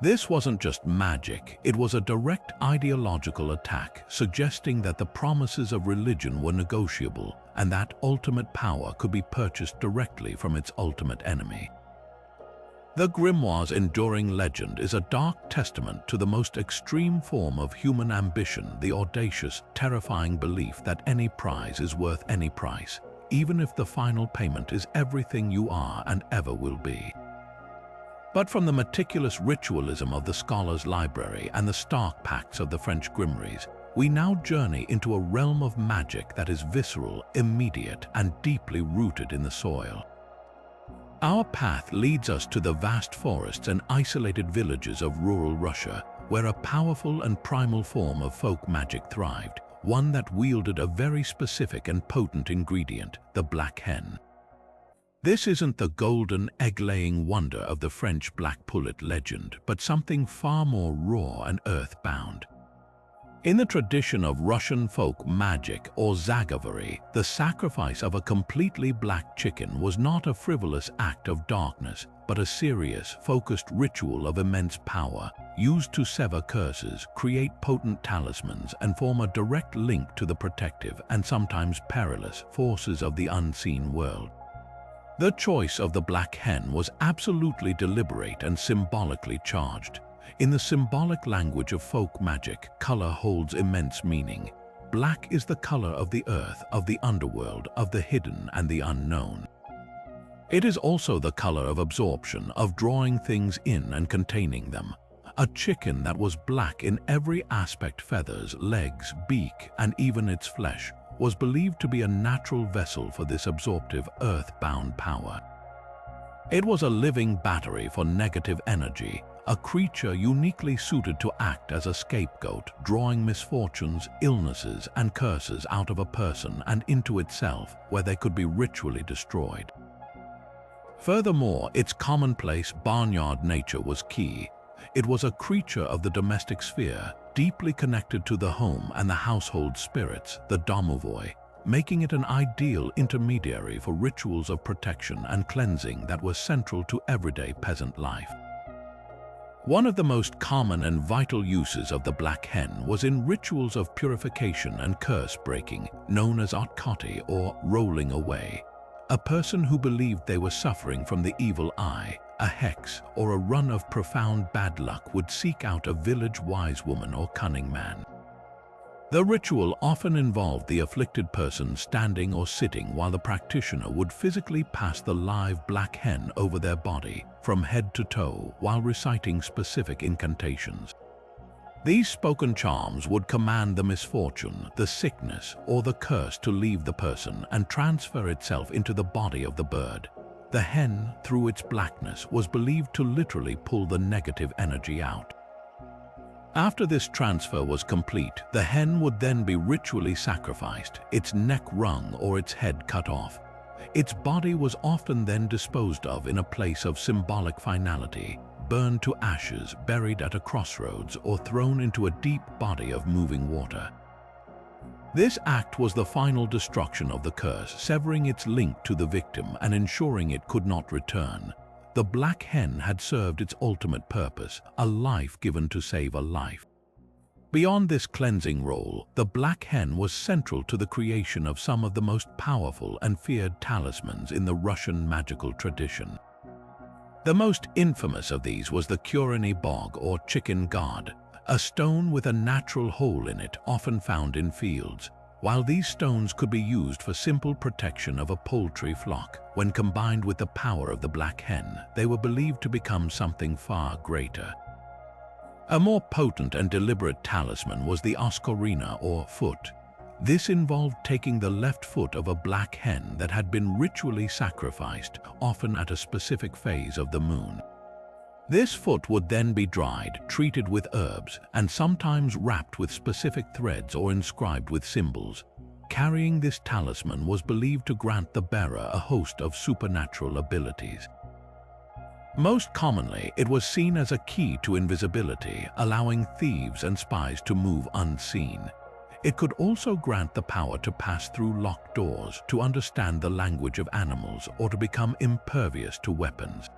This wasn't just magic, it was a direct ideological attack, suggesting that the promises of religion were negotiable and that ultimate power could be purchased directly from its ultimate enemy. The Grimoire's enduring legend is a dark testament to the most extreme form of human ambition, the audacious, terrifying belief that any prize is worth any price, even if the final payment is everything you are and ever will be. But from the meticulous ritualism of the scholar's library and the stark pacts of the French Grimoires, we now journey into a realm of magic that is visceral, immediate, and deeply rooted in the soil. Our path leads us to the vast forests and isolated villages of rural Russia, where a powerful and primal form of folk magic thrived, one that wielded a very specific and potent ingredient, the black hen. This isn't the golden, egg-laying wonder of the French black pullet legend, but something far more raw and earth-bound. In the tradition of Russian folk magic or zagavary, the sacrifice of a completely black chicken was not a frivolous act of darkness, but a serious, focused ritual of immense power, used to sever curses, create potent talismans, and form a direct link to the protective and sometimes perilous forces of the unseen world. The choice of the black hen was absolutely deliberate and symbolically charged. In the symbolic language of folk magic, color holds immense meaning. Black is the color of the earth, of the underworld, of the hidden and the unknown. It is also the color of absorption, of drawing things in and containing them. A chicken that was black in every aspect, feathers, legs, beak, and even its flesh, was believed to be a natural vessel for this absorptive, earth-bound power. It was a living battery for negative energy, a creature uniquely suited to act as a scapegoat, drawing misfortunes, illnesses, and curses out of a person and into itself, where they could be ritually destroyed. Furthermore, its commonplace, barnyard nature was key. It was a creature of the domestic sphere, deeply connected to the home and the household spirits, the domovoi, making it an ideal intermediary for rituals of protection and cleansing that were central to everyday peasant life. One of the most common and vital uses of the black hen was in rituals of purification and curse breaking, known as occult or rolling away. A person who believed they were suffering from the evil eye, a hex, or a run of profound bad luck would seek out a village wise woman or cunning man. The ritual often involved the afflicted person standing or sitting while the practitioner would physically pass the live black hen over their body from head to toe while reciting specific incantations. These spoken charms would command the misfortune, the sickness, or the curse to leave the person and transfer itself into the body of the bird. The hen, through its blackness, was believed to literally pull the negative energy out. After this transfer was complete, the hen would then be ritually sacrificed, its neck wrung or its head cut off. Its body was often then disposed of in a place of symbolic finality, burned to ashes, buried at a crossroads, or thrown into a deep body of moving water. This act was the final destruction of the curse, severing its link to the victim and ensuring it could not return. The black hen had served its ultimate purpose, a life given to save a life. Beyond this cleansing role, the black hen was central to the creation of some of the most powerful and feared talismans in the Russian magical tradition. The most infamous of these was the Kureny bog or chicken god, a stone with a natural hole in it often found in fields. While these stones could be used for simple protection of a poultry flock, when combined with the power of the black hen, they were believed to become something far greater. A more potent and deliberate talisman was the oskorina or foot. This involved taking the left foot of a black hen that had been ritually sacrificed, often at a specific phase of the moon. This foot would then be dried, treated with herbs, and sometimes wrapped with specific threads or inscribed with symbols. Carrying this talisman was believed to grant the bearer a host of supernatural abilities. Most commonly, it was seen as a key to invisibility, allowing thieves and spies to move unseen. It could also grant the power to pass through locked doors, to understand the language of animals, or to become impervious to weapons.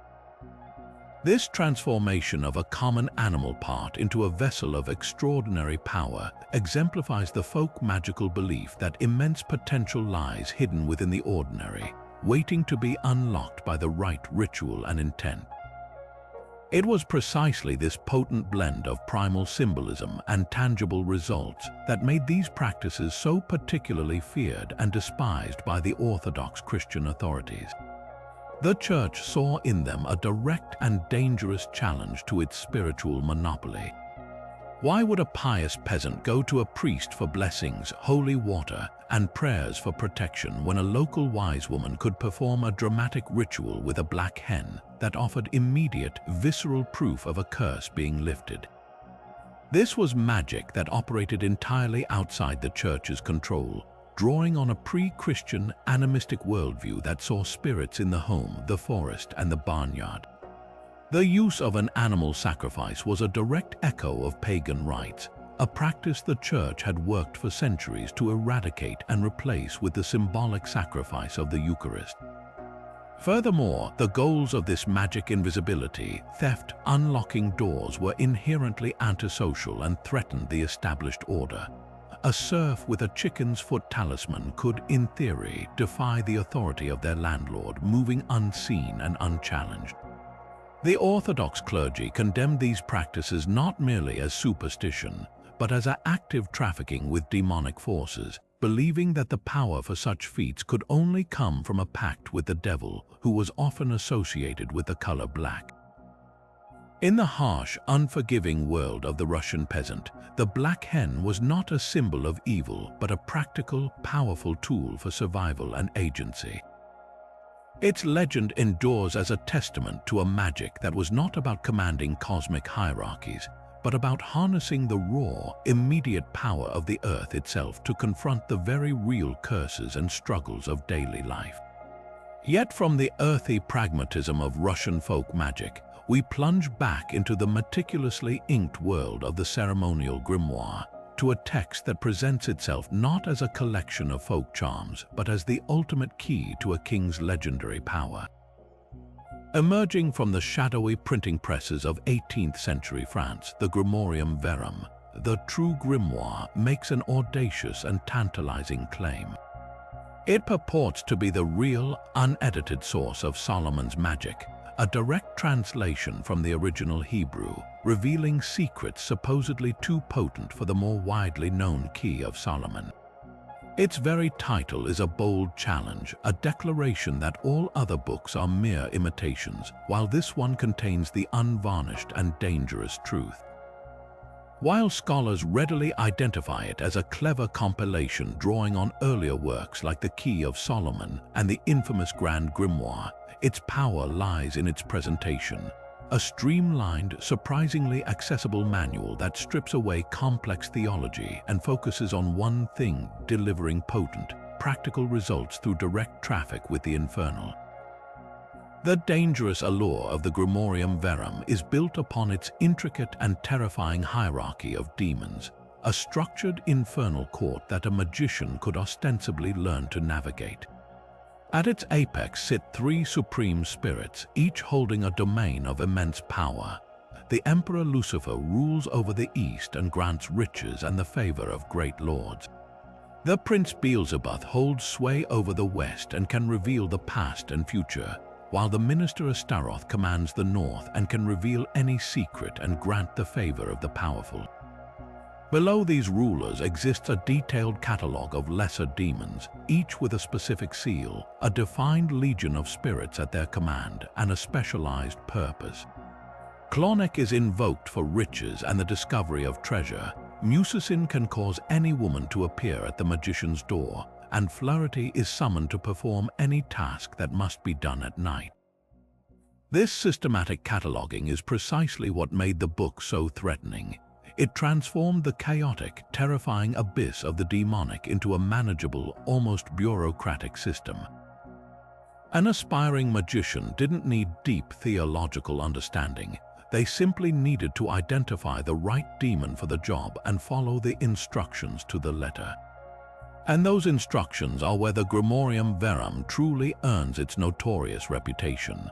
This transformation of a common animal part into a vessel of extraordinary power exemplifies the folk magical belief that immense potential lies hidden within the ordinary, waiting to be unlocked by the right ritual and intent. It was precisely this potent blend of primal symbolism and tangible results that made these practices so particularly feared and despised by the Orthodox Christian authorities. The Church saw in them a direct and dangerous challenge to its spiritual monopoly. Why would a pious peasant go to a priest for blessings, holy water, and prayers for protection when a local wise woman could perform a dramatic ritual with a black hen that offered immediate, visceral proof of a curse being lifted? This was magic that operated entirely outside the Church's control, drawing on a pre-Christian animistic worldview that saw spirits in the home, the forest, and the barnyard. The use of an animal sacrifice was a direct echo of pagan rites, a practice the Church had worked for centuries to eradicate and replace with the symbolic sacrifice of the Eucharist. Furthermore, the goals of this magic invisibility, theft, unlocking doors were inherently antisocial and threatened the established order. A serf with a chicken's foot talisman could, in theory, defy the authority of their landlord, moving unseen and unchallenged. The Orthodox clergy condemned these practices not merely as superstition, but as active trafficking with demonic forces, believing that the power for such feats could only come from a pact with the devil, who was often associated with the color black. In the harsh, unforgiving world of the Russian peasant, the black hen was not a symbol of evil, but a practical, powerful tool for survival and agency. Its legend endures as a testament to a magic that was not about commanding cosmic hierarchies, but about harnessing the raw, immediate power of the earth itself to confront the very real curses and struggles of daily life. Yet from the earthy pragmatism of Russian folk magic, we plunge back into the meticulously inked world of the ceremonial grimoire, to a text that presents itself not as a collection of folk charms, but as the ultimate key to a king's legendary power. Emerging from the shadowy printing presses of 18th century France, the Grimorium Verum, the true grimoire makes an audacious and tantalizing claim. It purports to be the real, unedited source of Solomon's magic, a direct translation from the original Hebrew, revealing secrets supposedly too potent for the more widely known Key of Solomon. Its very title is a bold challenge, a declaration that all other books are mere imitations, while this one contains the unvarnished and dangerous truth. While scholars readily identify it as a clever compilation drawing on earlier works like the Key of Solomon and the infamous Grand Grimoire, its power lies in its presentation. A streamlined, surprisingly accessible manual that strips away complex theology and focuses on one thing: delivering potent, practical results through direct traffic with the infernal. The dangerous allure of the Grimorium Verum is built upon its intricate and terrifying hierarchy of demons, a structured infernal court that a magician could ostensibly learn to navigate. At its apex sit three supreme spirits, each holding a domain of immense power. The Emperor Lucifer rules over the East and grants riches and the favor of great lords. The Prince Beelzebub holds sway over the West and can reveal the past and future, while the Minister Astaroth commands the North and can reveal any secret and grant the favor of the powerful. Below these rulers exists a detailed catalogue of lesser demons, each with a specific seal, a defined legion of spirits at their command, and a specialized purpose. Clonic is invoked for riches and the discovery of treasure. Musicin can cause any woman to appear at the magician's door, and Fluidity is summoned to perform any task that must be done at night. This systematic cataloging is precisely what made the book so threatening. It transformed the chaotic, terrifying abyss of the demonic into a manageable, almost bureaucratic system. An aspiring magician didn't need deep theological understanding. They simply needed to identify the right demon for the job and follow the instructions to the letter. And those instructions are where the Grimorium Verum truly earns its notorious reputation.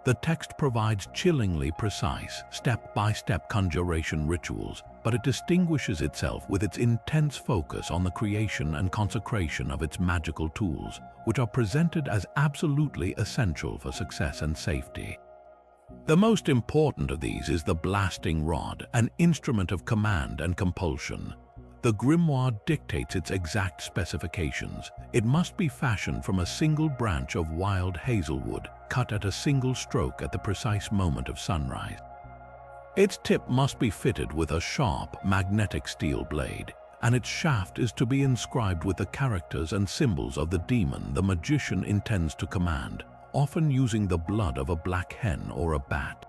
The text provides chillingly precise, step-by-step conjuration rituals, but it distinguishes itself with its intense focus on the creation and consecration of its magical tools, which are presented as absolutely essential for success and safety. The most important of these is the blasting rod, an instrument of command and compulsion. The grimoire dictates its exact specifications. It must be fashioned from a single branch of wild hazelwood, cut at a single stroke at the precise moment of sunrise. Its tip must be fitted with a sharp, magnetic steel blade, and its shaft is to be inscribed with the characters and symbols of the demon the magician intends to command, often using the blood of a black hen or a bat.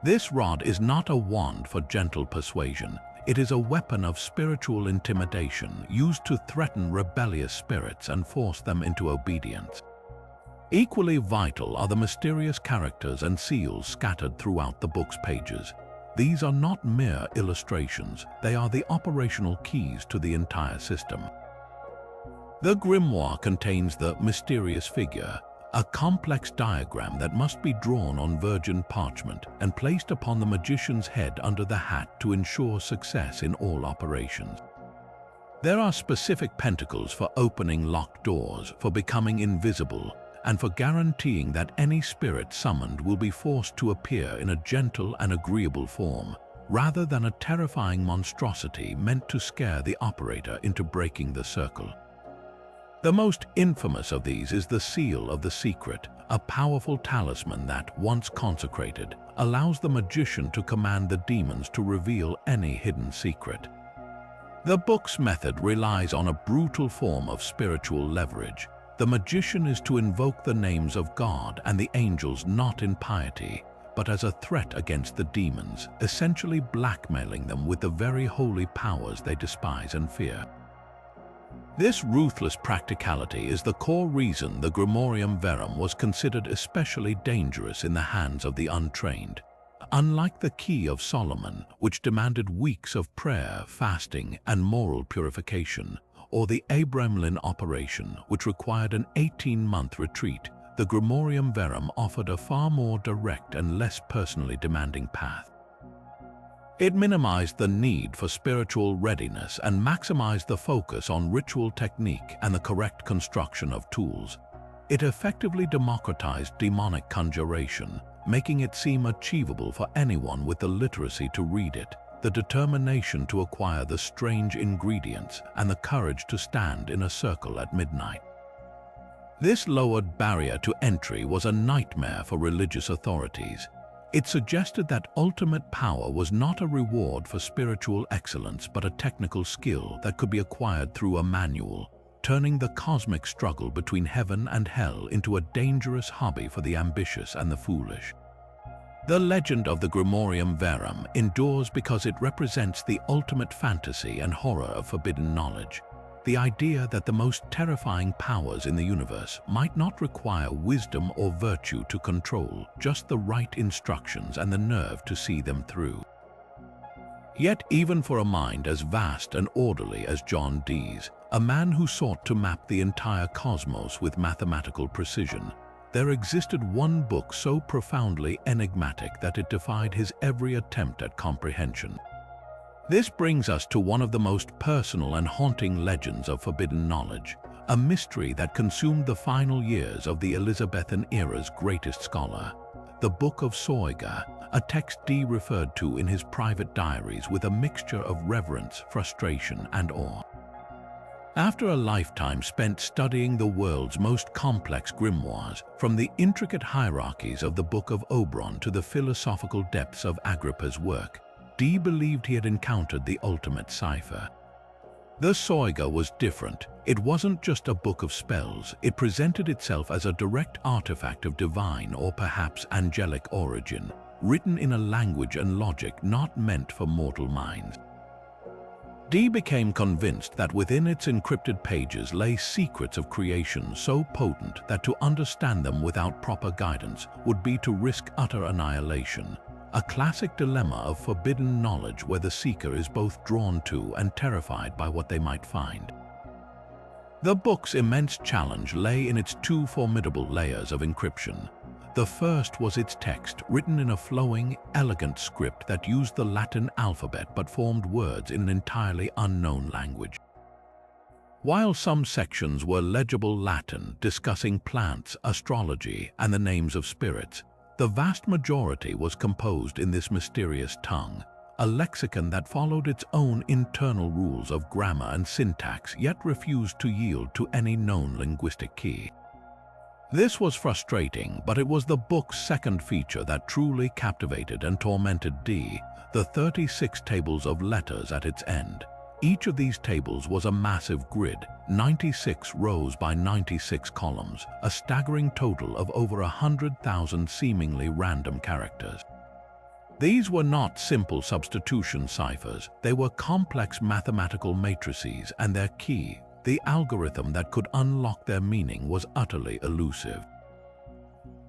This rod is not a wand for gentle persuasion. It is a weapon of spiritual intimidation used to threaten rebellious spirits and force them into obedience. Equally vital are the mysterious characters and seals scattered throughout the book's pages. These are not mere illustrations, they are the operational keys to the entire system. The grimoire contains the mysterious figure, a complex diagram that must be drawn on virgin parchment and placed upon the magician's head under the hat to ensure success in all operations. There are specific pentacles for opening locked doors, for becoming invisible, and for guaranteeing that any spirit summoned will be forced to appear in a gentle and agreeable form, rather than a terrifying monstrosity meant to scare the operator into breaking the circle. The most infamous of these is the Seal of the Secret, a powerful talisman that, once consecrated, allows the magician to command the demons to reveal any hidden secret. The book's method relies on a brutal form of spiritual leverage. The magician is to invoke the names of God and the angels not in piety, but as a threat against the demons, essentially blackmailing them with the very holy powers they despise and fear. This ruthless practicality is the core reason the Grimorium Verum was considered especially dangerous in the hands of the untrained. Unlike the Key of Solomon, which demanded weeks of prayer, fasting, and moral purification, or the Abramelin operation, which required an 18-month retreat, the Grimorium Verum offered a far more direct and less personally demanding path. It minimized the need for spiritual readiness and maximized the focus on ritual technique and the correct construction of tools. It effectively democratized demonic conjuration, making it seem achievable for anyone with the literacy to read it, the determination to acquire the strange ingredients, and the courage to stand in a circle at midnight. This lowered barrier to entry was a nightmare for religious authorities. It suggested that ultimate power was not a reward for spiritual excellence but a technical skill that could be acquired through a manual, turning the cosmic struggle between heaven and hell into a dangerous hobby for the ambitious and the foolish. The legend of the Grimorium Verum endures because it represents the ultimate fantasy and horror of forbidden knowledge. The idea that the most terrifying powers in the universe might not require wisdom or virtue to control, just the right instructions and the nerve to see them through. Yet even for a mind as vast and orderly as John Dee's, a man who sought to map the entire cosmos with mathematical precision, there existed one book so profoundly enigmatic that it defied his every attempt at comprehension. This brings us to one of the most personal and haunting legends of forbidden knowledge, a mystery that consumed the final years of the Elizabethan era's greatest scholar. The Book of Thoth, a text Dee referred to in his private diaries with a mixture of reverence, frustration, and awe. After a lifetime spent studying the world's most complex grimoires, from the intricate hierarchies of the Book of Oberon to the philosophical depths of Agrippa's work, Dee believed he had encountered the ultimate cipher. The Thoth was different. It wasn't just a book of spells. It presented itself as a direct artifact of divine or perhaps angelic origin, written in a language and logic not meant for mortal minds. Dee became convinced that within its encrypted pages lay secrets of creation so potent that to understand them without proper guidance would be to risk utter annihilation. A classic dilemma of forbidden knowledge where the seeker is both drawn to and terrified by what they might find. The book's immense challenge lay in its two formidable layers of encryption. The first was its text, written in a flowing, elegant script that used the Latin alphabet but formed words in an entirely unknown language. While some sections were legible Latin, discussing plants, astrology, and the names of spirits, the vast majority was composed in this mysterious tongue, a lexicon that followed its own internal rules of grammar and syntax yet refused to yield to any known linguistic key. This was frustrating, but it was the book's second feature that truly captivated and tormented Dee, the 36 tables of letters at its end. Each of these tables was a massive grid, 96 rows by 96 columns, a staggering total of over 100,000 seemingly random characters. These were not simple substitution ciphers, they were complex mathematical matrices, and their key, the algorithm that could unlock their meaning, was utterly elusive.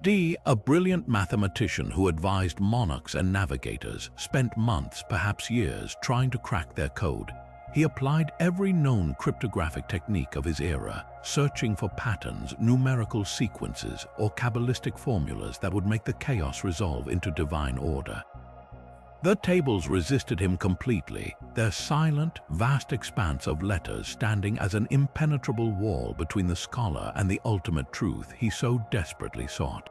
Dee, a brilliant mathematician who advised monarchs and navigators, spent months, perhaps years, trying to crack their code. He applied every known cryptographic technique of his era, searching for patterns, numerical sequences, or Kabbalistic formulas that would make the chaos resolve into divine order. The tables resisted him completely, their silent, vast expanse of letters standing as an impenetrable wall between the scholar and the ultimate truth he so desperately sought.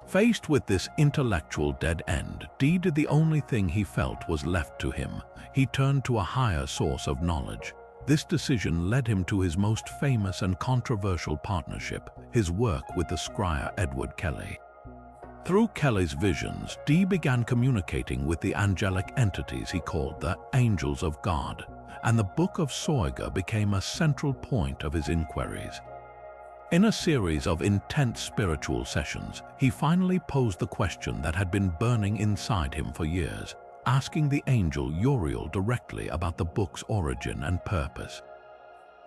Faced with this intellectual dead end, Dee did the only thing he felt was left to him. He turned to a higher source of knowledge. This decision led him to his most famous and controversial partnership, his work with the scryer Edward Kelly. Through Kelly's visions, Dee began communicating with the angelic entities he called the Angels of God, and the Book of Thoth became a central point of his inquiries. In a series of intense spiritual sessions, he finally posed the question that had been burning inside him for years, asking the angel Uriel directly about the book's origin and purpose.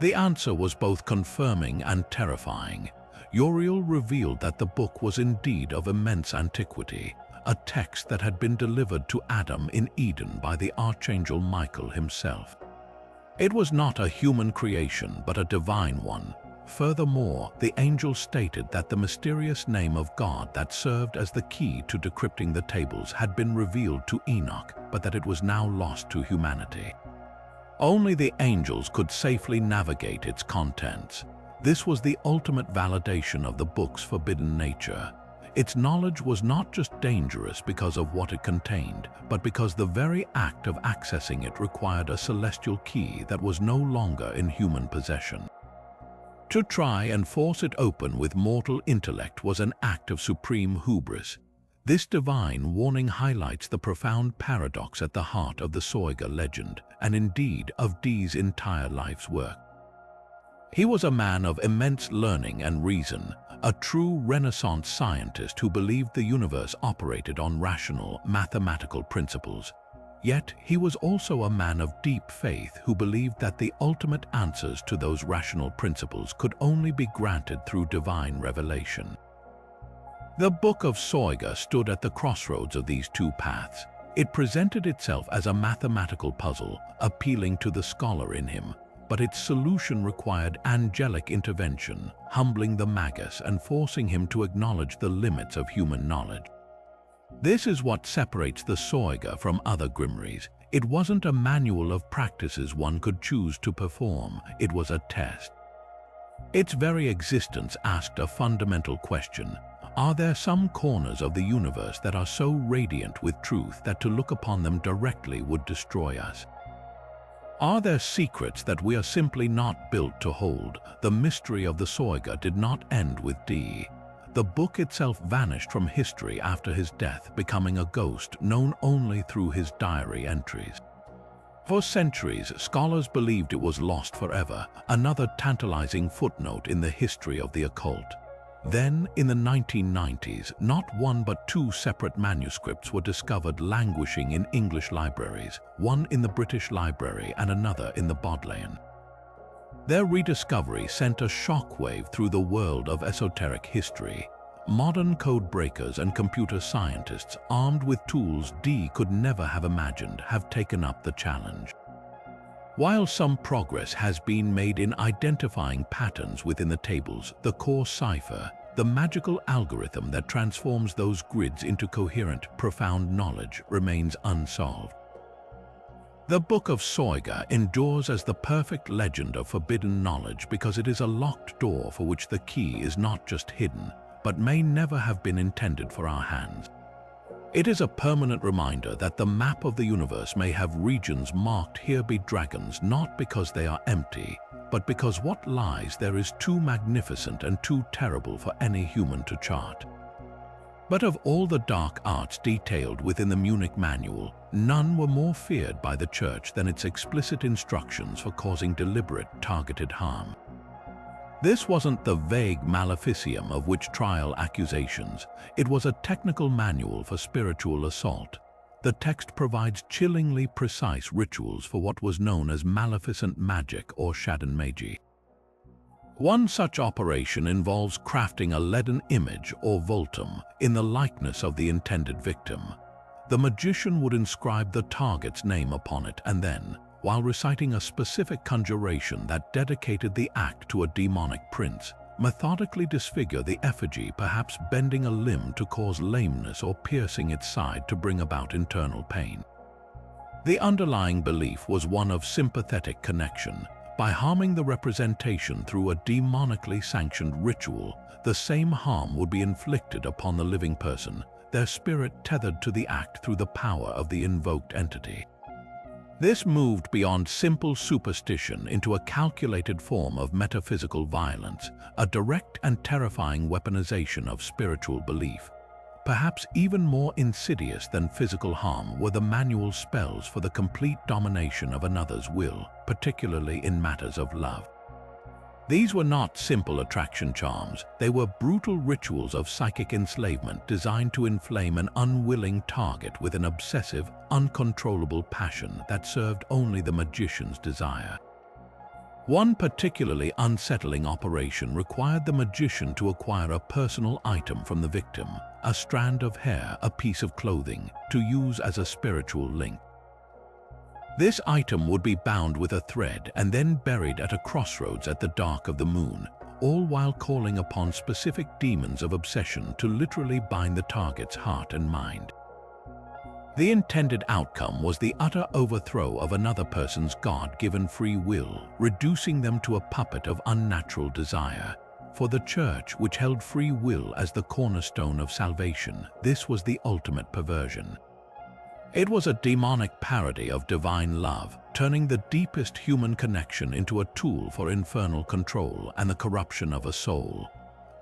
The answer was both confirming and terrifying. Uriel revealed that the book was indeed of immense antiquity, a text that had been delivered to Adam in Eden by the archangel Michael himself. It was not a human creation, but a divine one. Furthermore, the angel stated that the mysterious name of God that served as the key to decrypting the tables had been revealed to Enoch, but that it was now lost to humanity. Only the angels could safely navigate its contents. This was the ultimate validation of the book's forbidden nature. Its knowledge was not just dangerous because of what it contained, but because the very act of accessing it required a celestial key that was no longer in human possession. To try and force it open with mortal intellect was an act of supreme hubris. This divine warning highlights the profound paradox at the heart of the Soiga legend, and indeed of Dee's entire life's work. He was a man of immense learning and reason, a true Renaissance scientist who believed the universe operated on rational, mathematical principles. Yet he was also a man of deep faith who believed that the ultimate answers to those rational principles could only be granted through divine revelation. The Book of Soiga stood at the crossroads of these two paths. It presented itself as a mathematical puzzle, appealing to the scholar in him, but its solution required angelic intervention, humbling the magus and forcing him to acknowledge the limits of human knowledge. This is what separates the Soiga from other grimoires. It wasn't a manual of practices one could choose to perform, it was a test. Its very existence asked a fundamental question. Are there some corners of the universe that are so radiant with truth that to look upon them directly would destroy us? Are there secrets that we are simply not built to hold? The mystery of the Soiga did not end with Dee. The book itself vanished from history after his death, becoming a ghost known only through his diary entries. For centuries, scholars believed it was lost forever, another tantalizing footnote in the history of the occult. Then, in the 1990s, not one but two separate manuscripts were discovered languishing in English libraries, one in the British Library and another in the Bodleian. Their rediscovery sent a shockwave through the world of esoteric history. Modern code breakers and computer scientists, armed with tools Dee could never have imagined, have taken up the challenge. While some progress has been made in identifying patterns within the tables, the core cipher, the magical algorithm that transforms those grids into coherent, profound knowledge, remains unsolved. The Book of Soiga endures as the perfect legend of forbidden knowledge because it is a locked door for which the key is not just hidden, but may never have been intended for our hands. It is a permanent reminder that the map of the universe may have regions marked "Here be dragons" not because they are empty, but because what lies there is too magnificent and too terrible for any human to chart. But of all the dark arts detailed within the Munich Manual, none were more feared by the Church than its explicit instructions for causing deliberate, targeted harm. This wasn't the vague maleficium of witch trial accusations. It was a technical manual for spiritual assault. The text provides chillingly precise rituals for what was known as maleficent magic or Schadenmagie. One such operation involves crafting a leaden image or votum in the likeness of the intended victim. The magician would inscribe the target's name upon it and then, while reciting a specific conjuration that dedicated the act to a demonic prince, methodically disfigure the effigy, perhaps bending a limb to cause lameness or piercing its side to bring about internal pain. The underlying belief was one of sympathetic connection. By harming the representation through a demonically sanctioned ritual, the same harm would be inflicted upon the living person, their spirit tethered to the act through the power of the invoked entity. This moved beyond simple superstition into a calculated form of metaphysical violence, a direct and terrifying weaponization of spiritual belief. Perhaps even more insidious than physical harm were the manual spells for the complete domination of another's will, particularly in matters of love. These were not simple attraction charms, they were brutal rituals of psychic enslavement designed to inflame an unwilling target with an obsessive, uncontrollable passion that served only the magician's desire. One particularly unsettling operation required the magician to acquire a personal item from the victim, a strand of hair, a piece of clothing, to use as a spiritual link. This item would be bound with a thread and then buried at a crossroads at the dark of the moon, all while calling upon specific demons of obsession to literally bind the target's heart and mind. The intended outcome was the utter overthrow of another person's God-given free will, reducing them to a puppet of unnatural desire. For the Church, which held free will as the cornerstone of salvation, this was the ultimate perversion. It was a demonic parody of divine love, turning the deepest human connection into a tool for infernal control and the corruption of a soul.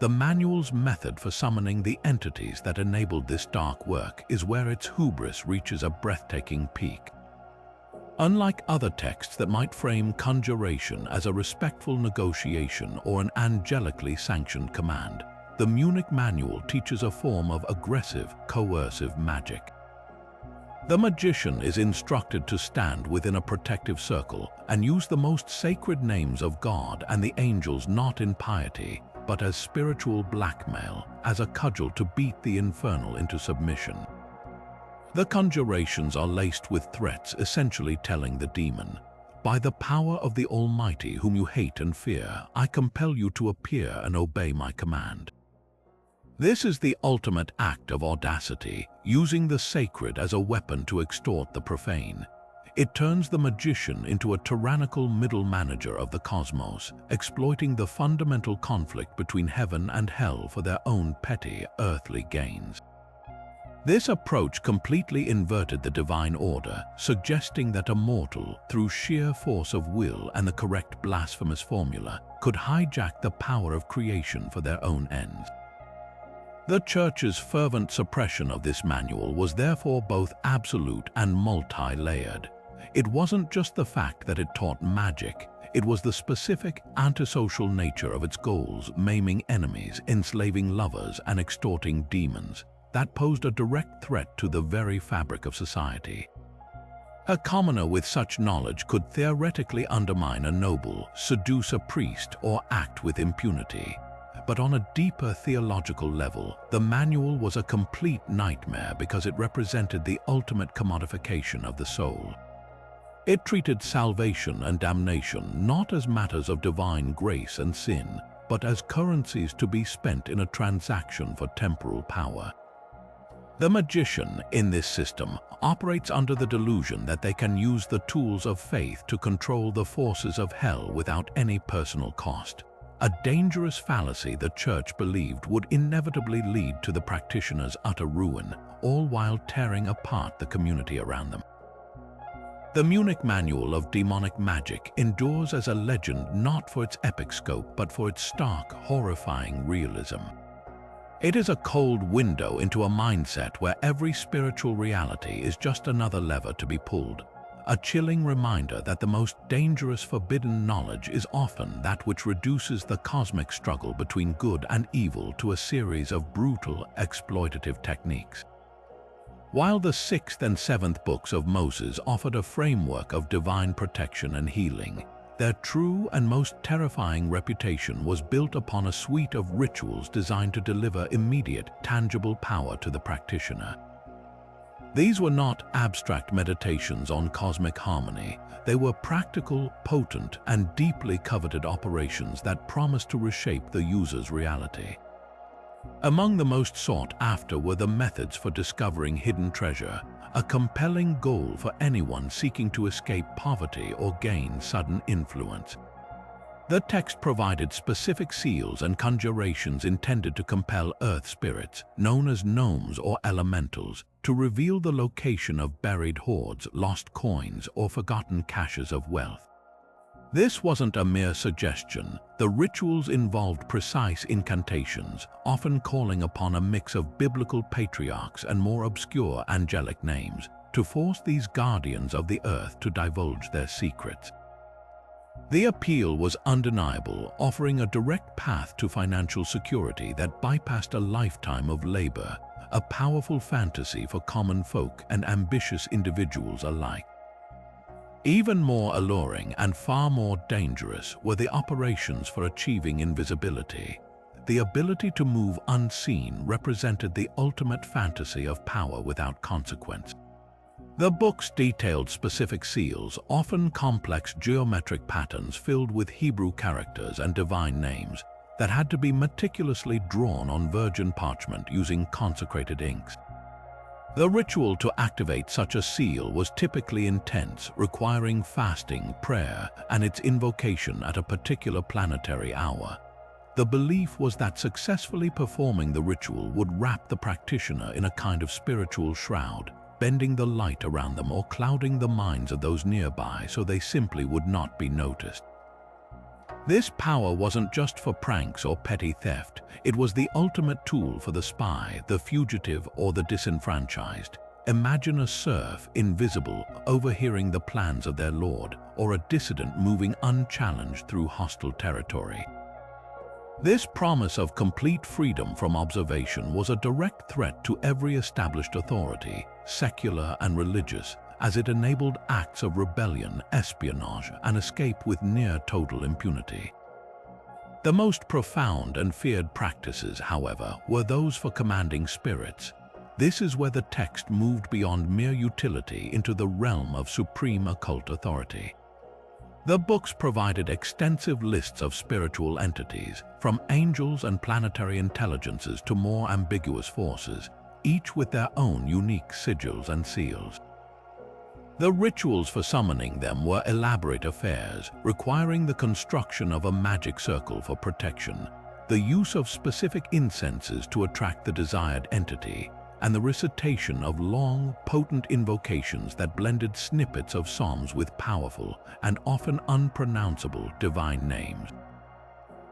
The manual's method for summoning the entities that enabled this dark work is where its hubris reaches a breathtaking peak. Unlike other texts that might frame conjuration as a respectful negotiation or an angelically sanctioned command, the Munich Manual teaches a form of aggressive, coercive magic. The magician is instructed to stand within a protective circle and use the most sacred names of God and the angels not in piety, but as spiritual blackmail, as a cudgel to beat the infernal into submission. The conjurations are laced with threats, essentially telling the demon, "By the power of the Almighty whom you hate and fear, I compel you to appear and obey my command." This is the ultimate act of audacity, using the sacred as a weapon to extort the profane. It turns the magician into a tyrannical middle manager of the cosmos, exploiting the fundamental conflict between heaven and hell for their own petty, earthly gains. This approach completely inverted the divine order, suggesting that a mortal, through sheer force of will and the correct blasphemous formula, could hijack the power of creation for their own ends. The Church's fervent suppression of this manual was therefore both absolute and multi-layered. It wasn't just the fact that it taught magic, it was the specific antisocial nature of its goals, maiming enemies, enslaving lovers, and extorting demons, that posed a direct threat to the very fabric of society. A commoner with such knowledge could theoretically undermine a noble, seduce a priest, or act with impunity. But on a deeper theological level, the manual was a complete nightmare because it represented the ultimate commodification of the soul. It treated salvation and damnation not as matters of divine grace and sin, but as currencies to be spent in a transaction for temporal power. The magician, in this system, operates under the delusion that they can use the tools of faith to control the forces of hell without any personal cost. A dangerous fallacy the Church believed would inevitably lead to the practitioner's utter ruin, all while tearing apart the community around them. The Munich Manual of Demonic Magic endures as a legend not for its epic scope but for its stark, horrifying realism. It is a cold window into a mindset where every spiritual reality is just another lever to be pulled. A chilling reminder that the most dangerous forbidden knowledge is often that which reduces the cosmic struggle between good and evil to a series of brutal, exploitative techniques. While the 6th and 7th books of Moses offered a framework of divine protection and healing, their true and most terrifying reputation was built upon a suite of rituals designed to deliver immediate, tangible power to the practitioner. These were not abstract meditations on cosmic harmony. They were practical, potent, and deeply coveted operations that promised to reshape the user's reality. Among the most sought after were the methods for discovering hidden treasure, a compelling goal for anyone seeking to escape poverty or gain sudden influence. The text provided specific seals and conjurations intended to compel earth spirits, known as gnomes or elementals, to reveal the location of buried hoards, lost coins, or forgotten caches of wealth. This wasn't a mere suggestion. The rituals involved precise incantations, often calling upon a mix of biblical patriarchs and more obscure angelic names, to force these guardians of the earth to divulge their secrets. The appeal was undeniable, offering a direct path to financial security that bypassed a lifetime of labor, a powerful fantasy for common folk and ambitious individuals alike. Even more alluring and far more dangerous were the operations for achieving invisibility. The ability to move unseen represented the ultimate fantasy of power without consequence. The books detailed specific seals, often complex geometric patterns filled with Hebrew characters and divine names, that had to be meticulously drawn on virgin parchment using consecrated inks. The ritual to activate such a seal was typically intense, requiring fasting, prayer, and its invocation at a particular planetary hour. The belief was that successfully performing the ritual would wrap the practitioner in a kind of spiritual shroud, bending the light around them or clouding the minds of those nearby so they simply would not be noticed. This power wasn't just for pranks or petty theft, it was the ultimate tool for the spy, the fugitive, or the disenfranchised. Imagine a serf, invisible, overhearing the plans of their lord, or a dissident moving unchallenged through hostile territory. This promise of complete freedom from observation was a direct threat to every established authority, secular and religious, as it enabled acts of rebellion, espionage, and escape with near total impunity. The most profound and feared practices, however, were those for commanding spirits. This is where the text moved beyond mere utility into the realm of supreme occult authority. The books provided extensive lists of spiritual entities, from angels and planetary intelligences to more ambiguous forces, each with their own unique sigils and seals. The rituals for summoning them were elaborate affairs, requiring the construction of a magic circle for protection, the use of specific incenses to attract the desired entity, and the recitation of long, potent invocations that blended snippets of psalms with powerful and often unpronounceable divine names.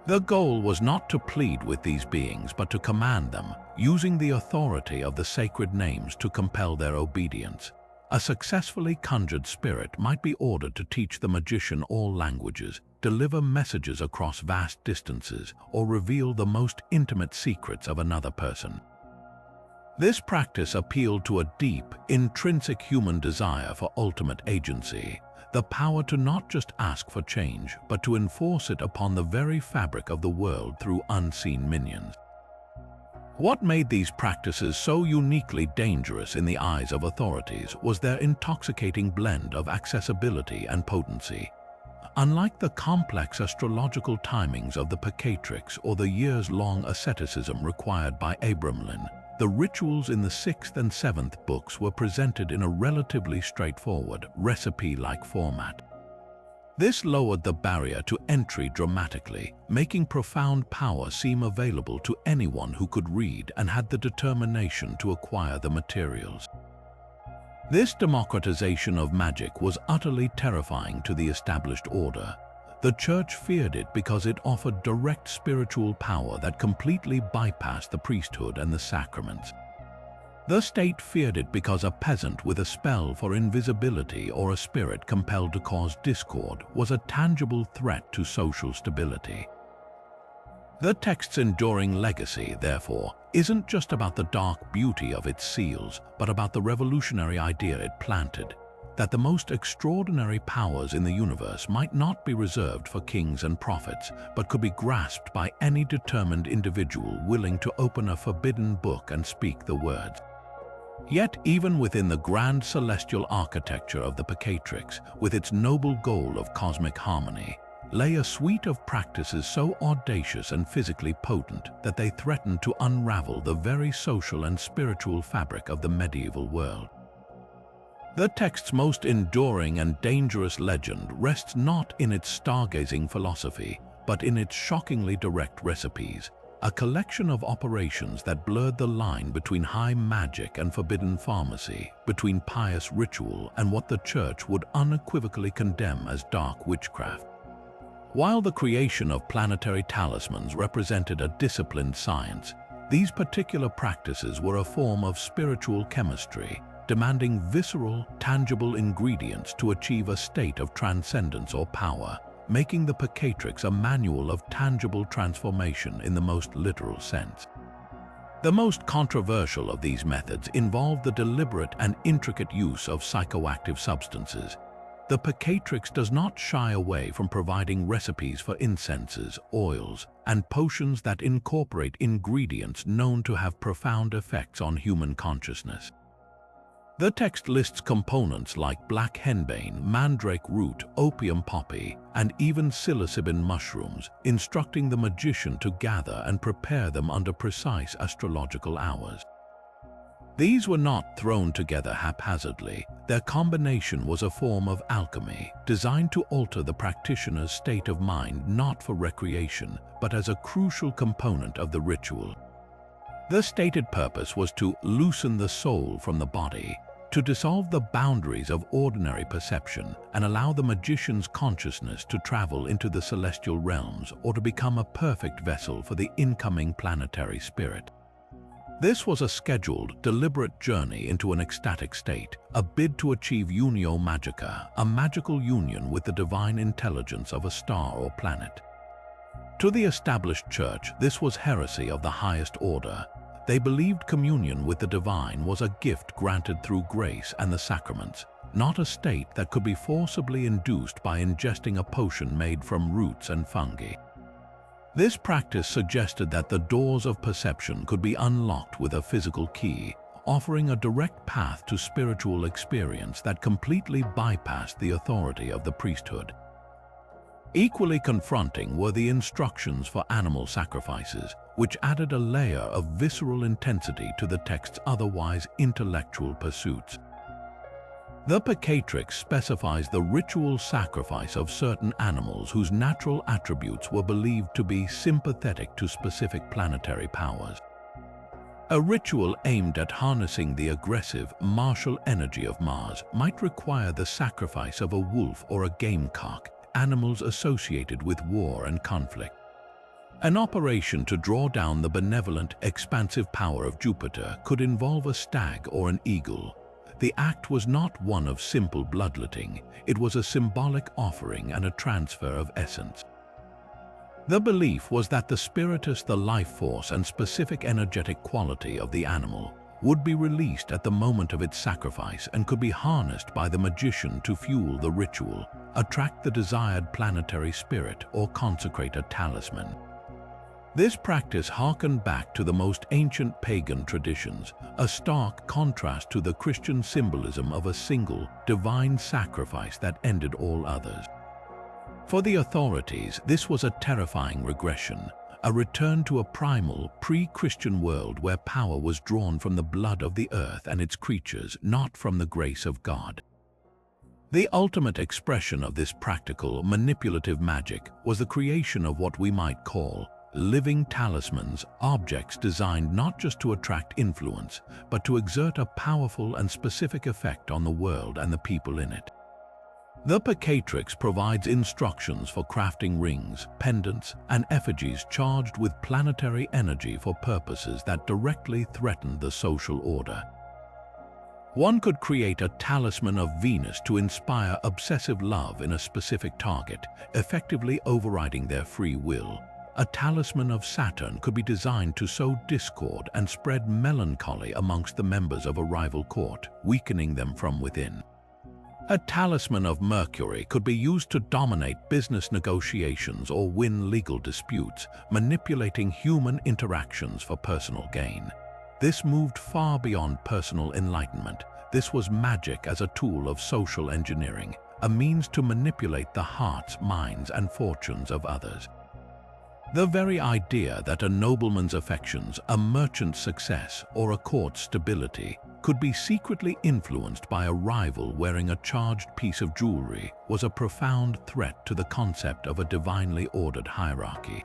The goal was not to plead with these beings, but to command them, using the authority of the sacred names to compel their obedience. A successfully conjured spirit might be ordered to teach the magician all languages, deliver messages across vast distances, or reveal the most intimate secrets of another person. This practice appealed to a deep, intrinsic human desire for ultimate agency, the power to not just ask for change, but to enforce it upon the very fabric of the world through unseen minions. What made these practices so uniquely dangerous in the eyes of authorities was their intoxicating blend of accessibility and potency. Unlike the complex astrological timings of the Picatrix or the years-long asceticism required by Abramlin, the rituals in the 6th and 7th books were presented in a relatively straightforward, recipe-like format. This lowered the barrier to entry dramatically, making profound power seem available to anyone who could read and had the determination to acquire the materials. This democratization of magic was utterly terrifying to the established order. The Church feared it because it offered direct spiritual power that completely bypassed the priesthood and the sacraments. The state feared it because a peasant with a spell for invisibility or a spirit compelled to cause discord was a tangible threat to social stability. The text's enduring legacy, therefore, isn't just about the dark beauty of its seals, but about the revolutionary idea it planted, that the most extraordinary powers in the universe might not be reserved for kings and prophets, but could be grasped by any determined individual willing to open a forbidden book and speak the words. Yet, even within the grand celestial architecture of the Picatrix, with its noble goal of cosmic harmony, lay a suite of practices so audacious and physically potent that they threatened to unravel the very social and spiritual fabric of the medieval world. The text's most enduring and dangerous legend rests not in its stargazing philosophy, but in its shockingly direct recipes, a collection of operations that blurred the line between high magic and forbidden pharmacy, between pious ritual and what the Church would unequivocally condemn as dark witchcraft. While the creation of planetary talismans represented a disciplined science, these particular practices were a form of spiritual chemistry, demanding visceral, tangible ingredients to achieve a state of transcendence or power, making the Picatrix a manual of tangible transformation in the most literal sense. The most controversial of these methods involved the deliberate and intricate use of psychoactive substances. The Picatrix does not shy away from providing recipes for incenses, oils, and potions that incorporate ingredients known to have profound effects on human consciousness. The text lists components like black henbane, mandrake root, opium poppy, and even psilocybin mushrooms, instructing the magician to gather and prepare them under precise astrological hours. These were not thrown together haphazardly. Their combination was a form of alchemy, designed to alter the practitioner's state of mind not for recreation, but as a crucial component of the ritual. The stated purpose was to loosen the soul from the body, to dissolve the boundaries of ordinary perception and allow the magician's consciousness to travel into the celestial realms or to become a perfect vessel for the incoming planetary spirit. This was a scheduled, deliberate journey into an ecstatic state, a bid to achieve unio magica, a magical union with the divine intelligence of a star or planet. To the established church, this was heresy of the highest order. They believed communion with the divine was a gift granted through grace and the sacraments, not a state that could be forcibly induced by ingesting a potion made from roots and fungi. This practice suggested that the doors of perception could be unlocked with a physical key, offering a direct path to spiritual experience that completely bypassed the authority of the priesthood. Equally confronting were the instructions for animal sacrifices, which added a layer of visceral intensity to the text's otherwise intellectual pursuits. The Picatrix specifies the ritual sacrifice of certain animals whose natural attributes were believed to be sympathetic to specific planetary powers. A ritual aimed at harnessing the aggressive, martial energy of Mars might require the sacrifice of a wolf or a gamecock, animals associated with war and conflict. An operation to draw down the benevolent, expansive power of Jupiter could involve a stag or an eagle. The act was not one of simple bloodletting, it was a symbolic offering and a transfer of essence. The belief was that the spiritus, the life force and specific energetic quality of the animal would be released at the moment of its sacrifice and could be harnessed by the magician to fuel the ritual, attract the desired planetary spirit, or consecrate a talisman. This practice harkened back to the most ancient pagan traditions, a stark contrast to the Christian symbolism of a single, divine sacrifice that ended all others. For the authorities, this was a terrifying regression, a return to a primal, pre-Christian world where power was drawn from the blood of the earth and its creatures, not from the grace of God. The ultimate expression of this practical, manipulative magic was the creation of what we might call living talismans, objects designed not just to attract influence, but to exert a powerful and specific effect on the world and the people in it. The Picatrix provides instructions for crafting rings, pendants, and effigies charged with planetary energy for purposes that directly threaten the social order. One could create a talisman of Venus to inspire obsessive love in a specific target, effectively overriding their free will. A talisman of Saturn could be designed to sow discord and spread melancholy amongst the members of a rival court, weakening them from within. A talisman of Mercury could be used to dominate business negotiations or win legal disputes, manipulating human interactions for personal gain. This moved far beyond personal enlightenment. This was magic as a tool of social engineering, a means to manipulate the hearts, minds, and fortunes of others. The very idea that a nobleman's affections, a merchant's success, or a court's stability could be secretly influenced by a rival wearing a charged piece of jewelry was a profound threat to the concept of a divinely ordered hierarchy.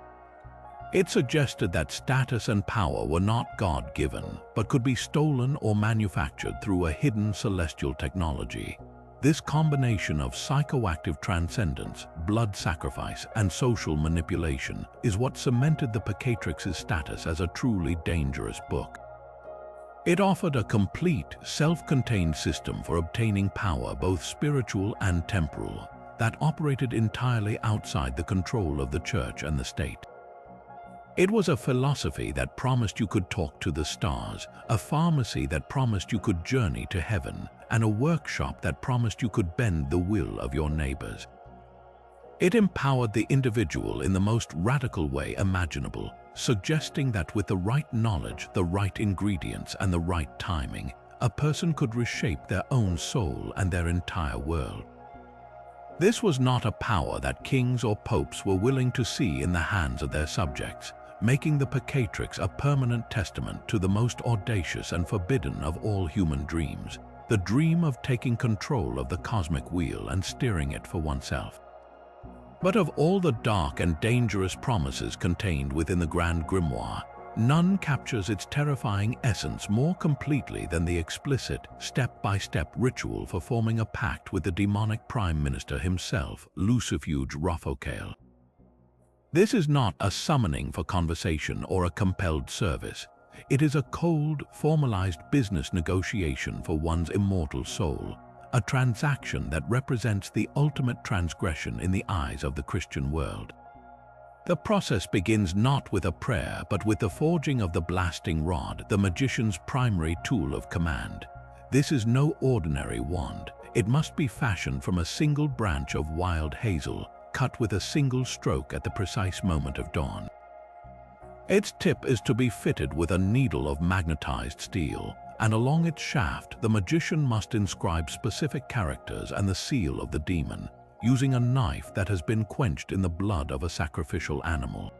It suggested that status and power were not God-given, but could be stolen or manufactured through a hidden celestial technology. This combination of psychoactive transcendence, blood sacrifice, and social manipulation is what cemented the Picatrix's status as a truly dangerous book. It offered a complete, self-contained system for obtaining power, both spiritual and temporal, that operated entirely outside the control of the church and the state. It was a philosophy that promised you could talk to the stars, a pharmacy that promised you could journey to heaven, and a workshop that promised you could bend the will of your neighbors. It empowered the individual in the most radical way imaginable, suggesting that with the right knowledge, the right ingredients, and the right timing, a person could reshape their own soul and their entire world. This was not a power that kings or popes were willing to see in the hands of their subjects. making the Picatrix a permanent testament to the most audacious and forbidden of all human dreams, the dream of taking control of the cosmic wheel and steering it for oneself. But of all the dark and dangerous promises contained within the Grand Grimoire, none captures its terrifying essence more completely than the explicit, step-by-step ritual for forming a pact with the demonic Prime Minister himself, Lucifuge Rothocale. This is not a summoning for conversation or a compelled service. It is a cold, formalized business negotiation for one's immortal soul, a transaction that represents the ultimate transgression in the eyes of the Christian world. The process begins not with a prayer, but with the forging of the blasting rod, the magician's primary tool of command. This is no ordinary wand. It must be fashioned from a single branch of wild hazel, cut with a single stroke at the precise moment of dawn. Its tip is to be fitted with a needle of magnetized steel, and along its shaft the magician must inscribe specific characters and the seal of the demon, using a knife that has been quenched in the blood of a sacrificial animal.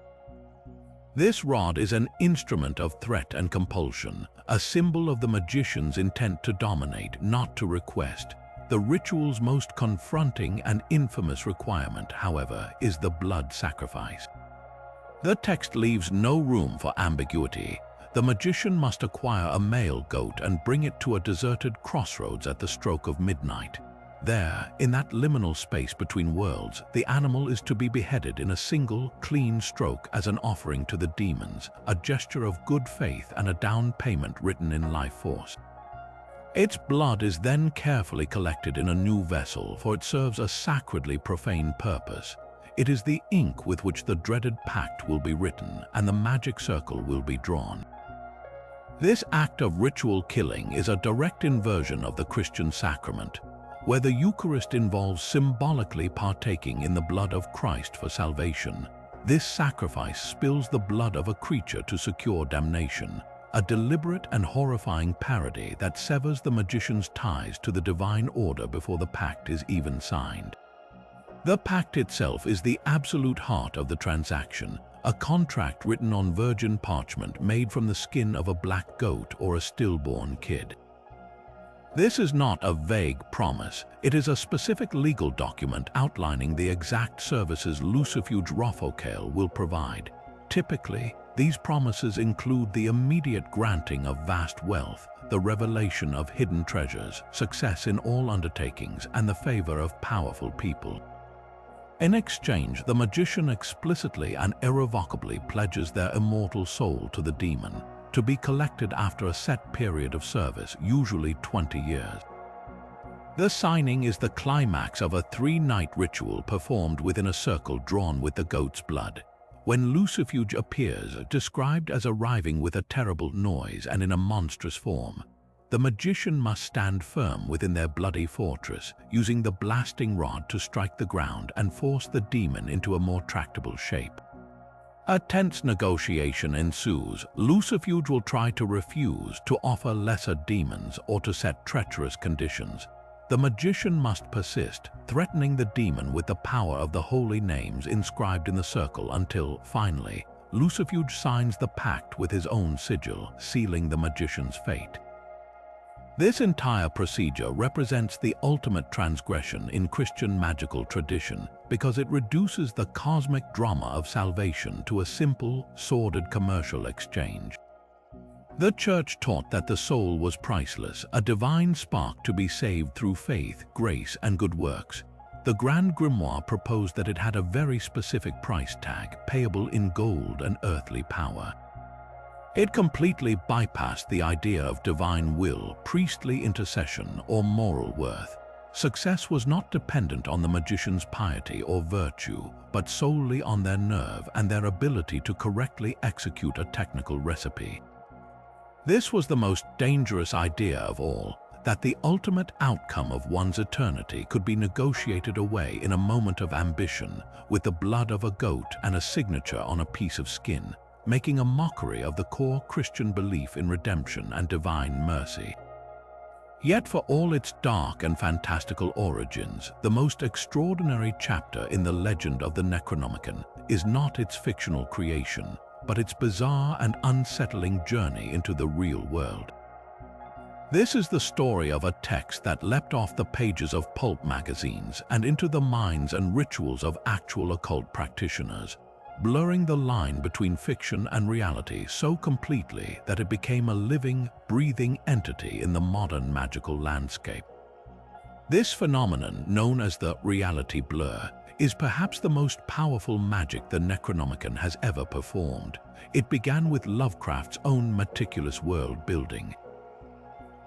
This rod is an instrument of threat and compulsion, a symbol of the magician's intent to dominate, not to request. The ritual's most confronting and infamous requirement, however, is the blood sacrifice. The text leaves no room for ambiguity. The magician must acquire a male goat and bring it to a deserted crossroads at the stroke of midnight. There, in that liminal space between worlds, the animal is to be beheaded in a single, clean stroke as an offering to the demons, a gesture of good faith and a down payment written in life force. Its blood is then carefully collected in a new vessel, for it serves a sacredly profane purpose. It is the ink with which the dreaded pact will be written and the magic circle will be drawn. This act of ritual killing is a direct inversion of the Christian sacrament, where the Eucharist involves symbolically partaking in the blood of Christ for salvation. This sacrifice spills the blood of a creature to secure damnation, a deliberate and horrifying parody that severs the magician's ties to the divine order before the pact is even signed. The pact itself is the absolute heart of the transaction, a contract written on virgin parchment made from the skin of a black goat or a stillborn kid. This is not a vague promise. It is a specific legal document outlining the exact services Lucifuge Rothocale will provide. Typically, these promises include the immediate granting of vast wealth, the revelation of hidden treasures, success in all undertakings, and the favor of powerful people. In exchange, the magician explicitly and irrevocably pledges their immortal soul to the demon, to be collected after a set period of service, usually 20 years. The signing is the climax of a 3-night ritual performed within a circle drawn with the goat's blood. When Lucifuge appears, described as arriving with a terrible noise and in a monstrous form, the magician must stand firm within their bloody fortress, using the blasting rod to strike the ground and force the demon into a more tractable shape. A tense negotiation ensues. Lucifuge will try to refuse, to offer lesser demons, or to set treacherous conditions. The magician must persist, threatening the demon with the power of the holy names inscribed in the circle until, finally, Lucifuge signs the pact with his own sigil, sealing the magician's fate. This entire procedure represents the ultimate transgression in Christian magical tradition because it reduces the cosmic drama of salvation to a simple, sordid commercial exchange. The Church taught that the soul was priceless, a divine spark to be saved through faith, grace, and good works. The Grand Grimoire proposed that it had a very specific price tag, payable in gold and earthly power. It completely bypassed the idea of divine will, priestly intercession, or moral worth. Success was not dependent on the magician's piety or virtue, but solely on their nerve and their ability to correctly execute a technical recipe. This was the most dangerous idea of all, that the ultimate outcome of one's eternity could be negotiated away in a moment of ambition with the blood of a goat and a signature on a piece of skin, making a mockery of the core Christian belief in redemption and divine mercy. Yet for all its dark and fantastical origins, the most extraordinary chapter in the legend of the Necronomicon is not its fictional creation, but its bizarre and unsettling journey into the real world. This is the story of a text that leapt off the pages of pulp magazines and into the minds and rituals of actual occult practitioners, blurring the line between fiction and reality so completely that it became a living, breathing entity in the modern magical landscape. This phenomenon, known as the reality blur, is perhaps the most powerful magic the Necronomicon has ever performed. It began with Lovecraft's own meticulous world building.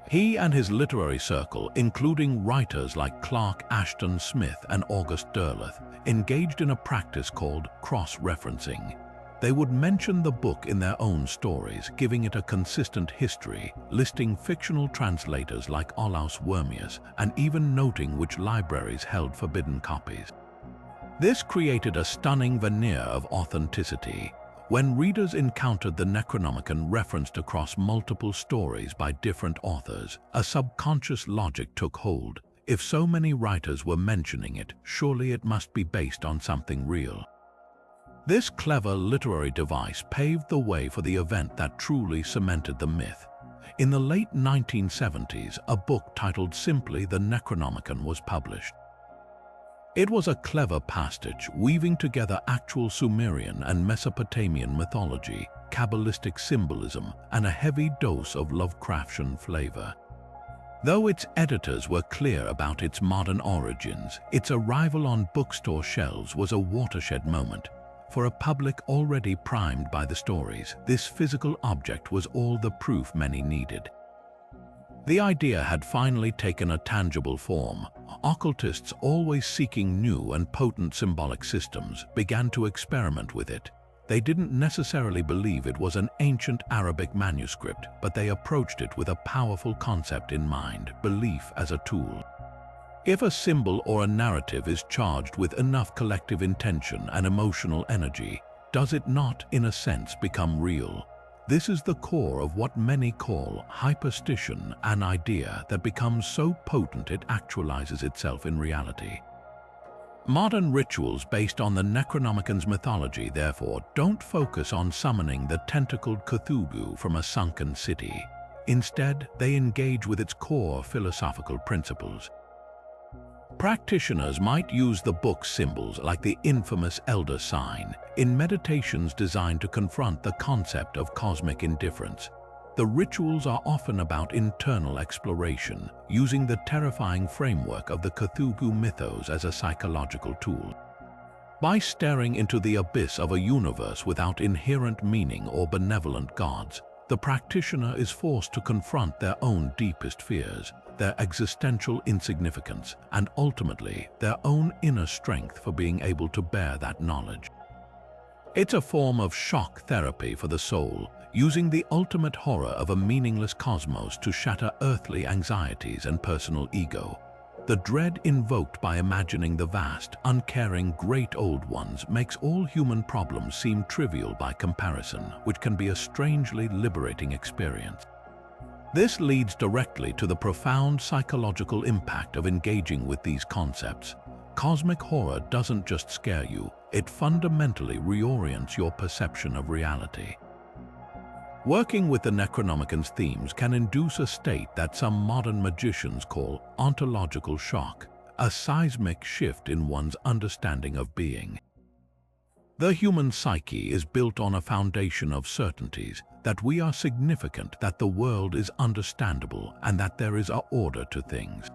He and his literary circle, including writers like Clark Ashton Smith and August Derleth, engaged in a practice called cross-referencing. They would mention the book in their own stories, giving it a consistent history, listing fictional translators like Olaus Wormius, and even noting which libraries held forbidden copies. This created a stunning veneer of authenticity. When readers encountered the Necronomicon referenced across multiple stories by different authors, a subconscious logic took hold. If so many writers were mentioning it, surely it must be based on something real. This clever literary device paved the way for the event that truly cemented the myth. In the late 1970s, a book titled simply The Necronomicon was published. It was a clever pastiche, weaving together actual Sumerian and Mesopotamian mythology, Kabbalistic symbolism, and a heavy dose of Lovecraftian flavor. Though its editors were clear about its modern origins, its arrival on bookstore shelves was a watershed moment. For a public already primed by the stories, this physical object was all the proof many needed. The idea had finally taken a tangible form. Occultists, always seeking new and potent symbolic systems, began to experiment with it. They didn't necessarily believe it was an ancient Arabic manuscript, but they approached it with a powerful concept in mind: belief as a tool. If a symbol or a narrative is charged with enough collective intention and emotional energy, does it not, in a sense, become real? This is the core of what many call hyperstition, an idea that becomes so potent it actualizes itself in reality. Modern rituals based on the Necronomicon's mythology, therefore, don't focus on summoning the tentacled Cthulhu from a sunken city. Instead, they engage with its core philosophical principles. Practitioners might use the book's symbols, like the infamous Elder Sign, in meditations designed to confront the concept of cosmic indifference. The rituals are often about internal exploration, using the terrifying framework of the Cthulhu mythos as a psychological tool. By staring into the abyss of a universe without inherent meaning or benevolent gods, the practitioner is forced to confront their own deepest fears, their existential insignificance, and ultimately their own inner strength for being able to bear that knowledge. It's a form of shock therapy for the soul, using the ultimate horror of a meaningless cosmos to shatter earthly anxieties and personal ego. The dread invoked by imagining the vast, uncaring great old ones makes all human problems seem trivial by comparison, which can be a strangely liberating experience. This leads directly to the profound psychological impact of engaging with these concepts. Cosmic horror doesn't just scare you, it fundamentally reorients your perception of reality. Working with the Necronomicon's themes can induce a state that some modern magicians call ontological shock, a seismic shift in one's understanding of being. The human psyche is built on a foundation of certainties, that we are significant, that the world is understandable, and that there is an order to things.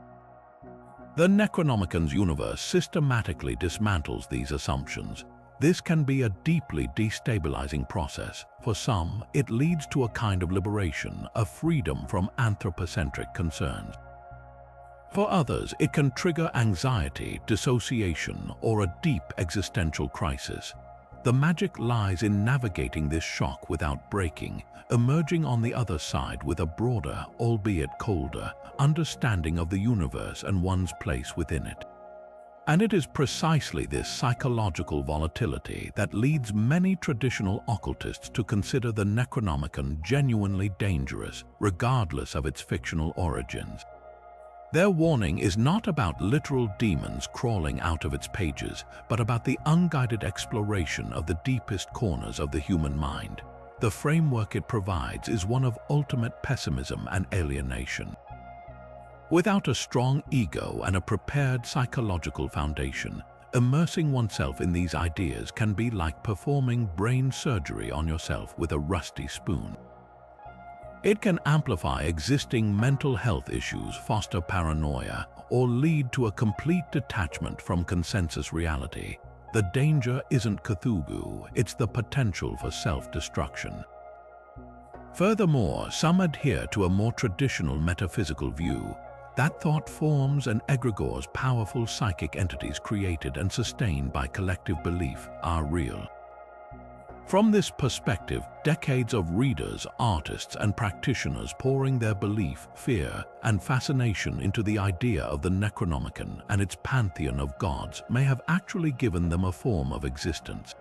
The Necronomicon's universe systematically dismantles these assumptions. This can be a deeply destabilizing process. For some, it leads to a kind of liberation, a freedom from anthropocentric concerns. For others, it can trigger anxiety, dissociation, or a deep existential crisis. The magic lies in navigating this shock without breaking, emerging on the other side with a broader, albeit colder, understanding of the universe and one's place within it. And it is precisely this psychological volatility that leads many traditional occultists to consider the Necronomicon genuinely dangerous, regardless of its fictional origins. Their warning is not about literal demons crawling out of its pages, but about the unguided exploration of the deepest corners of the human mind. The framework it provides is one of ultimate pessimism and alienation. Without a strong ego and a prepared psychological foundation, immersing oneself in these ideas can be like performing brain surgery on yourself with a rusty spoon. It can amplify existing mental health issues, foster paranoia, or lead to a complete detachment from consensus reality. The danger isn't Cthulhu, it's the potential for self-destruction. Furthermore, some adhere to a more traditional metaphysical view that thought forms and egregores, powerful psychic entities created and sustained by collective belief, are real. From this perspective, decades of readers, artists, and practitioners pouring their belief, fear, and fascination into the idea of the Necronomicon and its pantheon of gods may have actually given them a form of existence.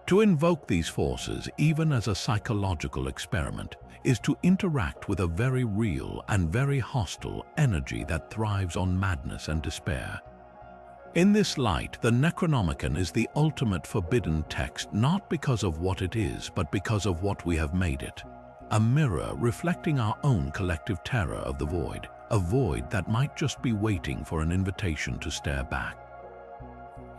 To invoke these forces, even as a psychological experiment, is to interact with a very real and very hostile energy that thrives on madness and despair. In this light, the Necronomicon is the ultimate forbidden text, not because of what it is, but because of what we have made it. A mirror reflecting our own collective terror of the void, a void that might just be waiting for an invitation to stare back.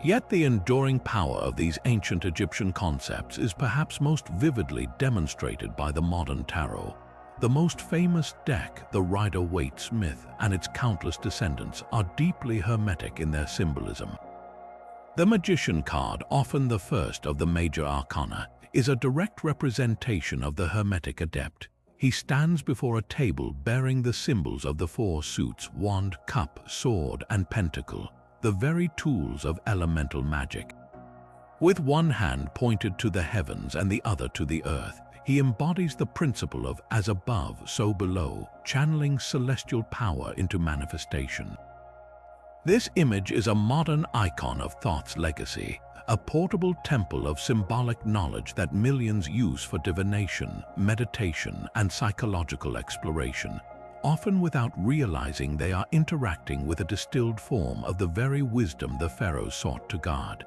Yet the enduring power of these ancient Egyptian concepts is perhaps most vividly demonstrated by the modern tarot. The most famous deck, the Rider-Waite's myth, and its countless descendants are deeply hermetic in their symbolism. The Magician card, often the first of the major arcana, is a direct representation of the hermetic adept. He stands before a table bearing the symbols of the four suits: wand, cup, sword, and pentacle, the very tools of elemental magic. With one hand pointed to the heavens and the other to the earth, he embodies the principle of as above, so below, channeling celestial power into manifestation. This image is a modern icon of Thoth's legacy, a portable temple of symbolic knowledge that millions use for divination, meditation, and psychological exploration, often without realizing they are interacting with a distilled form of the very wisdom the pharaohs sought to guard.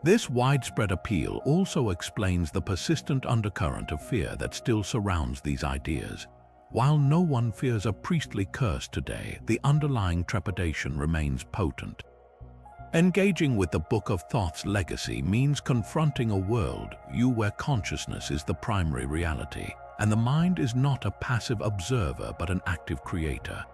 This widespread appeal also explains the persistent undercurrent of fear that still surrounds these ideas. While no one fears a priestly curse today, the underlying trepidation remains potent. Engaging with the Book of Thoth's legacy means confronting a world where consciousness is the primary reality, and the mind is not a passive observer but an active creator.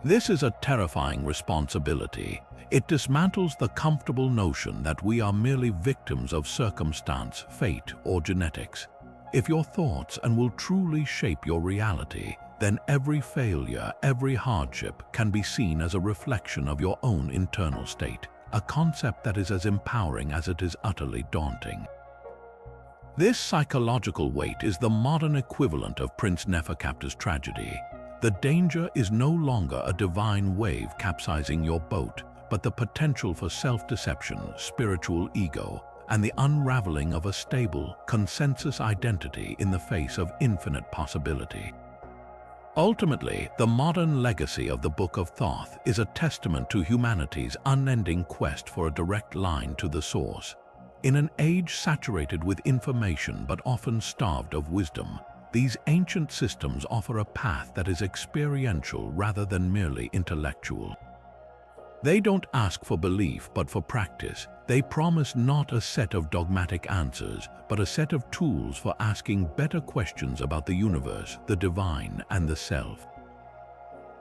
This is a terrifying responsibility. It dismantles the comfortable notion that we are merely victims of circumstance, fate, or genetics. If your thoughts and will truly shape your reality, then every failure, every hardship can be seen as a reflection of your own internal state, a concept that is as empowering as it is utterly daunting. This psychological weight is the modern equivalent of Prince Neferkaptah's tragedy. The danger is no longer a divine wave capsizing your boat, but the potential for self-deception, spiritual ego, and the unraveling of a stable, consensus identity in the face of infinite possibility. Ultimately, the modern legacy of the Book of Thoth is a testament to humanity's unending quest for a direct line to the source. In an age saturated with information but often starved of wisdom, these ancient systems offer a path that is experiential rather than merely intellectual. They don't ask for belief but for practice. They promise not a set of dogmatic answers, but a set of tools for asking better questions about the universe, the divine, and the self.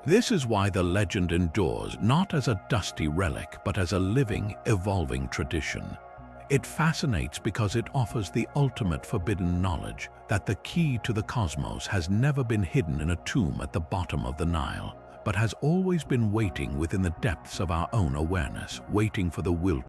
This is why the legend endures not as a dusty relic, but as a living, evolving tradition. It fascinates because it offers the ultimate forbidden knowledge that the key to the cosmos has never been hidden in a tomb at the bottom of the Nile, but has always been waiting within the depths of our own awareness, waiting for the will